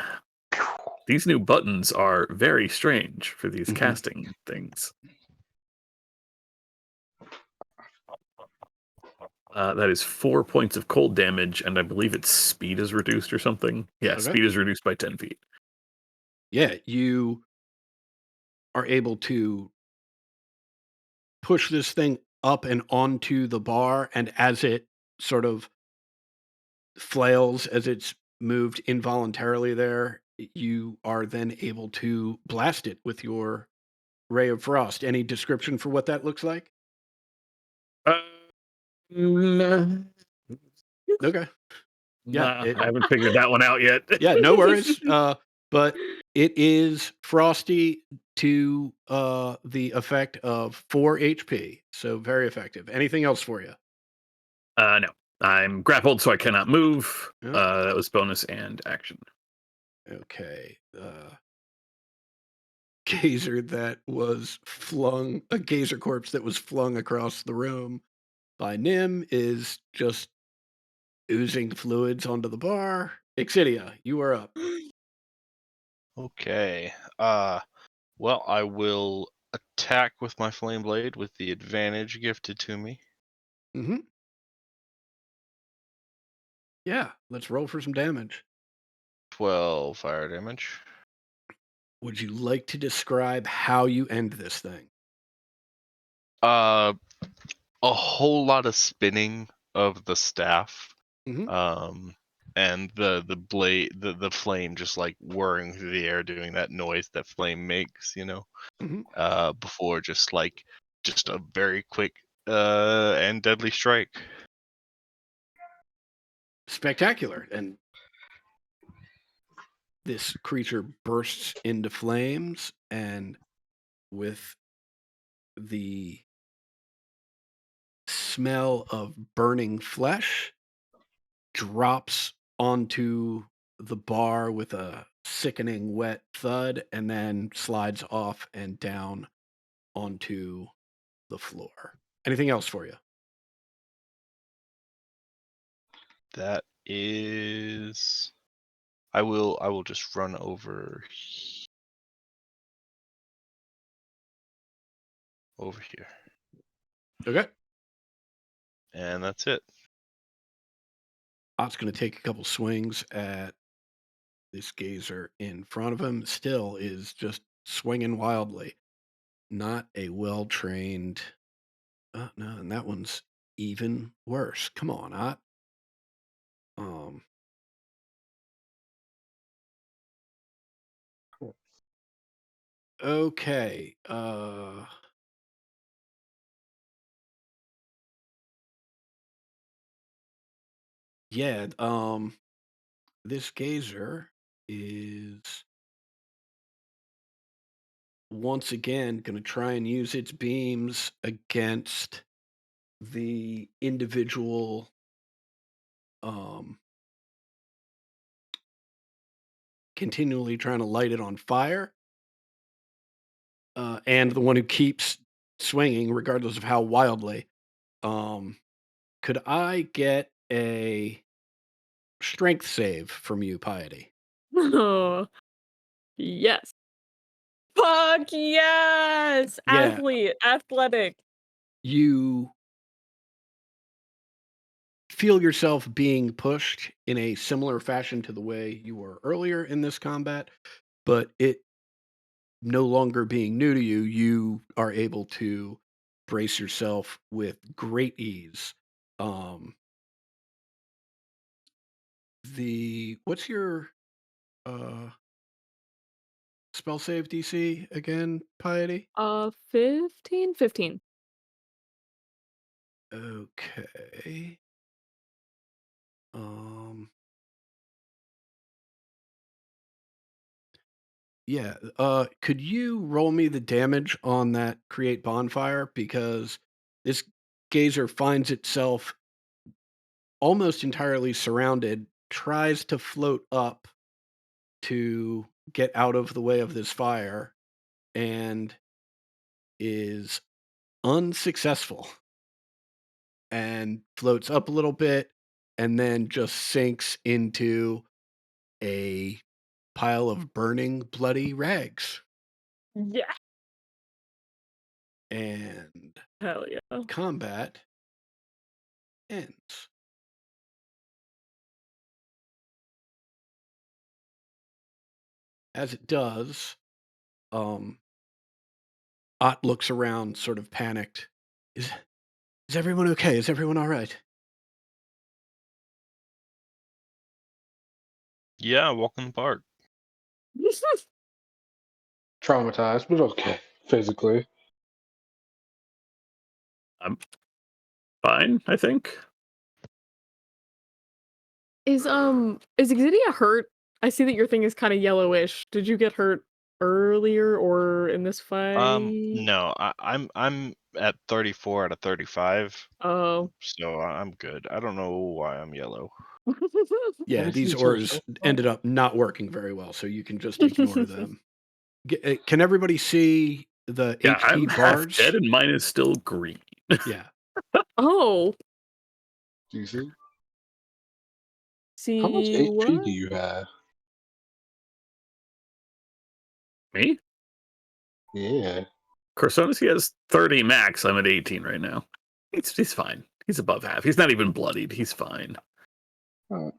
These new buttons are very strange for these Mhm. casting things. That is 4 points of cold damage, and I believe its speed is reduced or something. Yeah, Okay. speed is reduced by 10 feet. Yeah, you are able to push this thing up and onto the bar, and as it sort of flails as it's moved involuntarily there, you are then able to blast it with your ray of frost. Any description for what that looks like? No, Okay. Yeah, I haven't figured that one out yet. Yeah, no worries. But it is frosty to the effect of 4 HP, so very effective. Anything else for you? No, I'm grappled, so I cannot move. Yeah. That was bonus and action. Okay. Gazer that was flung, a gazer corpse that was flung across the room by Nim is just oozing fluids onto the bar. Exidia, you are up. Okay. Well, I will attack with my flame blade with the advantage gifted to me. Mm-hmm. Yeah, let's roll for some damage. 12 fire damage. Would you like to describe how you end this thing? A whole lot of spinning of the staff. Mhm. And the blade, the flame just like whirring through the air, doing that noise that flame makes, Mhm. before just a very quick and deadly strike. Spectacular. And this creature bursts into flames, and with the smell of burning flesh, drops onto the bar with a sickening wet thud and then slides off and down onto the floor. Anything else for you? That is. I will just run over here, Okay. and that's it. Ott's going to take a couple swings at this gazer in front of him. Still is just swinging wildly. Not a well-trained. No, and that one's even worse. Come on, Ott. Okay. Yeah. This gazer is once again going to try and use its beams against the individual continually trying to light it on fire, and the one who keeps swinging regardless of how wildly. Could I get a strength save from you, Piety? Oh, yes. Fuck yes! Yeah. Athlete, athletic. You feel yourself being pushed in a similar fashion to the way you were earlier in this combat, but it no longer being new to you, you are able to brace yourself with great ease. What's your spell save DC again, Piety? 15. Okay. Yeah. Could you roll me the damage on that create bonfire? Because this gazer finds itself almost entirely surrounded, tries to float up to get out of the way of this fire, and is unsuccessful. And floats up a little bit and then just sinks into a pile of burning, bloody rags. Yeah. And Hell yeah. combat ends. As it does, Ott looks around, sort of panicked. Is everyone okay? Is everyone all right? Yeah, walk in the park. Traumatized, but okay, physically. I'm fine, I think. Is Exidia hurt? I see that your thing is kind of yellowish. Did you get hurt earlier or in this fight? No, I'm at 34 out of 35, Oh. so I'm good. I don't know why I'm yellow. Yeah, Nice these and so ores far. ended up not working very well, so you can just ignore them. Can everybody see the Yeah, I'm HP half bars? dead and mine is still green. Yeah. Oh. Do you see? See How much HP what? do you have? Me? Yeah. Corsonis, he has 30 max. I'm at 18 right now. He's fine. He's above half. He's not even bloodied. He's fine. Damn,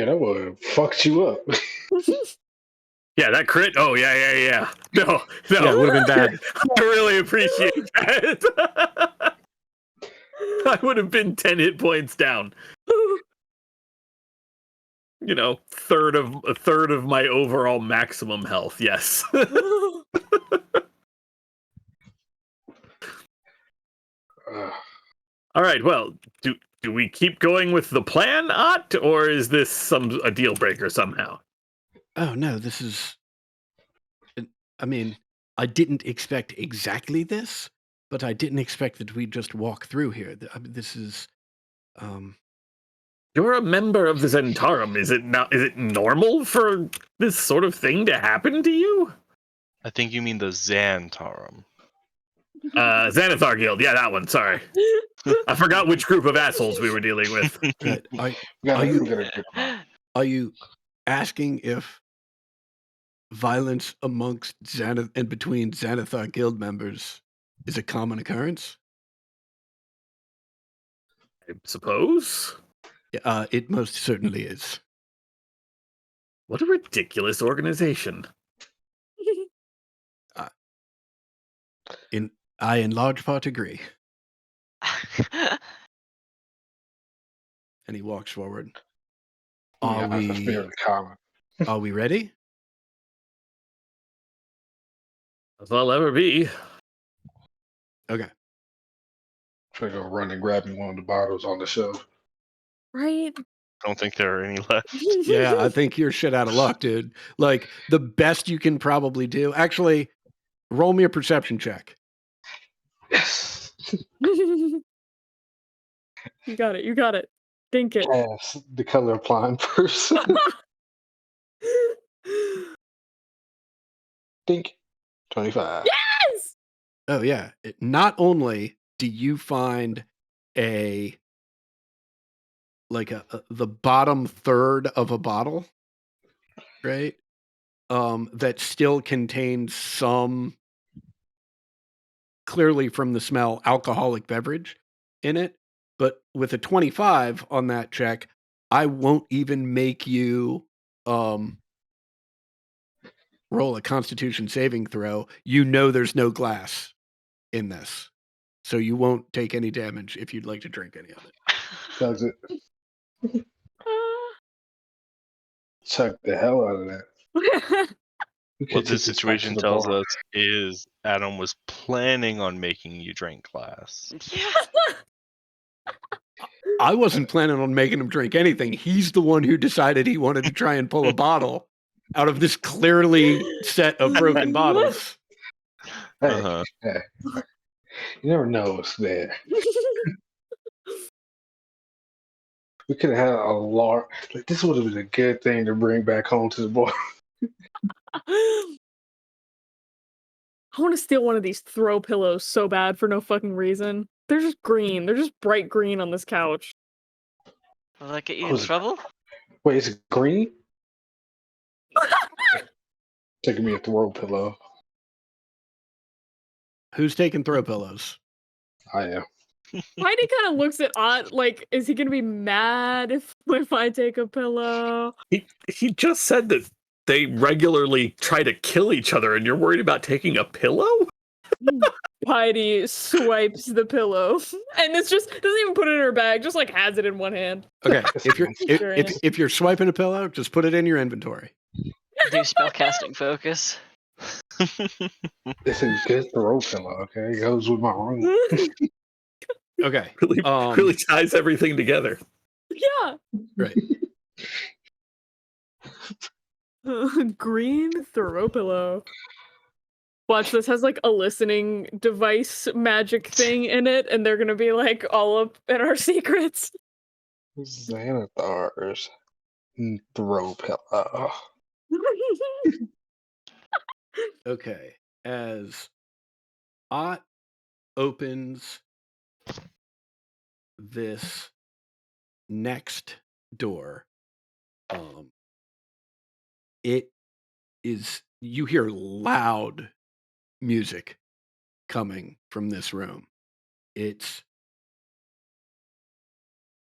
that would fucked you up. Yeah, that crit. Oh, yeah. No. Yeah, it would have been bad. I really appreciate that. I would have been 10 hit points down. You know, a third of my overall maximum health. Yes. All right. Well, do we keep going with the plan, Ott, or is this a deal breaker somehow? Oh no, this is. I mean, I didn't expect exactly this, but I didn't expect that we'd just walk through here. I mean, this is. You're a member of the Zentarum. Is it normal for this sort of thing to happen to you? I think you mean the Xantarum. Xanathar Guild. Yeah, that one. Sorry. I forgot which group of assholes we were dealing with. Right. We gotta get them out. Are you asking if violence amongst Xanath and between Xanathar Guild members is a common occurrence? I suppose. It most certainly is. What a ridiculous organization. I in large part agree. And he walks forward. Are That's very common. we ready? As I'll ever be. Okay. Try to go run and grab me one of the bottles on the shelf. Right? I don't think there are any left. Yeah, I think you're shit out of luck, dude. Like, the best you can probably do. Actually, roll me a perception check. Yes. You got it. You got it. Think it. Yes, the colorblind person. Think 25. Yes! Oh, yeah. Not only do you find the bottom third of a bottle, right? That still contains some, clearly from the smell, alcoholic beverage in it. But with a 25 on that check, I won't even make you roll a Constitution saving throw. You know there's no glass in this. So you won't take any damage if you'd like to drink any of it. Does it chuck the hell out of that? We What could this take back to situation the tells bar. us is Adam was planning on making you drink glass. Yeah. I wasn't planning on making him drink anything. He's the one who decided he wanted to try and pull a bottle out of this clearly set of broken bottles. Hey, Uh-huh. hey. You never know what's there. We could have had a large. Like, this would have been a good thing to bring back home to the boy. I want to steal one of these throw pillows so bad for no fucking reason. They're just green. They're just bright green on this couch. Will that get you in Was it- trouble? Wait, is it green? Taking me a throw pillow. Who's taking throw pillows? I am. Heidi kind of looks at Ott like, is he gonna be mad if I take a pillow? He just said that they regularly try to kill each other, and you're worried about taking a pillow? Heidi swipes the pillow, and it's just doesn't even put it in her bag. Just like has it in one hand. Okay, if you're Sure if, is. if you're swiping a pillow, just put it in your inventory. Do spellcasting focus. It's a good throw pillow, okay? It goes with my room. Okay, Really, really ties everything together. Yeah. right. Green throw pillow. Watch, this has like a listening device magic thing in it, and they're gonna be like all up in our secrets. Xanathar's throw pillow. Okay, as Ott opens this next door, it is, you hear loud music coming from this room. It's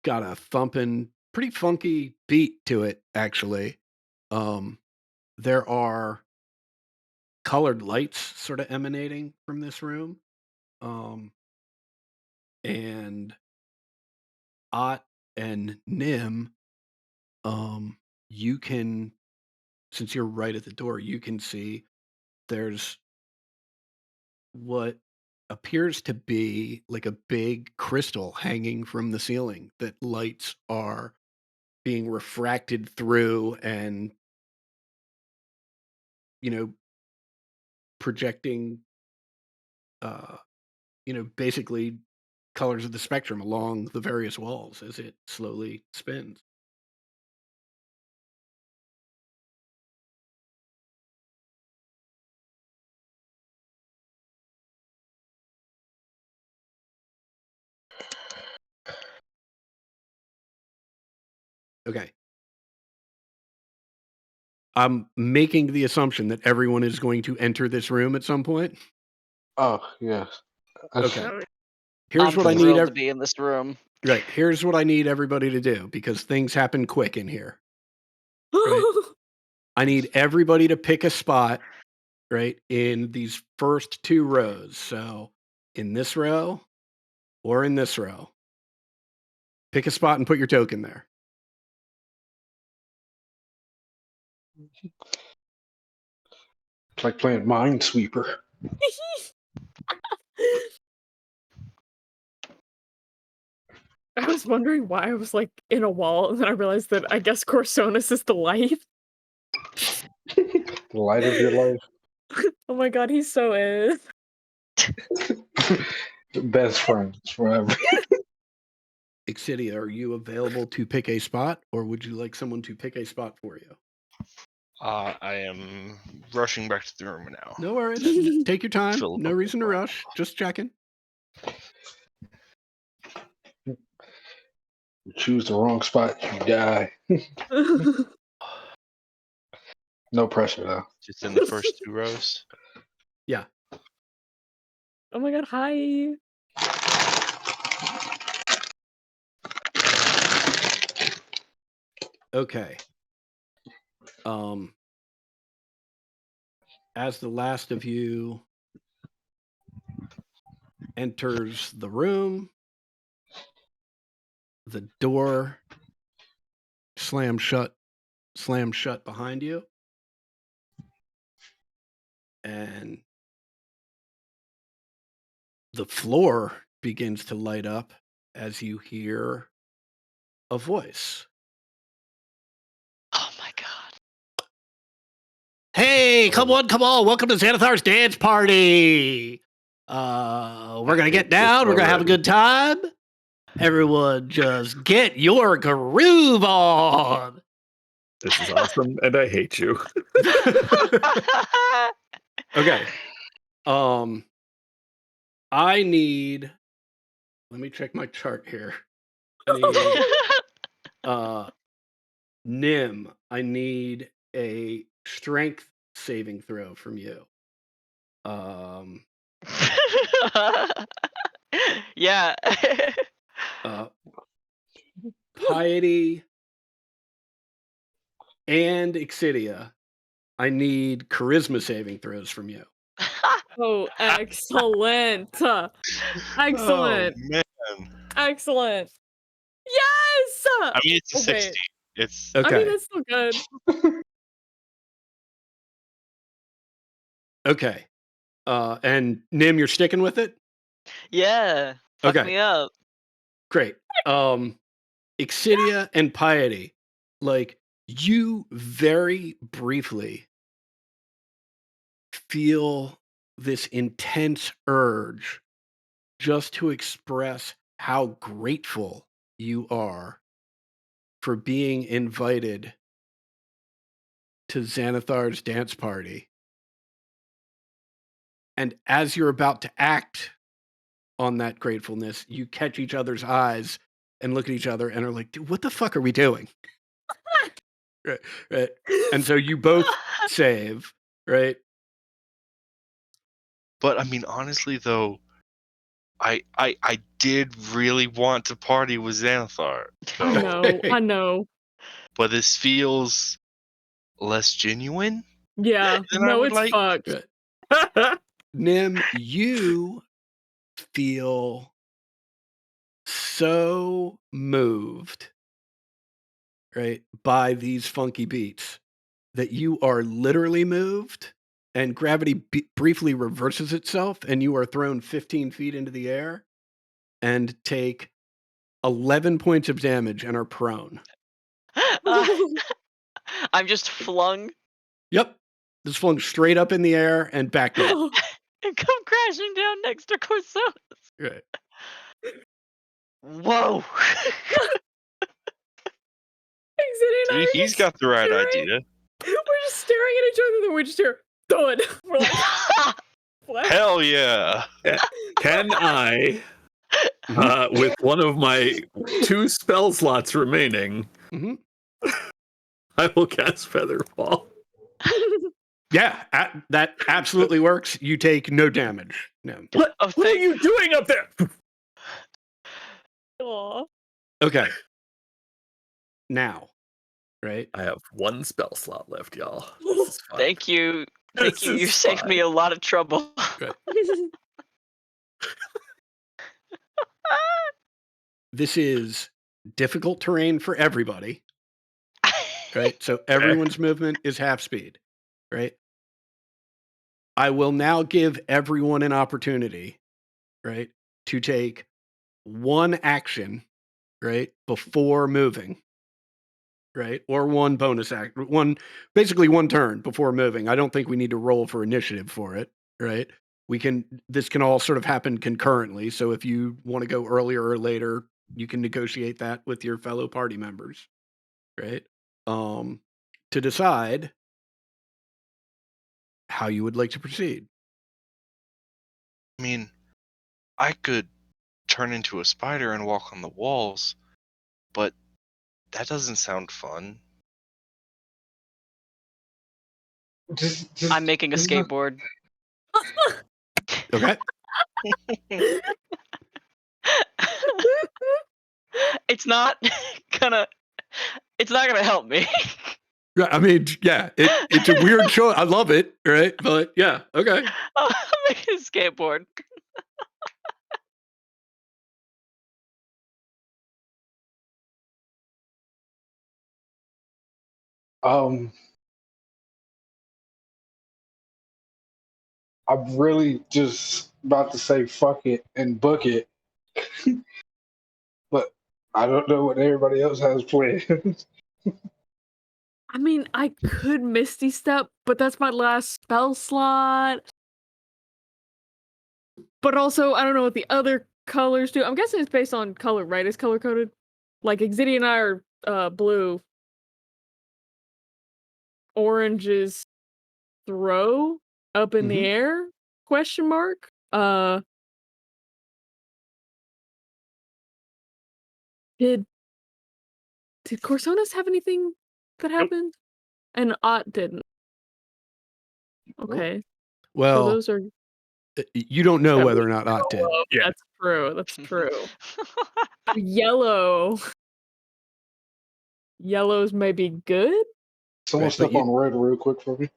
got a thumping, pretty funky beat to it, actually. There are colored lights sort of emanating from this room. And Ott and Nim, you can, since you're right at the door, you can see there's what appears to be like a big crystal hanging from the ceiling that lights are being refracted through and, projecting, basically colors of the spectrum along the various walls as it slowly spins. Okay. I'm making the assumption that everyone is going to enter this room at some point. Oh, yes. Okay. Oh, Here's I'm what I need. thrilled to be in this room. Right. Here's what I need everybody to do because things happen quick in here. I need everybody to pick a spot, right, in these first 2 rows. So in this row or in this row. Pick a spot and put your token there. It's like playing Minesweeper. I was wondering why I was like in a wall, and then I realized that I guess Corsonis is the light. The light of your life. Oh my god, he so is. Best friends forever. Exidia, are you available to pick a spot or would you like someone to pick a spot for you? I am rushing back to the room now. No worries. Take your time. Fill up No a reason to bit. rush. Just checking. You choose the wrong spot, you die. No pressure though. Just in the first 2 rows. Yeah. Oh my god, hi. Okay. As the last of you enters the room, the door slams shut behind you. And the floor begins to light up as you hear a voice. Oh my god. Hey, come on. Welcome to Xanathar's dance party. We're going to get down. We're going to have a good time. Everyone just get your groove on. This is awesome, and I hate you. Okay. I need, let me check my chart here. I need, Nim, I need a strength saving throw from you. Yeah. Piety and Exidia, I need charisma saving throws from you. Oh, excellent. Excellent. Oh, man. Excellent. Yes! I mean, it's a Okay. 60. It's Okay. I mean, that's still good. Okay. And Nim, you're sticking with it? Yeah. Fuck Okay. me up. Great. Exidia and Piety, like, you very briefly feel this intense urge just to express how grateful you are for being invited to Xanathar's dance party. And as you're about to act on that gratefulness, you catch each other's eyes and look at each other and are like, dude, what the fuck are we doing? Right. And so you both save, right? But I mean, honestly, though, I did really want to party with Xanathar. I know. But this feels less genuine. Yeah. Then I No, would it's like- fucked. Nim, you feel so moved, right, by these funky beats that you are literally moved and gravity briefly reverses itself and you are thrown 15 feet into the air and take 11 points of damage and are prone. I'm just flung Yep. Just flung straight up in the air and back down. and come crashing down next to Corsonis. Right. Whoa! Exidy and I See, are he's just got the right staring. idea. We're just staring at each other, then we just hear thud. We're like, what? Hell yeah! Can I, with one of my 2 spell slots remaining, Mhm. I will cast Featherfall. Yeah, that absolutely works. You take no damage. No. What? Oh, What are thank- you doing up there? Aw. Okay. Now, right? I have 1 spell slot left, y'all. This is fine. Thank you. Thank This you. You is saved me fine. a lot of trouble. This is difficult terrain for everybody, right? So everyone's movement is half speed, right? I will now give everyone an opportunity, right, to take 1 action, right, before moving, right? Or 1 bonus act, basically 1 turn before moving. I don't think we need to roll for initiative for it, right? This can all sort of happen concurrently. So if you want to go earlier or later, you can negotiate that with your fellow party members, right? To decide how you would like to proceed. I mean, I could turn into a spider and walk on the walls, but that doesn't sound fun. Just I'm making a skateboard. Okay. It's not gonna. It's not gonna help me. Yeah, I mean, yeah, it's a weird choice. I love it, right? But yeah, okay. I'm making a skateboard. I'm really just about to say fuck it and book it, but I don't know what everybody else has planned. I mean, I could Misty Step, but that's my last spell slot. But also, I don't know what the other colors do. I'm guessing it's based on color, right? It's color coded. Like Exidy and I are blue. Orange is throw up in the Mhm. air? Question mark. Did Corsonas have anything that happened? And Ott didn't. Okay. So Well, those are you don't know that whether we or not Ott did. know of. Yeah. That's true. That's true. Yellow. Yellow's maybe good? Someone Right, but step on red real quick for me.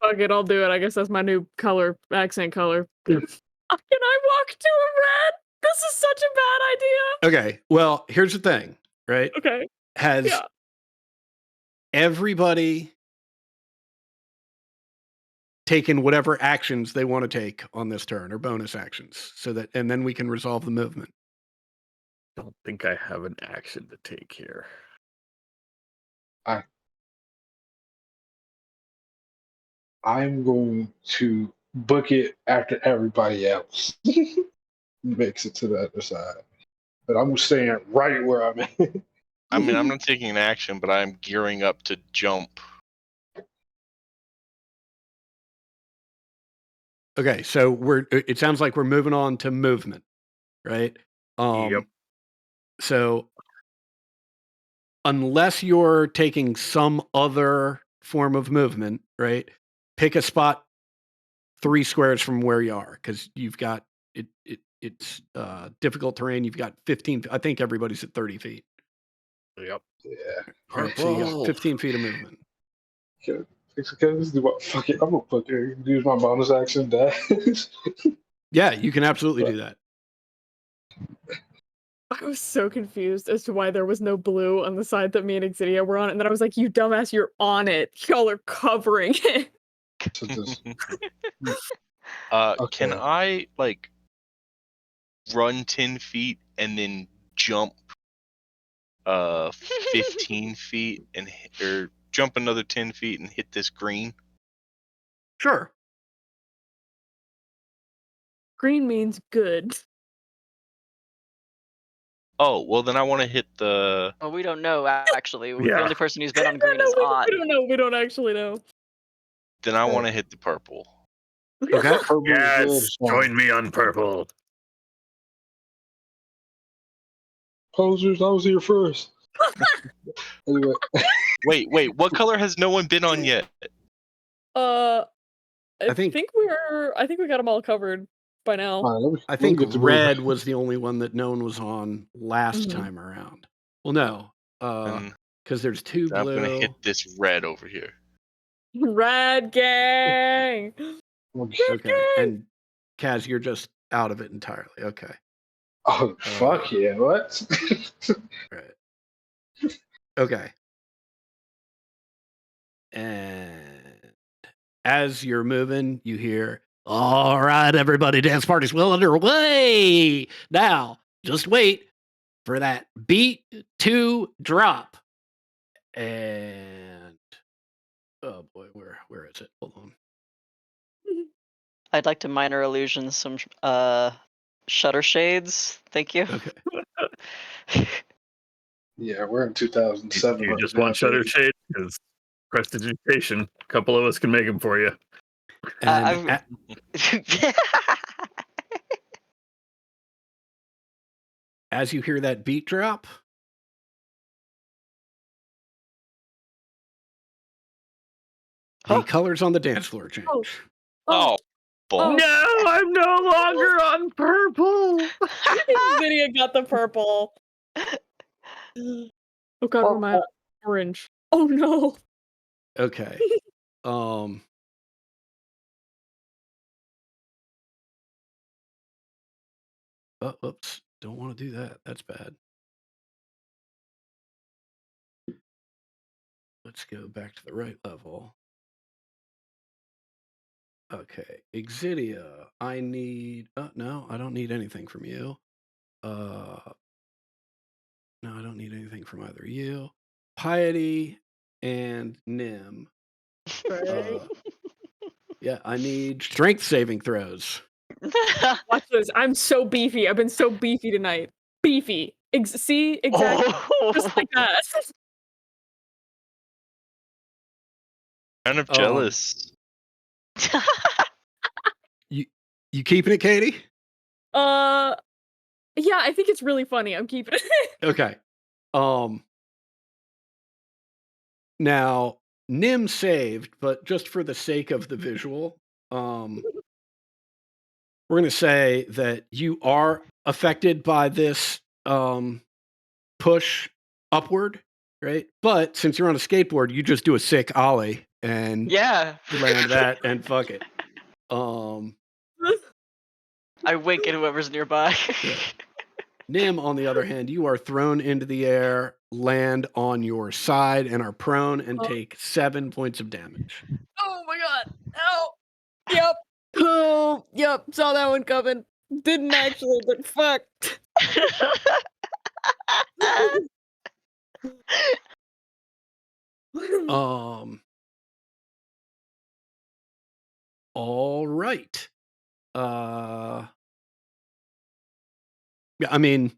Fuck it, I'll do it. I guess that's my new color, accent color. Can I walk to a red? This is such a bad idea. Okay. Well, here's the thing, right? Okay. Has Yeah. everybody taken whatever actions they want to take on this turn or bonus actions and then we can resolve the movement? Don't think I have an action to take here. I'm going to book it after everybody else makes it to the other side. But I'm staying right where I'm at. I mean, I'm not taking an action, but I'm gearing up to jump. Okay, so it sounds like we're moving on to movement, right? Yep. So unless you're taking some other form of movement, right? Pick a spot 3 squares from where you are, because you've got it's difficult terrain. You've got 15. I think everybody's at 30 feet. Yep. Yeah. Right, so you got Purple. 15 feet of movement. Can I just do what? Fuck it. I'm gonna book it. Use my bonus action dash. Yeah, you can absolutely do that. I was so confused as to why there was no blue on the side that me and Exidia were on. And then I was like, you dumbass, you're on it. Y'all are covering it. to just, Can Okay. I like run 10 feet and then jump 15 feet and or jump another 10 feet and hit this green? Sure. Green means good. Oh, well then I want to hit the. Oh, we don't know actually. The Yeah. only person who's been on No, green no, is we Ott. don't know. We don't actually know. Then I Okay. want to hit the purple. Okay. Purple is Yes, good. join me on purple. Posers, I was here first. Anyway, Wait. What color has no one been on yet? I I think- think we got them all covered by now. all right, let me I think get to red was the only one that no one was on last Mhm. time around. Well, no, And because there's two I'm blue. gonna hit this red over here. Red gang. Okay, and Kaz, you're just out of it entirely. Okay, Oh fuck yeah! What? right. Okay, and as you're moving, you hear, "All right, everybody, dance party's well underway. Now, just wait for that beat to drop." And oh boy, where is it? Hold on. I'd like to minor illusion some shutter shades. Thank you. Okay. Yeah, we're in Do 2007. you right just now, want Shutter baby. Shade? Because prestidigitation, a couple of us can make them for you. And as you hear that beat drop, the Huh. colors on the dance floor change. Oh, ball. No, I'm no longer on purple. Lydia got the purple. Oh god, what am I on? Orange. Oh no. Okay. Oh, oops. Don't want to do that. That's bad. Let's go back to the right level. Okay. Exidia, I need... no, I don't need anything from you. No, I don't need anything from either you. Piety and Nim. Right. Yeah, I need strength saving throws. Watch this. I'm so beefy. I've been so beefy tonight. Beefy. See? Exactly. Just like that. Kind of jealous. You keeping it, Katie? Yeah, I think it's really funny. I'm keeping it. Okay. Now Nim saved, but just for the sake of the visual, we're going to say that you are affected by this push upward, right? But since you're on a skateboard, you just do a sick ollie and Yeah. land that and fuck it. I wink at whoever's nearby. Yeah. Nim, on the other hand, you are thrown into the air, land on your side, and are prone and take 7 points of damage. Oh my god. Ow. Yep. Oh, yep. Saw that one coming. Didn't actually, but fuck. All right. Yeah, I mean,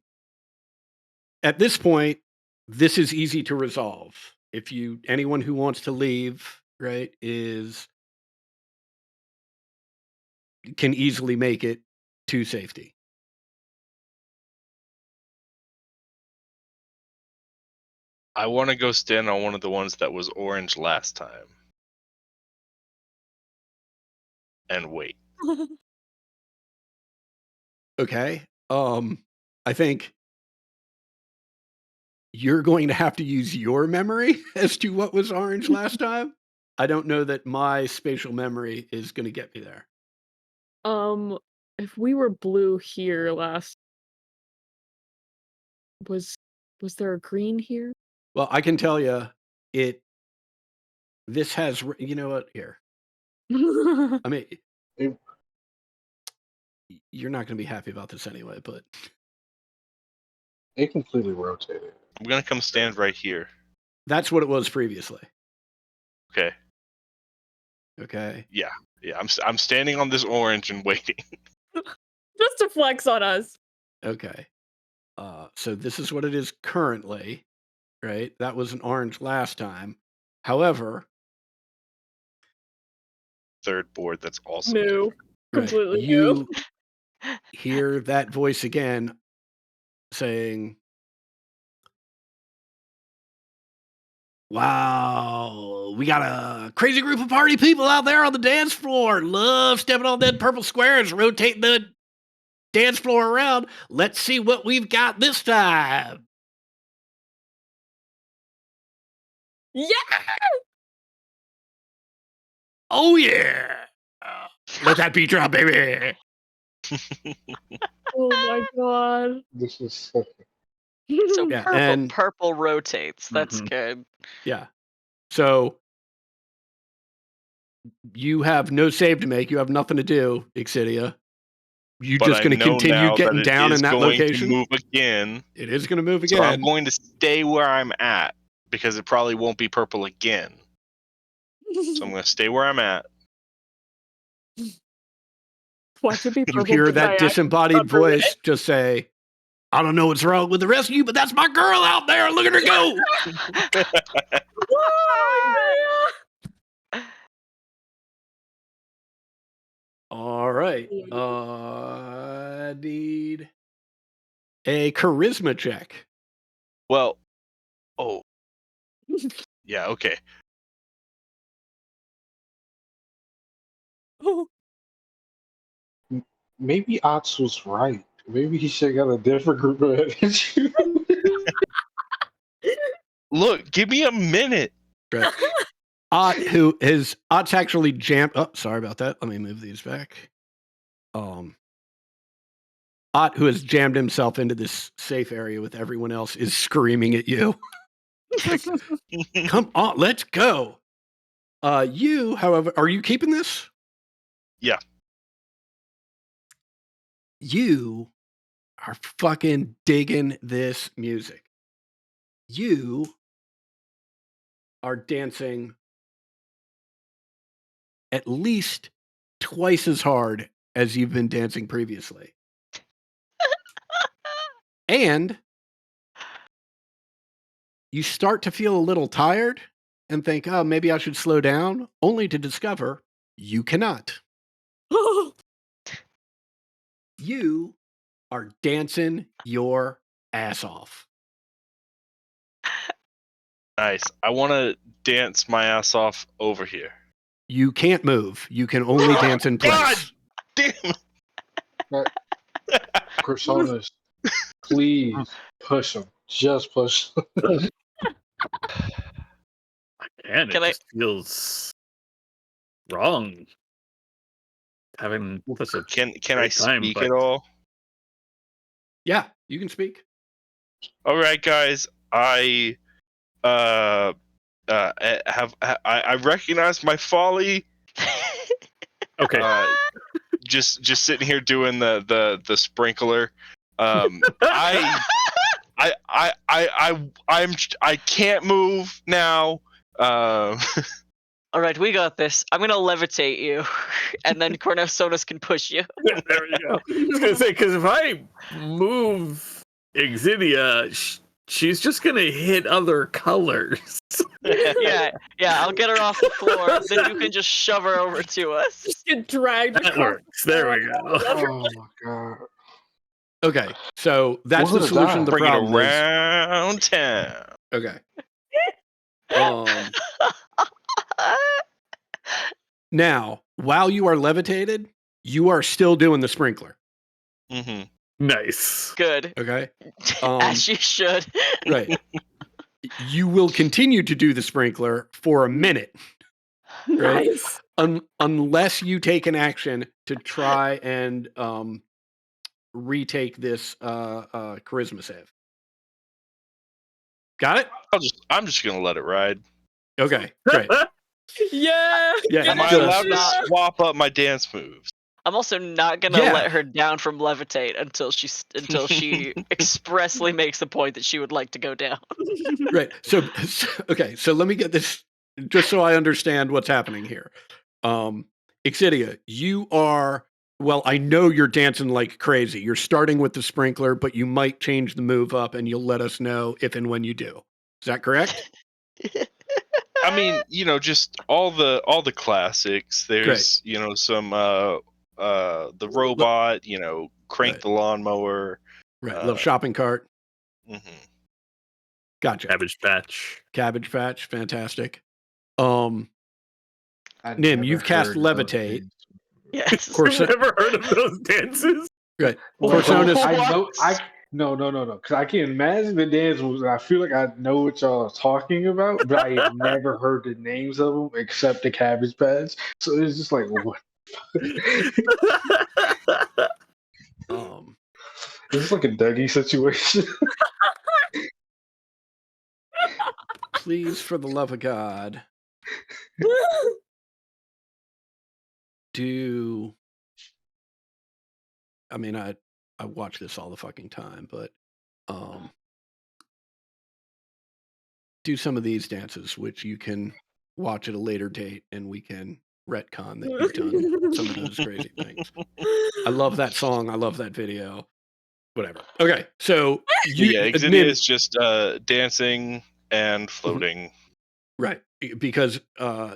at this point, this is easy to resolve. If anyone who wants to leave, right, can easily make it to safety. I want to go stand on one of the ones that was orange last time. And wait. Okay. I think you're going to have to use your memory as to what was orange last time. I don't know that my spatial memory is going to get me there. If we were blue here last, was there a green here? Well, I can tell you, this has, you know what? Here, I mean, you're not going to be happy about this anyway, but It completely rotated. I'm gonna come stand right here. that's what it was previously. Okay. Okay. Yeah. I'm standing on this orange and waiting. Just to flex on us. Okay. So this is what it is currently, right? That was an orange last time. However, Third board that's also New. different. right, Completely new. you hear that voice again saying, "Wow, we got a crazy group of party people out there on the dance floor. Love stepping on that purple squares, rotating the dance floor around. Let's see what we've got this time." Yeah. Oh yeah. Let that beat drop, baby. Oh my god. This is So Yeah, purple, and purple rotates. That's Mhm. good. yeah. So you have no save to make. You have nothing to do, Exidia. You But just I going to know continue now that getting it down is in that going location? to move again. It is going to move So I'm again. going to stay where I'm at because it probably won't be purple again. So I'm going to stay where I'm at. Watch it be You purple. hear but that by accident. disembodied Upper right. voice just say, "I don't know what's wrong with the rest of you, but that's my girl out there. Look at her go." Oh, All right. I need a charisma check. Well, oh, yeah, okay. yeah. maybe Ox was right. Maybe he should have got a different group of energy. Look, give me a minute. Right. Ott's actually jammed. Oh, sorry about that. Let me move these back. Ott, who has jammed himself into this safe area with everyone else, is screaming at you. Like, come on, let's go. You, however, are you keeping this? Yeah. You are fucking digging this music. You are dancing at least twice as hard as you've been dancing previously. And you start to feel a little tired and think, oh, maybe I should slow down, only to discover you cannot. You are dancing your ass off. Nice. I want to dance my ass off over here. You can't move. You can only dance in God place. damn. Personas, please push him. Just push him. And it Can I- just feels wrong. Having such a Can I Great time, speak but- at all? Yeah, you can speak. All right, guys. I recognize my folly. okay. Just sitting here doing the sprinkler. I can't move now. All right, we got this. I'm gonna levitate you, and then Cornosonis can push you. There we go. I was gonna say, because if I move Exidia, she's just gonna hit other colors. yeah, I'll get her off the floor. Then you can just shove her over to us. Just get dragged That across. works. There we go. Oh my god. Okay, so that's We're the gonna solution die. to the Bring it problem. Is, around town. okay. Now, while you are levitated, you are still doing the sprinkler. Mm-hmm. Nice. Good. Okay. As you should. Right. You will continue to do the sprinkler for a minute, right? Nice. Unless you take an action to try and retake this charisma save. Got it? I'm just gonna let it ride. Okay, great. Yeah. Yeah, Am I just- allowed to Not- swap up my dance moves? I'm also not gonna Yeah. let her down from levitate until she expressly makes the point that she would like to go down. Right. So okay, so let me get this just so I understand what's happening here. Exidia, you are Well, I know you're dancing like crazy. You're starting with the sprinkler, but you might change the move up, and you'll let us know if and when you do. Is that correct? I mean, just all the classics. There's, some the robot, crank Right. the lawnmower. Right. Little shopping cart. Mhm. Gotcha. Cabbage Patch. Fantastic. I've Nim, never you've cast heard of those Levitate. things. Yes. Corso- I've never heard of those dances. right. Well, Corsonis. I know. No. Because I can imagine the dance moves, and I feel like I know what y'all are talking about, but I have never heard the names of them except the Cabbage Patch. So it's just like, what? Is this like a Dougie situation? Please, for the love of God, do. I mean, I watch this all the fucking time, but do some of these dances, which you can watch at a later date, and we can retcon that you've done some of those crazy things. I love that song. I love that video. Whatever. Okay, so Exidia Nim, is just dancing and floating. right, because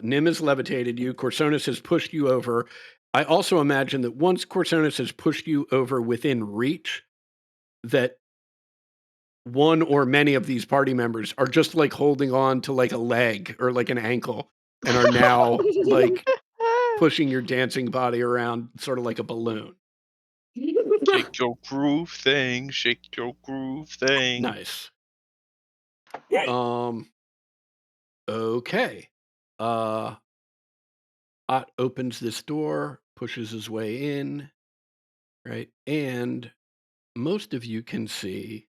Nim has levitated you. Corsonis has pushed you over. I also imagine that once Corsonis has pushed you over within reach, that one or many of these party members are just like holding on to like a leg or like an ankle and are now like pushing your dancing body around sort of like a balloon. Shake your groove thing. Shake your groove thing. Nice. Okay. Ott opens this door, pushes his way in, right? And most of you can see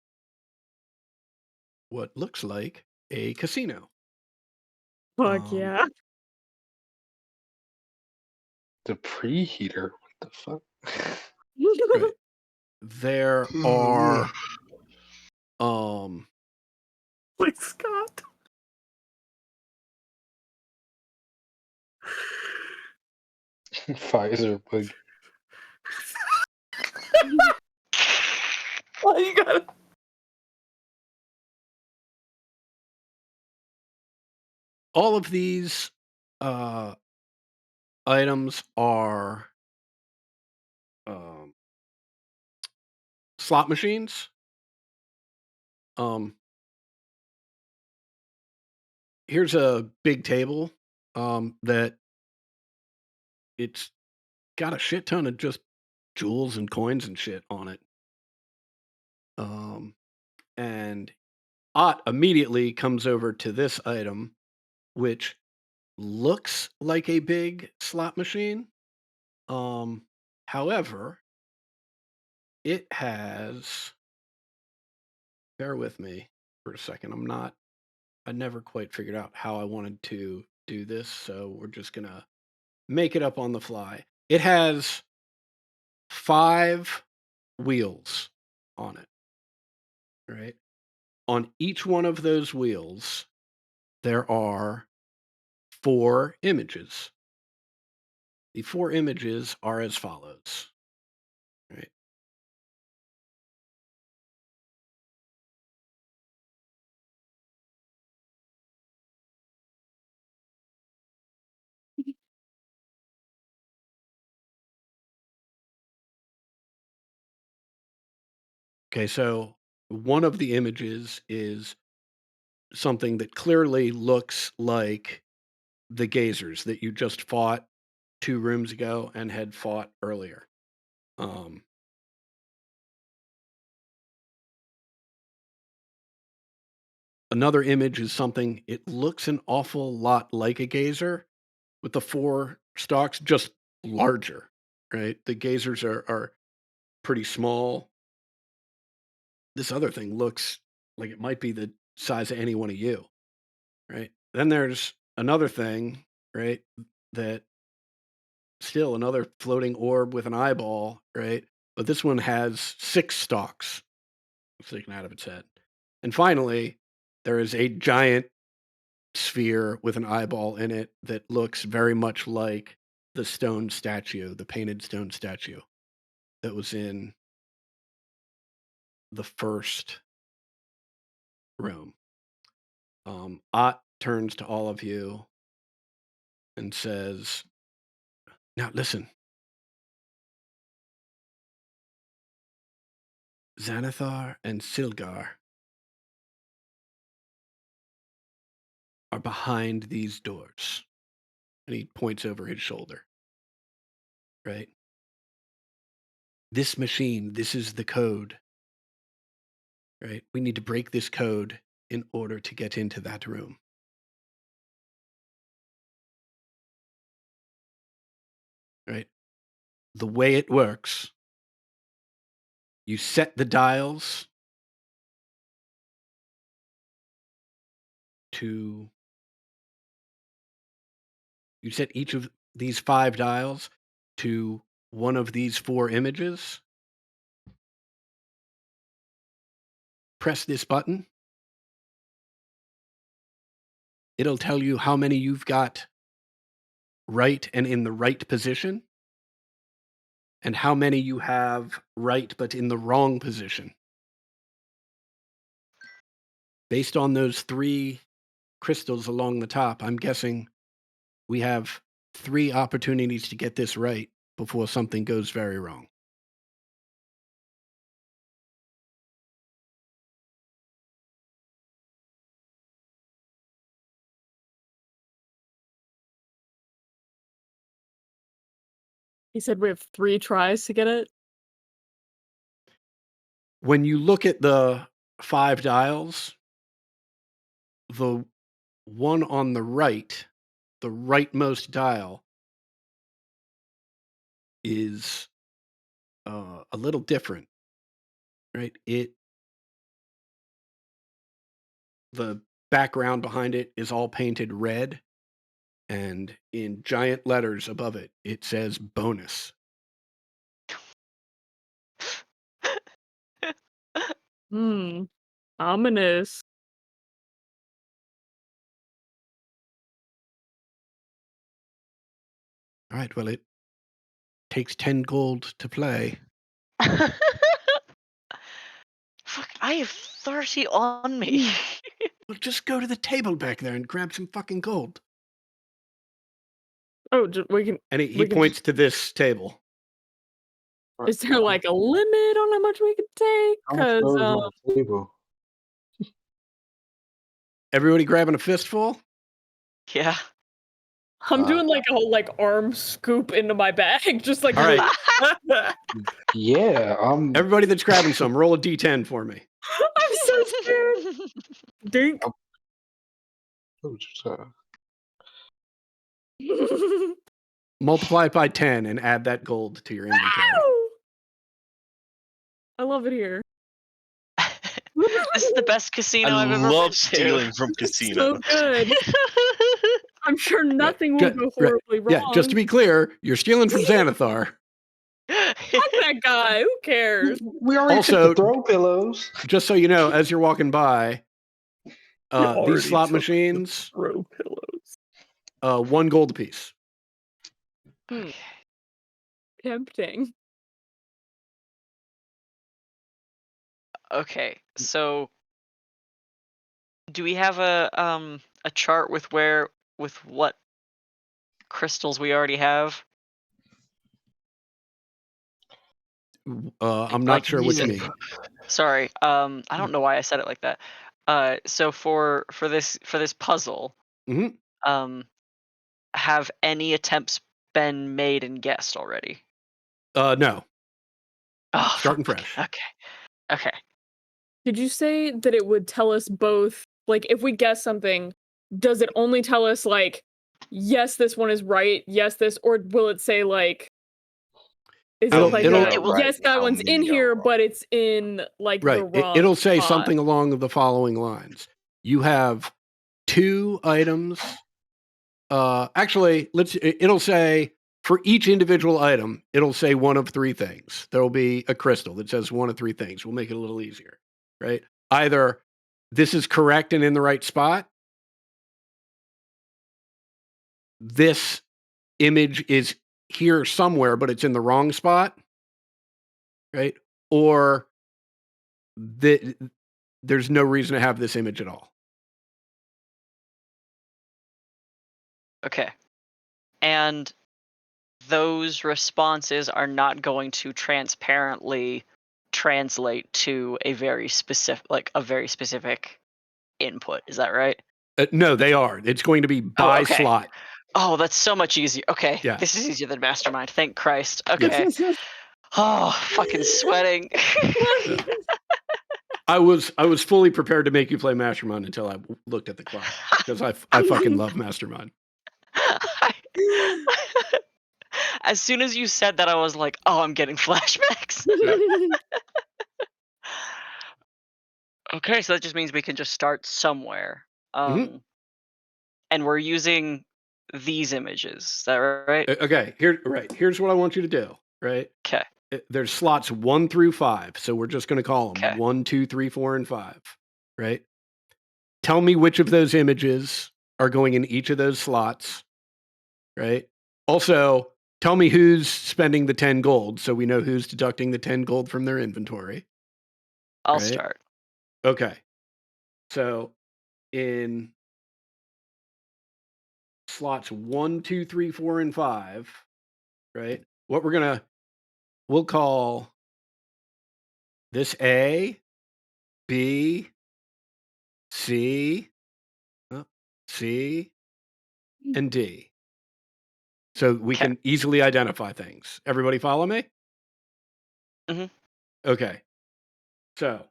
what looks like a casino. Fuck yeah. The preheater. What the fuck? Right. There are Like Scott. Pfizer bug. Why you gotta? all of these items are slot machines. Here's a big table that it's got a shit ton of just jewels and coins and shit on it. And Ott immediately comes over to this item, which looks like a big slot machine. However, it has. Bear with me for a second. I never quite figured out how I wanted to do this, so we're just gonna make it up on the fly. It has 5 wheels on it, right? On each one of those wheels, there are 4 images. The 4 images are as follows, right? Okay, so one of the images is something that clearly looks like the gazers that you just fought 2 rooms ago and had fought earlier. Another image is something, it looks an awful lot like a gazer with the 4 stalks, just larger, right? The gazers are pretty small. This other thing looks like it might be the size of any one of you, right? Then there's another thing, right? That still another floating orb with an eyeball, right? But this one has 6 stalks sticking out of its head. And finally, there is a giant sphere with an eyeball in it that looks very much like the stone statue, the painted stone statue that was in the first room. Ott turns to all of you and says, now listen. Xanathar and Silgar are behind these doors. And he points over his shoulder. Right? This machine, this is the code. Right? We need to break this code in order to get into that room. Right? The way it works, you set the dials to, you set each of these 5 dials to one of these 4 images. Press this button. It'll tell you how many you've got right and in the right position, and how many you have right but in the wrong position. Based on those 3 crystals along the top, I'm guessing we have 3 opportunities to get this right before something goes very wrong. He said we have 3 tries to get it. When you look at the 5 dials, the one on the right, the rightmost dial, is a little different, right? The background behind it is all painted red, and in giant letters above it, it says bonus. Ominous. All right, well, it takes 10 gold to play. Fuck, I have 30 on me. Well, just go to the table back there and grab some fucking gold. Oh, we can. And he We can points to this table. Is there like a limit on how much we could take? How much gold is Because on the table? Everybody grabbing a fistful? Yeah. I'm doing like a whole like arm scoop into my bag, just like. All right. Yeah, Everybody that's grabbing some, roll a d10 for me. I'm so scared. Dink. Oh, just, Multiply it by 10 and add that gold to your inventory. I love it here. This is the best casino I've I ever love been to. stealing from So casinos. good. I'm sure nothing will go Right. horribly wrong. Yeah, just to be clear, you're stealing from Xanathar. Fuck that guy. Who cares? we already Also- took the throw pillows. Just so you know, as you're walking by, already these slot took machines, Throw pillows. 1 gold apiece. Tempting. Okay, so do we have a chart with what crystals we already have? I'm Like, not sure what you music. mean. Sorry, I don't know why I said it like that. So for this puzzle, Mhm. have any attempts been made and guessed already? No. Oh, Starting fuck. fresh. Okay. Did you say that it would tell us both? Like, if we guess something, does it only tell us like, yes, this one is right, yes, this, or will it say like, is It'll- it like, it'll- It will- yes, that How one's in many are here, wrong? but it's in like the Right. wrong. It'll say spot. something along the following lines. You have 2 items. Actually, it'll say for each individual item, it'll say one of 3 things. There will be a crystal that says one of 3 things. We'll make it a little easier, right? Either this is correct and in the right spot. This image is here somewhere, but it's in the wrong spot, right? Or there's no reason to have this image at all. Okay. And those responses are not going to transparently translate to a very specific input. Is that right? No, they are. It's going to be by okay. slot. Oh, that's so much easier. Okay. Yeah. This is easier than Mastermind. Thank Christ. Yes. Okay. Oh, fucking sweating. I was fully prepared to make you play Mastermind until I looked at the clock because I fucking love Mastermind. As soon as you said that, I was like, oh, I'm getting flashbacks. Okay, so that just means we can just start somewhere. Mhm. And we're using these images. Is that right? Okay, here's what I want you to do, right? Okay. There's slots 1 through 5, so we're just going to call them Okay. 1, 2, 3, 4, and 5, right? Tell me which of those images are going in each of those slots, right? Also, tell me who's spending the 10 gold, so we know who's deducting the 10 gold from their inventory. I'll right? start. Okay. So in slots 1, 2, 3, 4, and 5, right? What we'll call this A, B, C, C, and D. So we Okay. can easily identify things. Everybody follow me? Mhm. Okay. So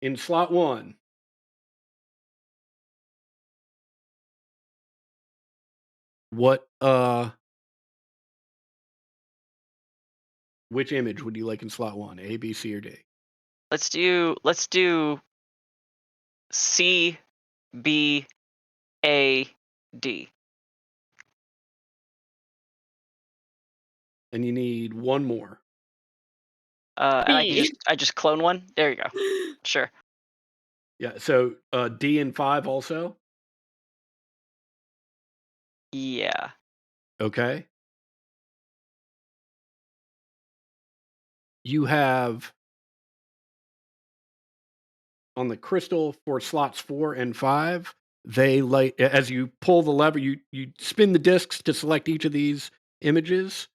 in slot 1, which image would you like in slot 1? A, B, C, or D? Let's do C, B, A, D. And you need one more. And B. I just clone one. There you go. Sure. Yeah. So D and 5 also. Yeah. Okay. You have on the crystal for slots 4 and 5, they light as you pull the lever, you spin the discs to select each of these images.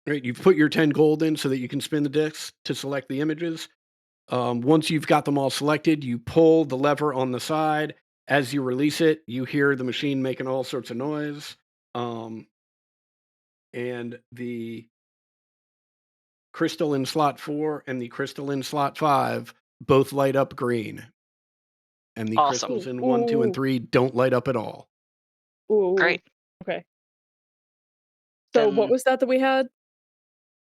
Right, you've put your 10 gold in so that you can spin the discs to select the images. Once you've got them all selected, you pull the lever on the side. As you release it, you hear the machine making all sorts of noise. And the crystal in slot 4 and the crystal in slot 5 both light up green. And the Awesome. crystals in 1, 2, and 3 don't light up at all. Ooh. Great. Okay. So what Then- was that we had?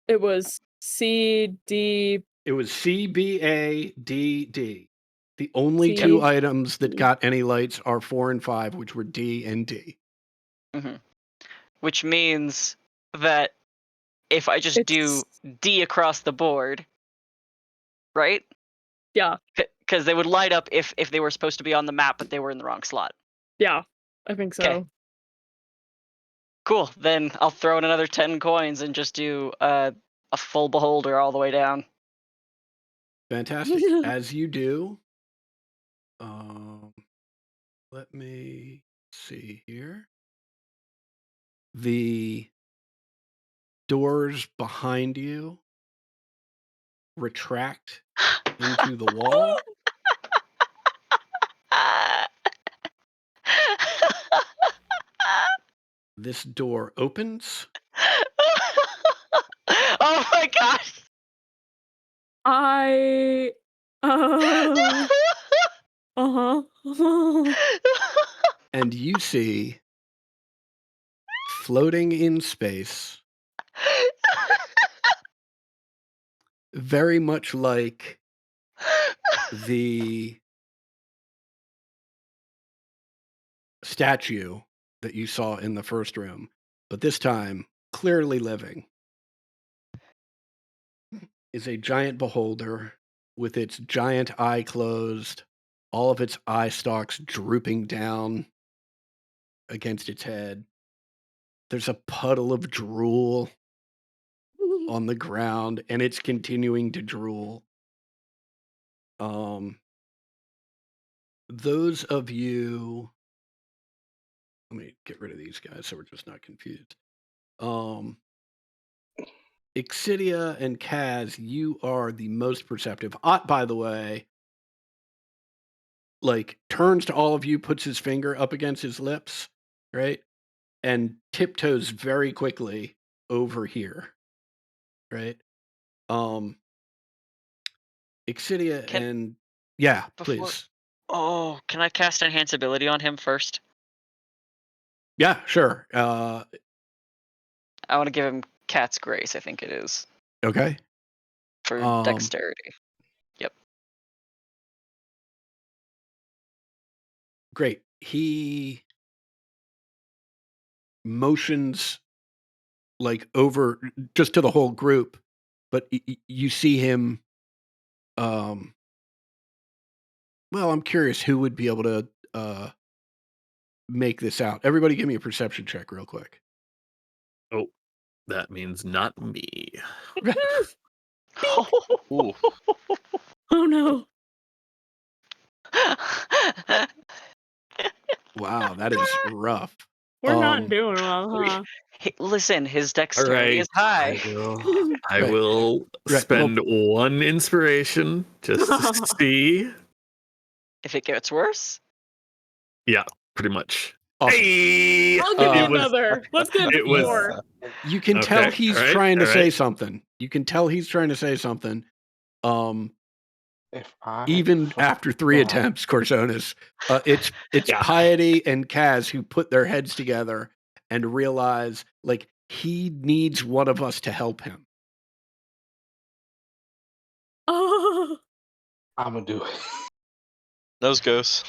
It was C, D. It was C, B, A, D, D. The only C, two items that D. got any lights are 4 and 5, which were D and D. Mhm. Which means that if I just do D across the board, right? Yeah. Because they would light up if they were supposed to be on the map, but they were in the wrong slot. Yeah, I think so. 'Kay. Cool. Then I'll throw in another 10 coins and just do a full beholder all the way down. Fantastic. As you do, let me see here. The doors behind you retract into the wall. This door opens. Oh my gosh. I. Uh-huh. And you see floating in space, very much like the statue that you saw in the first room, but this time clearly living, is a giant beholder with its giant eye closed, all of its eye stalks drooping down against its head. there's a puddle of drool on the ground, and it's continuing to drool. Those of you, let me get rid of these guys so we're just not confused. Exidia and Kaz, you are the most perceptive. Ott, by the way, like turns to all of you, puts his finger up against his lips, right? And tiptoes very quickly over here, right? Exidia Can- and yeah, Before- please. Oh, can I cast Enhance Ability on him first? Yeah, sure. I want to give him Cat's Grace, I think it is, Okay. for dexterity. Great. He motions like over just to the whole group, but you see him. Well, I'm curious who would be able to make this out. Everybody, give me a perception check, real quick. Oh, that means not me. Ooh. Oh no. Wow, that is rough. We're not Um, doing well, huh? Hey, listen, his All dexterity right, is high. I Right. will Right, spend one inspiration just to see. If it gets worse, Pretty much. Awesome. Hey! I'll give you It was- another. Let's get it was- four. You can tell Okay, he's all right, trying to all say right. something. You can tell he's trying to say something. If I Even fuck after 3 that, attempts, Corzonis, it's Yeah. Piety and Kaz who put their heads together and realize like he needs one of us to help him. Oh. I'm gonna do it. Nose goes.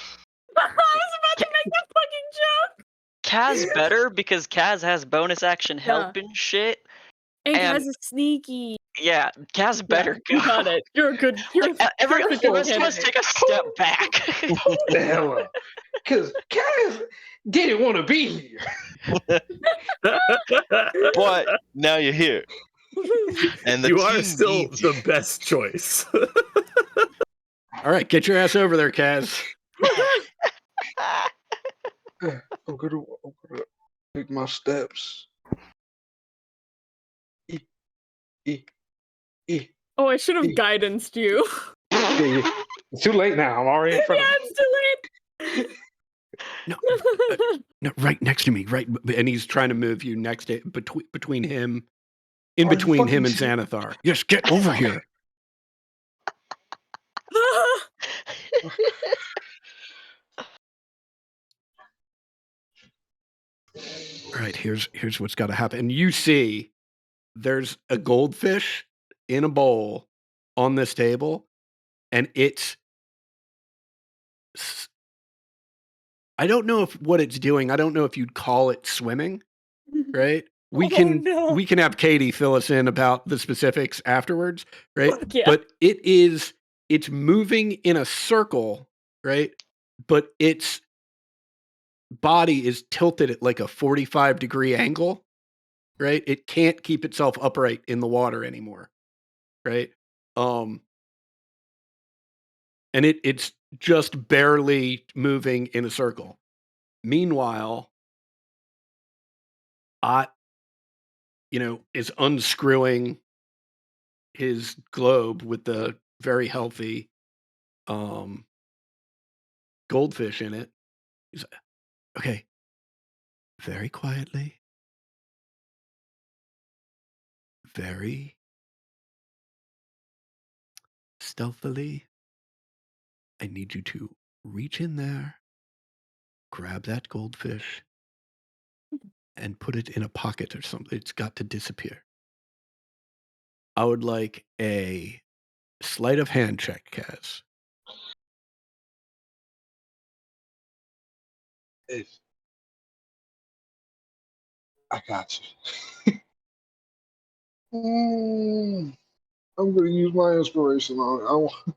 I was about to make that fucking joke. Kaz better because Kaz has bonus action help and shit. And And- Kaz is sneaky. Yeah, Kaz better You go. got it. You're a good. You're Like, everyone perfect at else must handling take a step back. Hold the hell up. Because Kaz didn't want to be here. But now you're here. it. And the You are team still needs you. the best choice. All right, get your ass over there, Kaz. I'm gonna take my steps. Oh, I should have guidanced you. It's too late now. I'm already in front Yeah, of it's too late. No, right next to me, right, and he's trying to move you next to between him, in Are you between him and fucking Xanathar. Yes, get over here. All right, here's what's got to happen. And you see, there's a goldfish in a bowl on this table, and I don't know if what it's doing. I don't know if you'd call it swimming, right? We Oh, can have Katie fill us in about the specifics afterwards, right? Fuck yeah. But it's moving in a circle, right? But its body is tilted at like a 45-degree angle, right? It can't keep itself upright in the water anymore, right? And it's just barely moving in a circle. Meanwhile, Ott, is unscrewing his globe with the very healthy goldfish in it. He's like, okay, very quietly, very stealthily, I need you to reach in there, grab that goldfish, and put it in a pocket or something. It's got to disappear. I would like a sleight of hand check, Kaz. I got you. I'm gonna use my inspiration on it.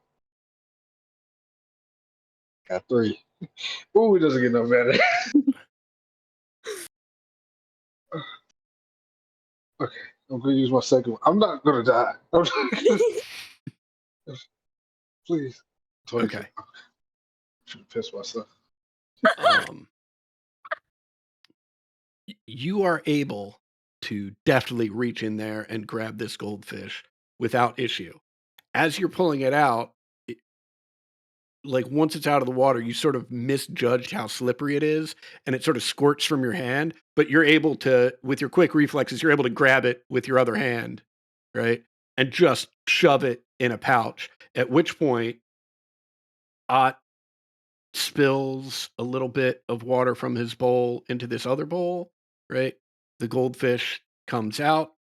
Got 3. Ooh, it doesn't get no better. Okay, I'm gonna use my second one. I'm not gonna die. Please. 22. Okay. Should piss myself. You are able to deftly reach in there and grab this goldfish without issue. As you're pulling it out, like once it's out of the water, you sort of misjudged how slippery it is, and it sort of squirts from your hand. But you're able to, with your quick reflexes, you're able to grab it with your other hand, right, and just shove it in a pouch. At which point, Ott spills a little bit of water from his bowl into this other bowl, right? The goldfish comes out.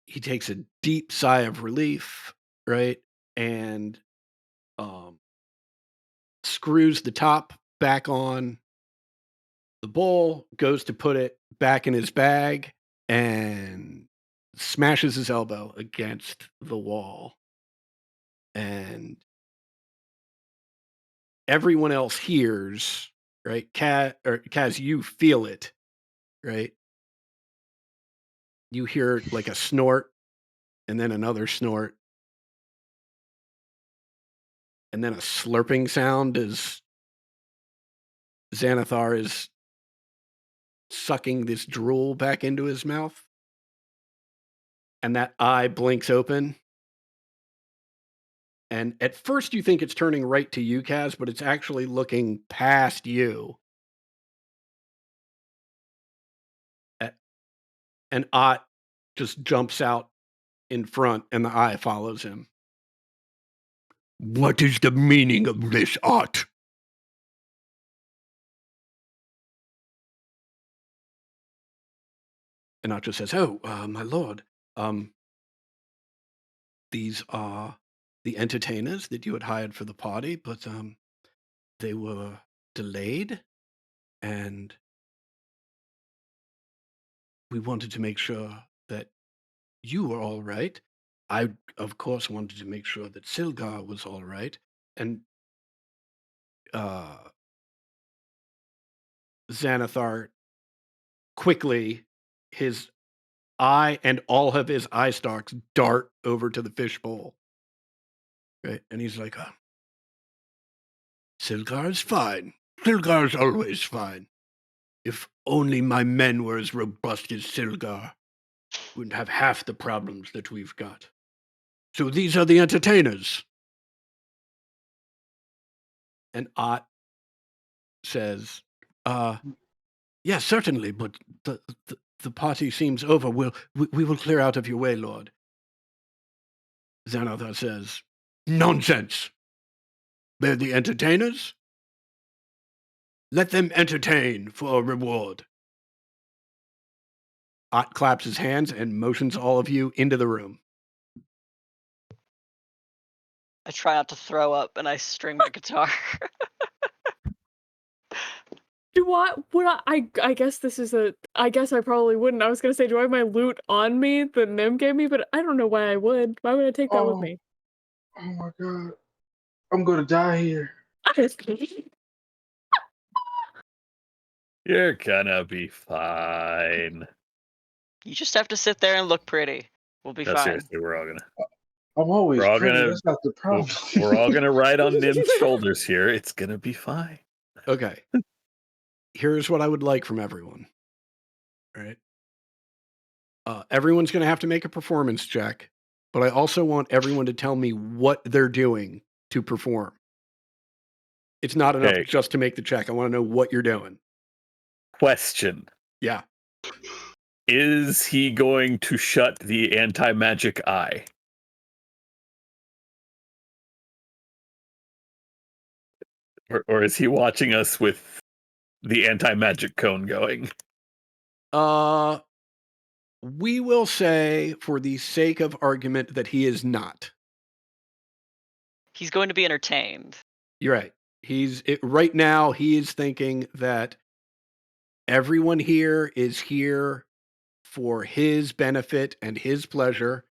He takes a deep sigh of relief, right? And screws the top back on the bowl, goes to put it back in his bag, and smashes his elbow against the wall. And everyone else hears, right? Kaz, you feel it, right? You hear like a snort, and then another snort, and then a slurping sound as Xanathar is sucking this drool back into his mouth. And that eye blinks open. And at first you think it's turning right to you, Kaz, but it's actually looking past you. And Ott just jumps out in front, and the eye follows him. What is the meaning of this, Ott? And Ott just says, my lord, these are the entertainers that you had hired for the party, but they were delayed, and we wanted to make sure that you were all right. I, of course, wanted to make sure that Silgar was all right. And Xanathar quickly, his eye and all of his eye stalks dart over to the fishbowl. Right? And he's like, Silgar's fine. Silgar's always fine. If only my men were as robust as Silgar, we wouldn't have half the problems that we've got. So these are the entertainers. And Ott says, yeah, certainly, but the party seems over. We will clear out of your way, Lord. Xanathar says, nonsense. They're the entertainers. Let them entertain for a reward. Ott claps his hands and motions all of you into the room. I try not to throw up and I string my guitar. I guess this is I guess I probably wouldn't. I was gonna say, do I have my loot on me that Nim gave me? But I don't know why I would. Why would I take that with me? Oh my god. I'm gonna die here. You're gonna be fine. You just have to sit there and look pretty. We'll be No, fine. seriously, we're all gonna. I'm always We're all pretty. gonna- That's not the problem. We're all gonna ride on Nim's shoulders here. It's gonna be fine. Okay. Here's what I would like from everyone. All right. Everyone's going to have to make a performance check, but I also want everyone to tell me what they're doing to perform. It's not enough Okay. just to make the check. I want to know what you're doing. Question. Yeah. Is he going to shut the anti-magic eye? Or is he watching us with the anti-magic cone going? We will say, for the sake of argument, that he is not. He's going to be entertained. You're right. Right now, he is thinking that everyone here is here for his benefit and his pleasure,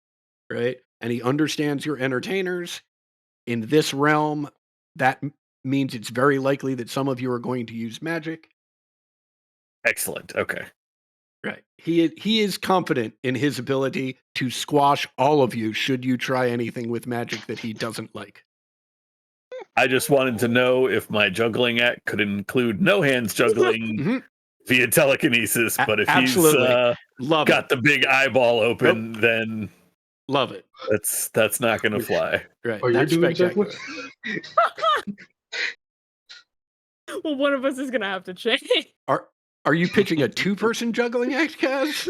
right? And he understands you're entertainers. In this realm, that means it's very likely that some of you are going to use magic. Excellent. Okay. Right. He is confident in his ability to squash all of you should you try anything with magic that he doesn't like. I just wanted to know if my juggling act could include no hands juggling Mhm. via telekinesis, but if Absolutely. he's Love got it. the big eyeball open, then Love it. that's not going to fly. Right. Oh, you're That's doing juggling? spectacular. Well, one of us is gonna have to change. Are you pitching a two-person juggling act, Kaz?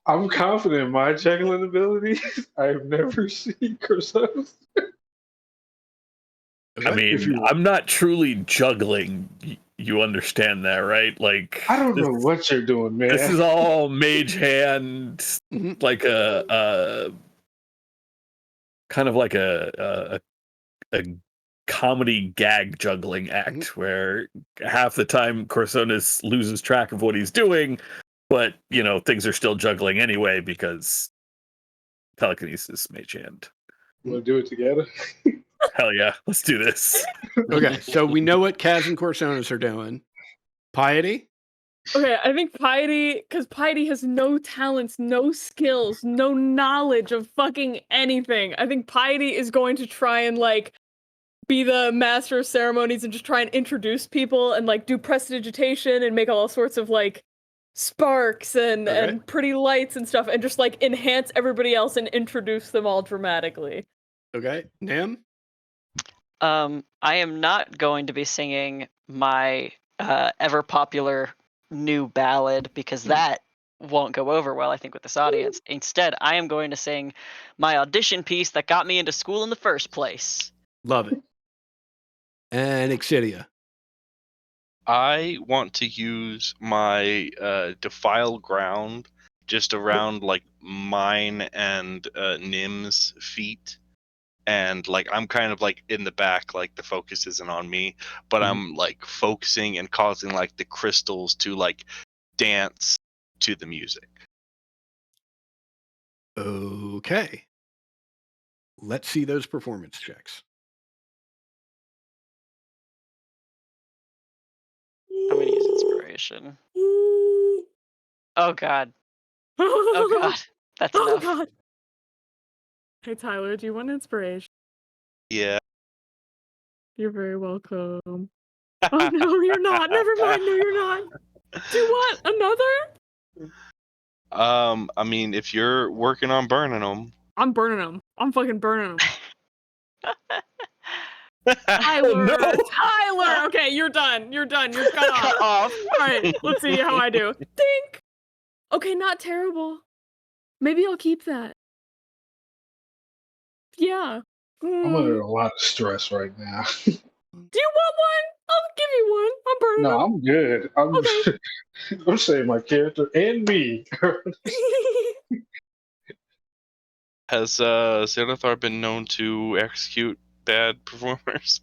I'm confident in my juggling abilities. I've never seen Chrysos. I Okay. If mean, you- I'm not truly juggling. You understand that, right? Like, I don't know what you're doing, man. this is all mage hand, Mhm. like a kind of like a comedy gag juggling act where half the time Corsonis loses track of what he's doing, but things are still juggling anyway because telekinesis mage hand. We'll do it together. Hell yeah, let's do this. Okay, so we know what Kaz and Corsonis are doing. Piety? Okay, I think Piety, because Piety has no talents, no skills, no knowledge of fucking anything. I think Piety is going to try and be the master of ceremonies and just try and introduce people and do prestidigitation and make all sorts of sparks and Okay. and pretty lights and stuff and just enhance everybody else and introduce them all dramatically. Okay. Nam? I am not going to be singing my ever popular new ballad because that won't go over well, I think, with this audience. Instead, I am going to sing my audition piece that got me into school in the first place. Love it. And Exidia? I want to use my defile ground just around mine and Nim's feet. And I'm kind of in the back, the focus isn't on me, but I'm focusing and causing the crystals to dance to the music. Okay. Let's see those performance checks. I'm gonna use inspiration. Oh god. Oh god. That's Oh enough. god. Hey Tyler, do you want inspiration? Yeah. You're very welcome. Oh no, you're not. Never mind. No, you're not. Do you want another? I mean, if you're working on burning them. I'm burning them. I'm fucking burning them. Oh, Tyler, no. Tyler. Okay, you're done. You're done. You're cut off. Cut off. All right, let's see how I do. Dink. Okay, not terrible. Maybe I'll keep that. Yeah. I'm under a lot of stress right now. Do you want one? I'll give you one. I'm burning No, them. I'm good. Okay. I'm saying my character and me. Has Xanathar been known to execute bad performers?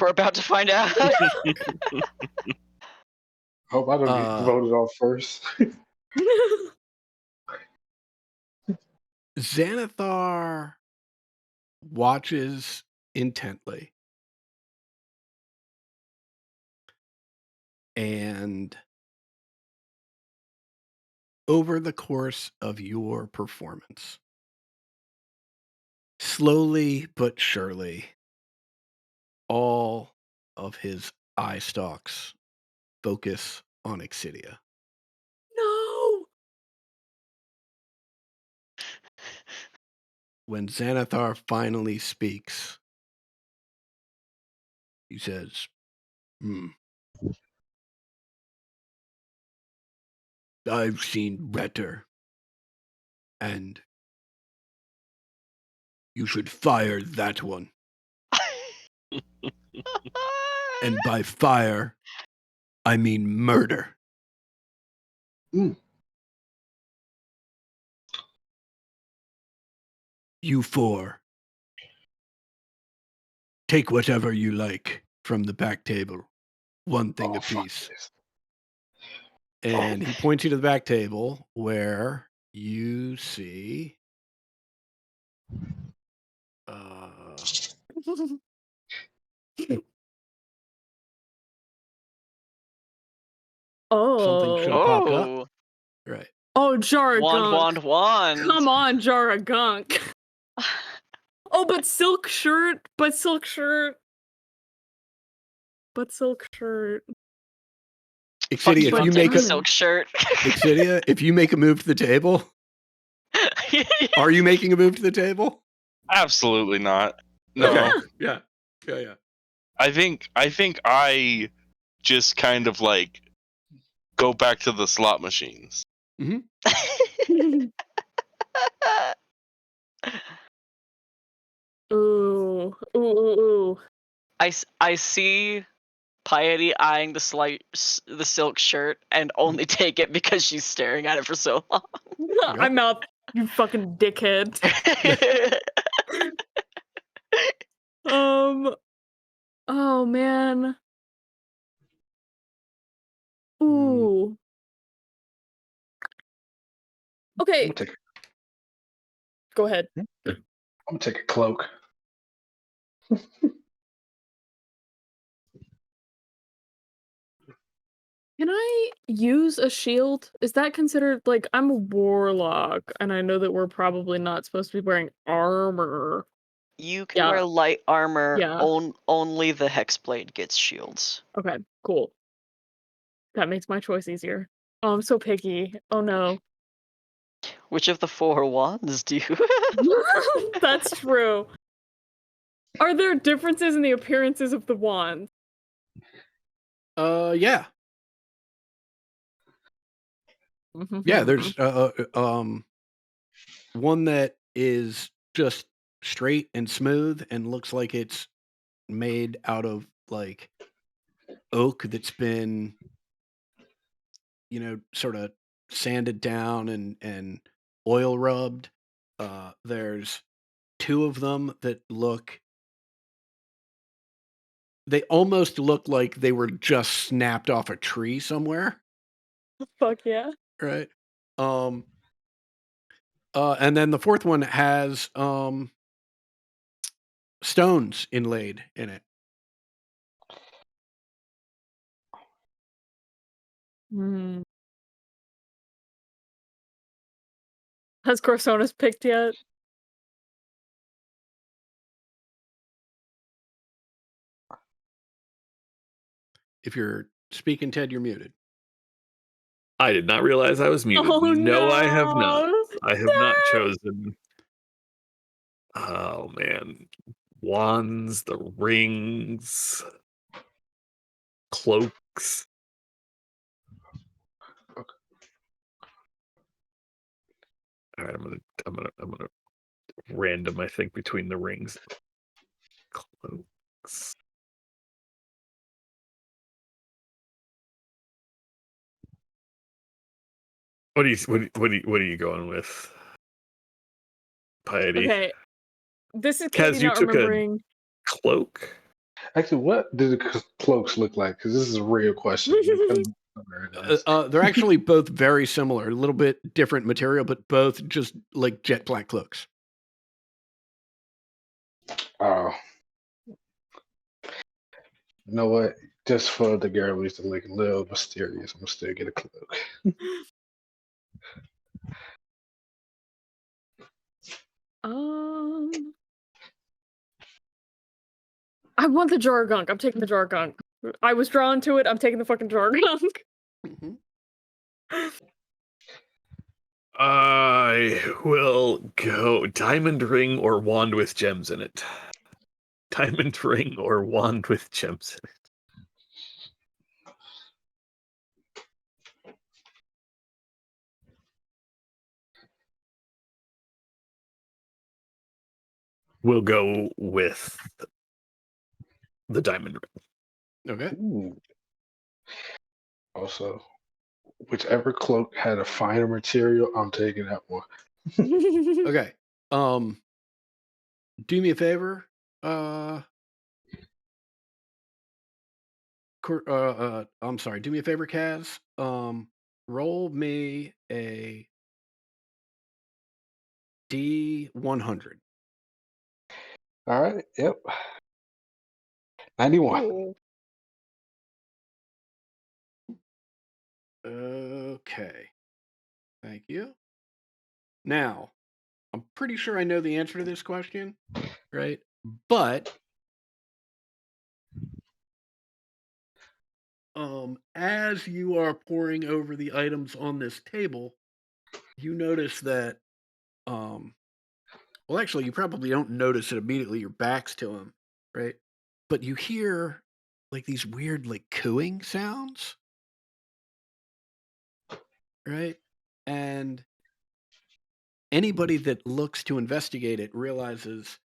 We're about to find out. Hope I don't get voted off first. Xanathar watches intently. And over the course of your performance, slowly but surely, all of his eye stalks focus on Exidia. No. When Xanathar finally speaks, he says, I've seen better, and you should fire that one. And by fire, I mean murder. You four, take whatever you like from the back table, one thing apiece. And he points you to the back table where you see should have popped up. Oh, Right. Oh, Jara wand, Gunk. wand, wand. Come on, Jara Gunk. Oh, but silk shirt. But silk shirt. Fuck Exidia, you if up, you take make the a silk shirt. Exidia, if you make a move to the table, are you making a move to the table? Absolutely not. No. Okay. Yeah. Yeah. I think I just kind of like go back to the slot machines. Ooh. I see Piety eyeing the silk shirt and only take it because she's staring at it for so long. I'm out, you fucking dickhead. Oh man. Ooh. Okay, go ahead. I'm gonna take a cloak. Can I use a shield? Is that considered, like, I'm a warlock, and I know that we're probably not supposed to be wearing armor. You can Yeah. wear light armor. Yeah. Only the hexblade gets shields. Okay, cool. That makes my choice easier. Oh, I'm so picky. Oh no. Which of the 4 wands do you? That's true. Are there differences in the appearances of the wands? Yeah. Yeah, there's one that is just straight and smooth and looks like it's made out of like oak that's been, you know, sort of sanded down and oil rubbed. There's 2 of them that they almost look like they were just snapped off a tree somewhere. Fuck yeah. Right. And then the 4th one has stones inlaid in it. Has Corsonas picked yet? If you're speaking, Ted, you're muted. I did not realize I was muted. Oh no, I have not. no. I have not chosen. Oh man, wands, the rings, cloaks. All right, I'm gonna random. I think between the rings, cloaks. What are you going with? Piety. Okay. This is Kaz, Katie you not took remembering. a cloak. Actually, what do the cloaks look like? Because this is a real question. They're actually both very similar, a little bit different material, but both just like jet black cloaks. Oh. You know what? Just for the girlies to look a little mysterious, I'm gonna still get a cloak. I want the Jargunk. I'm taking the Jargunk. I was drawn to it. I'm taking the fucking Jargunk. I will go diamond ring or wand with gems in it. Diamond ring or wand with gems in it. We'll go with the diamond ring. Okay. Ooh. Also, whichever cloak had a finer material, I'm taking that one. Okay. Do me a favor. I'm sorry. Do me a favor, Kaz. Roll me a D100. All right. Yep. 91. Ooh. Okay. Thank you. Now, I'm pretty sure I know the answer to this question, right? But as you are poring over the items on this table, you notice that well, actually, you probably don't notice it immediately. Your back's to him, right? But you hear like these weird, like cooing sounds, right? And anybody that looks to investigate it realizes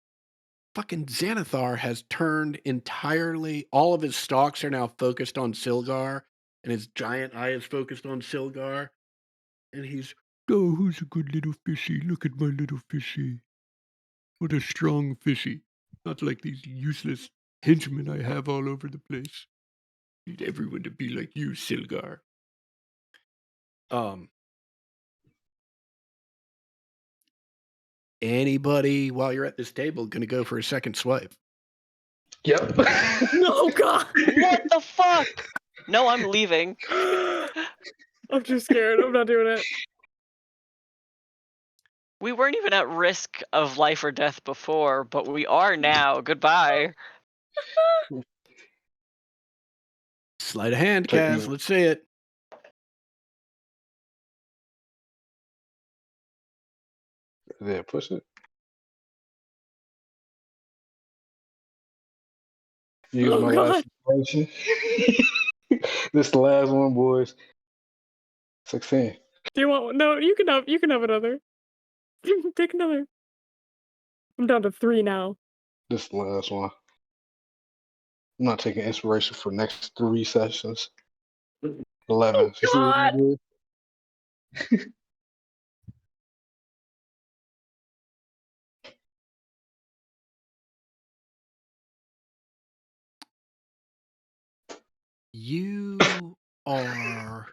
fucking Xanathar has turned entirely. All of his stalks are now focused on Silgar, and his giant eye is focused on Silgar. And he's, oh, who's a good little fishy? Look at my little fishy. What a strong fishy. Not like these useless henchmen I have all over the place. Need everyone to be like you, Silgar. Anybody while you're at this table gonna go for a second swipe? Yep. No, God. What the fuck? No, I'm leaving. I'm too scared. I'm not doing it. We weren't even at risk of life or death before, but we are now. Goodbye. Sleight of hand, Taking Kaz. it. Let's see it. Yeah, push it. Use Oh, my God. last information. This is the last one, boys. 16. Do you want? No, you can have another. Take another. I'm down to 3 now. This is the last one. I'm not taking inspiration for next 3 sessions. 11. Oh, You see what I God. did? You are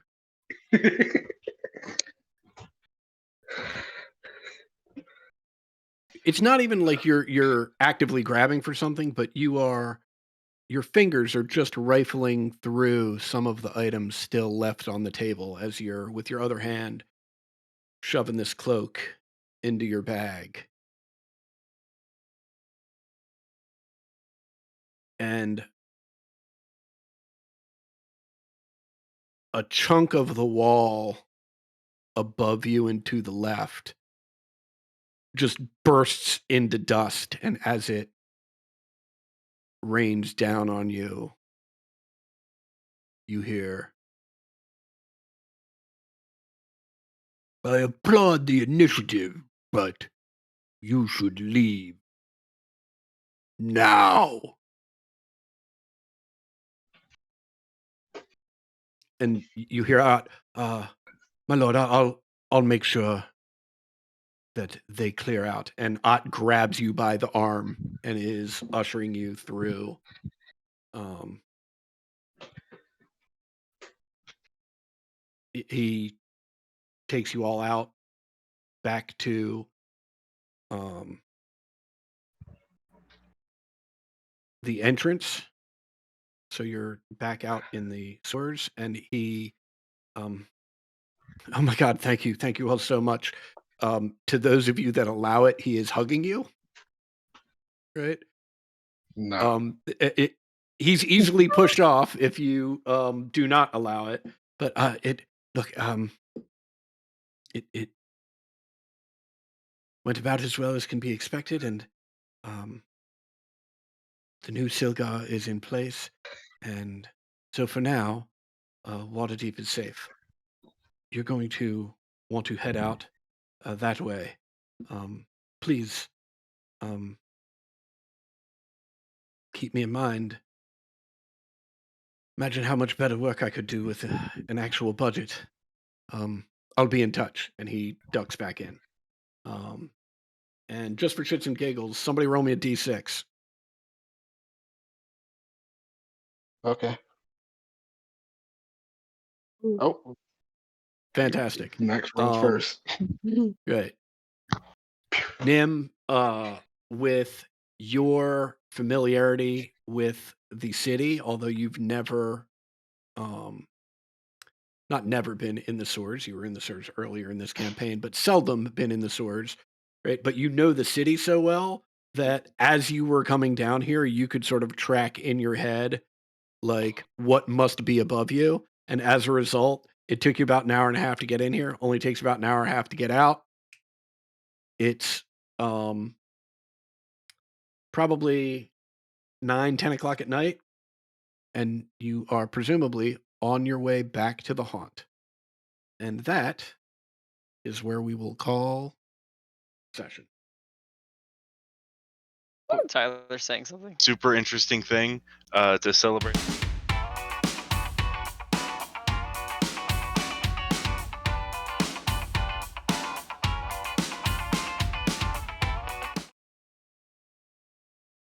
it's not even like you're actively grabbing for something, but your fingers are just rifling through some of the items still left on the table as you're with your other hand shoving this cloak into your bag. And a chunk of the wall above you and to the left just bursts into dust, and as it rains down on you, you hear, I applaud the initiative, but you should leave now. And you hear out, my lord, I'll make sure that they clear out. And Ott grabs you by the arm and is ushering you through. He takes you all out back to the entrance. So you're back out in the sewers, and he oh my God, thank you all so much. To those of you that allow it, he is hugging you, right? No. He's easily pushed off if you do not allow it, but it went about as well as can be expected, and the new Silgar is in place, and so for now, Waterdeep is safe. You're going to want to head out that way. Please keep me in mind. Imagine how much better work I could do with an actual budget. I'll be in touch. And he ducks back in. And just for shits and giggles, somebody roll me a d6. Okay. Oh, Fantastic. Max rolls first. Right. Nim, with your familiarity with the city, although you've never not never been in the swords. You were in the swords earlier in this campaign, but seldom been in the swords, right? But you know the city so well that as you were coming down here, you could sort of track in your head like what must be above you. And as a result, it took you about an hour and a half to get in here. Only takes about an hour and a half to get out. It's probably 9-10 o'clock at night, and you are presumably on your way back to the haunt. And that is where we will call session. Tyler saying something. Super interesting thing to celebrate.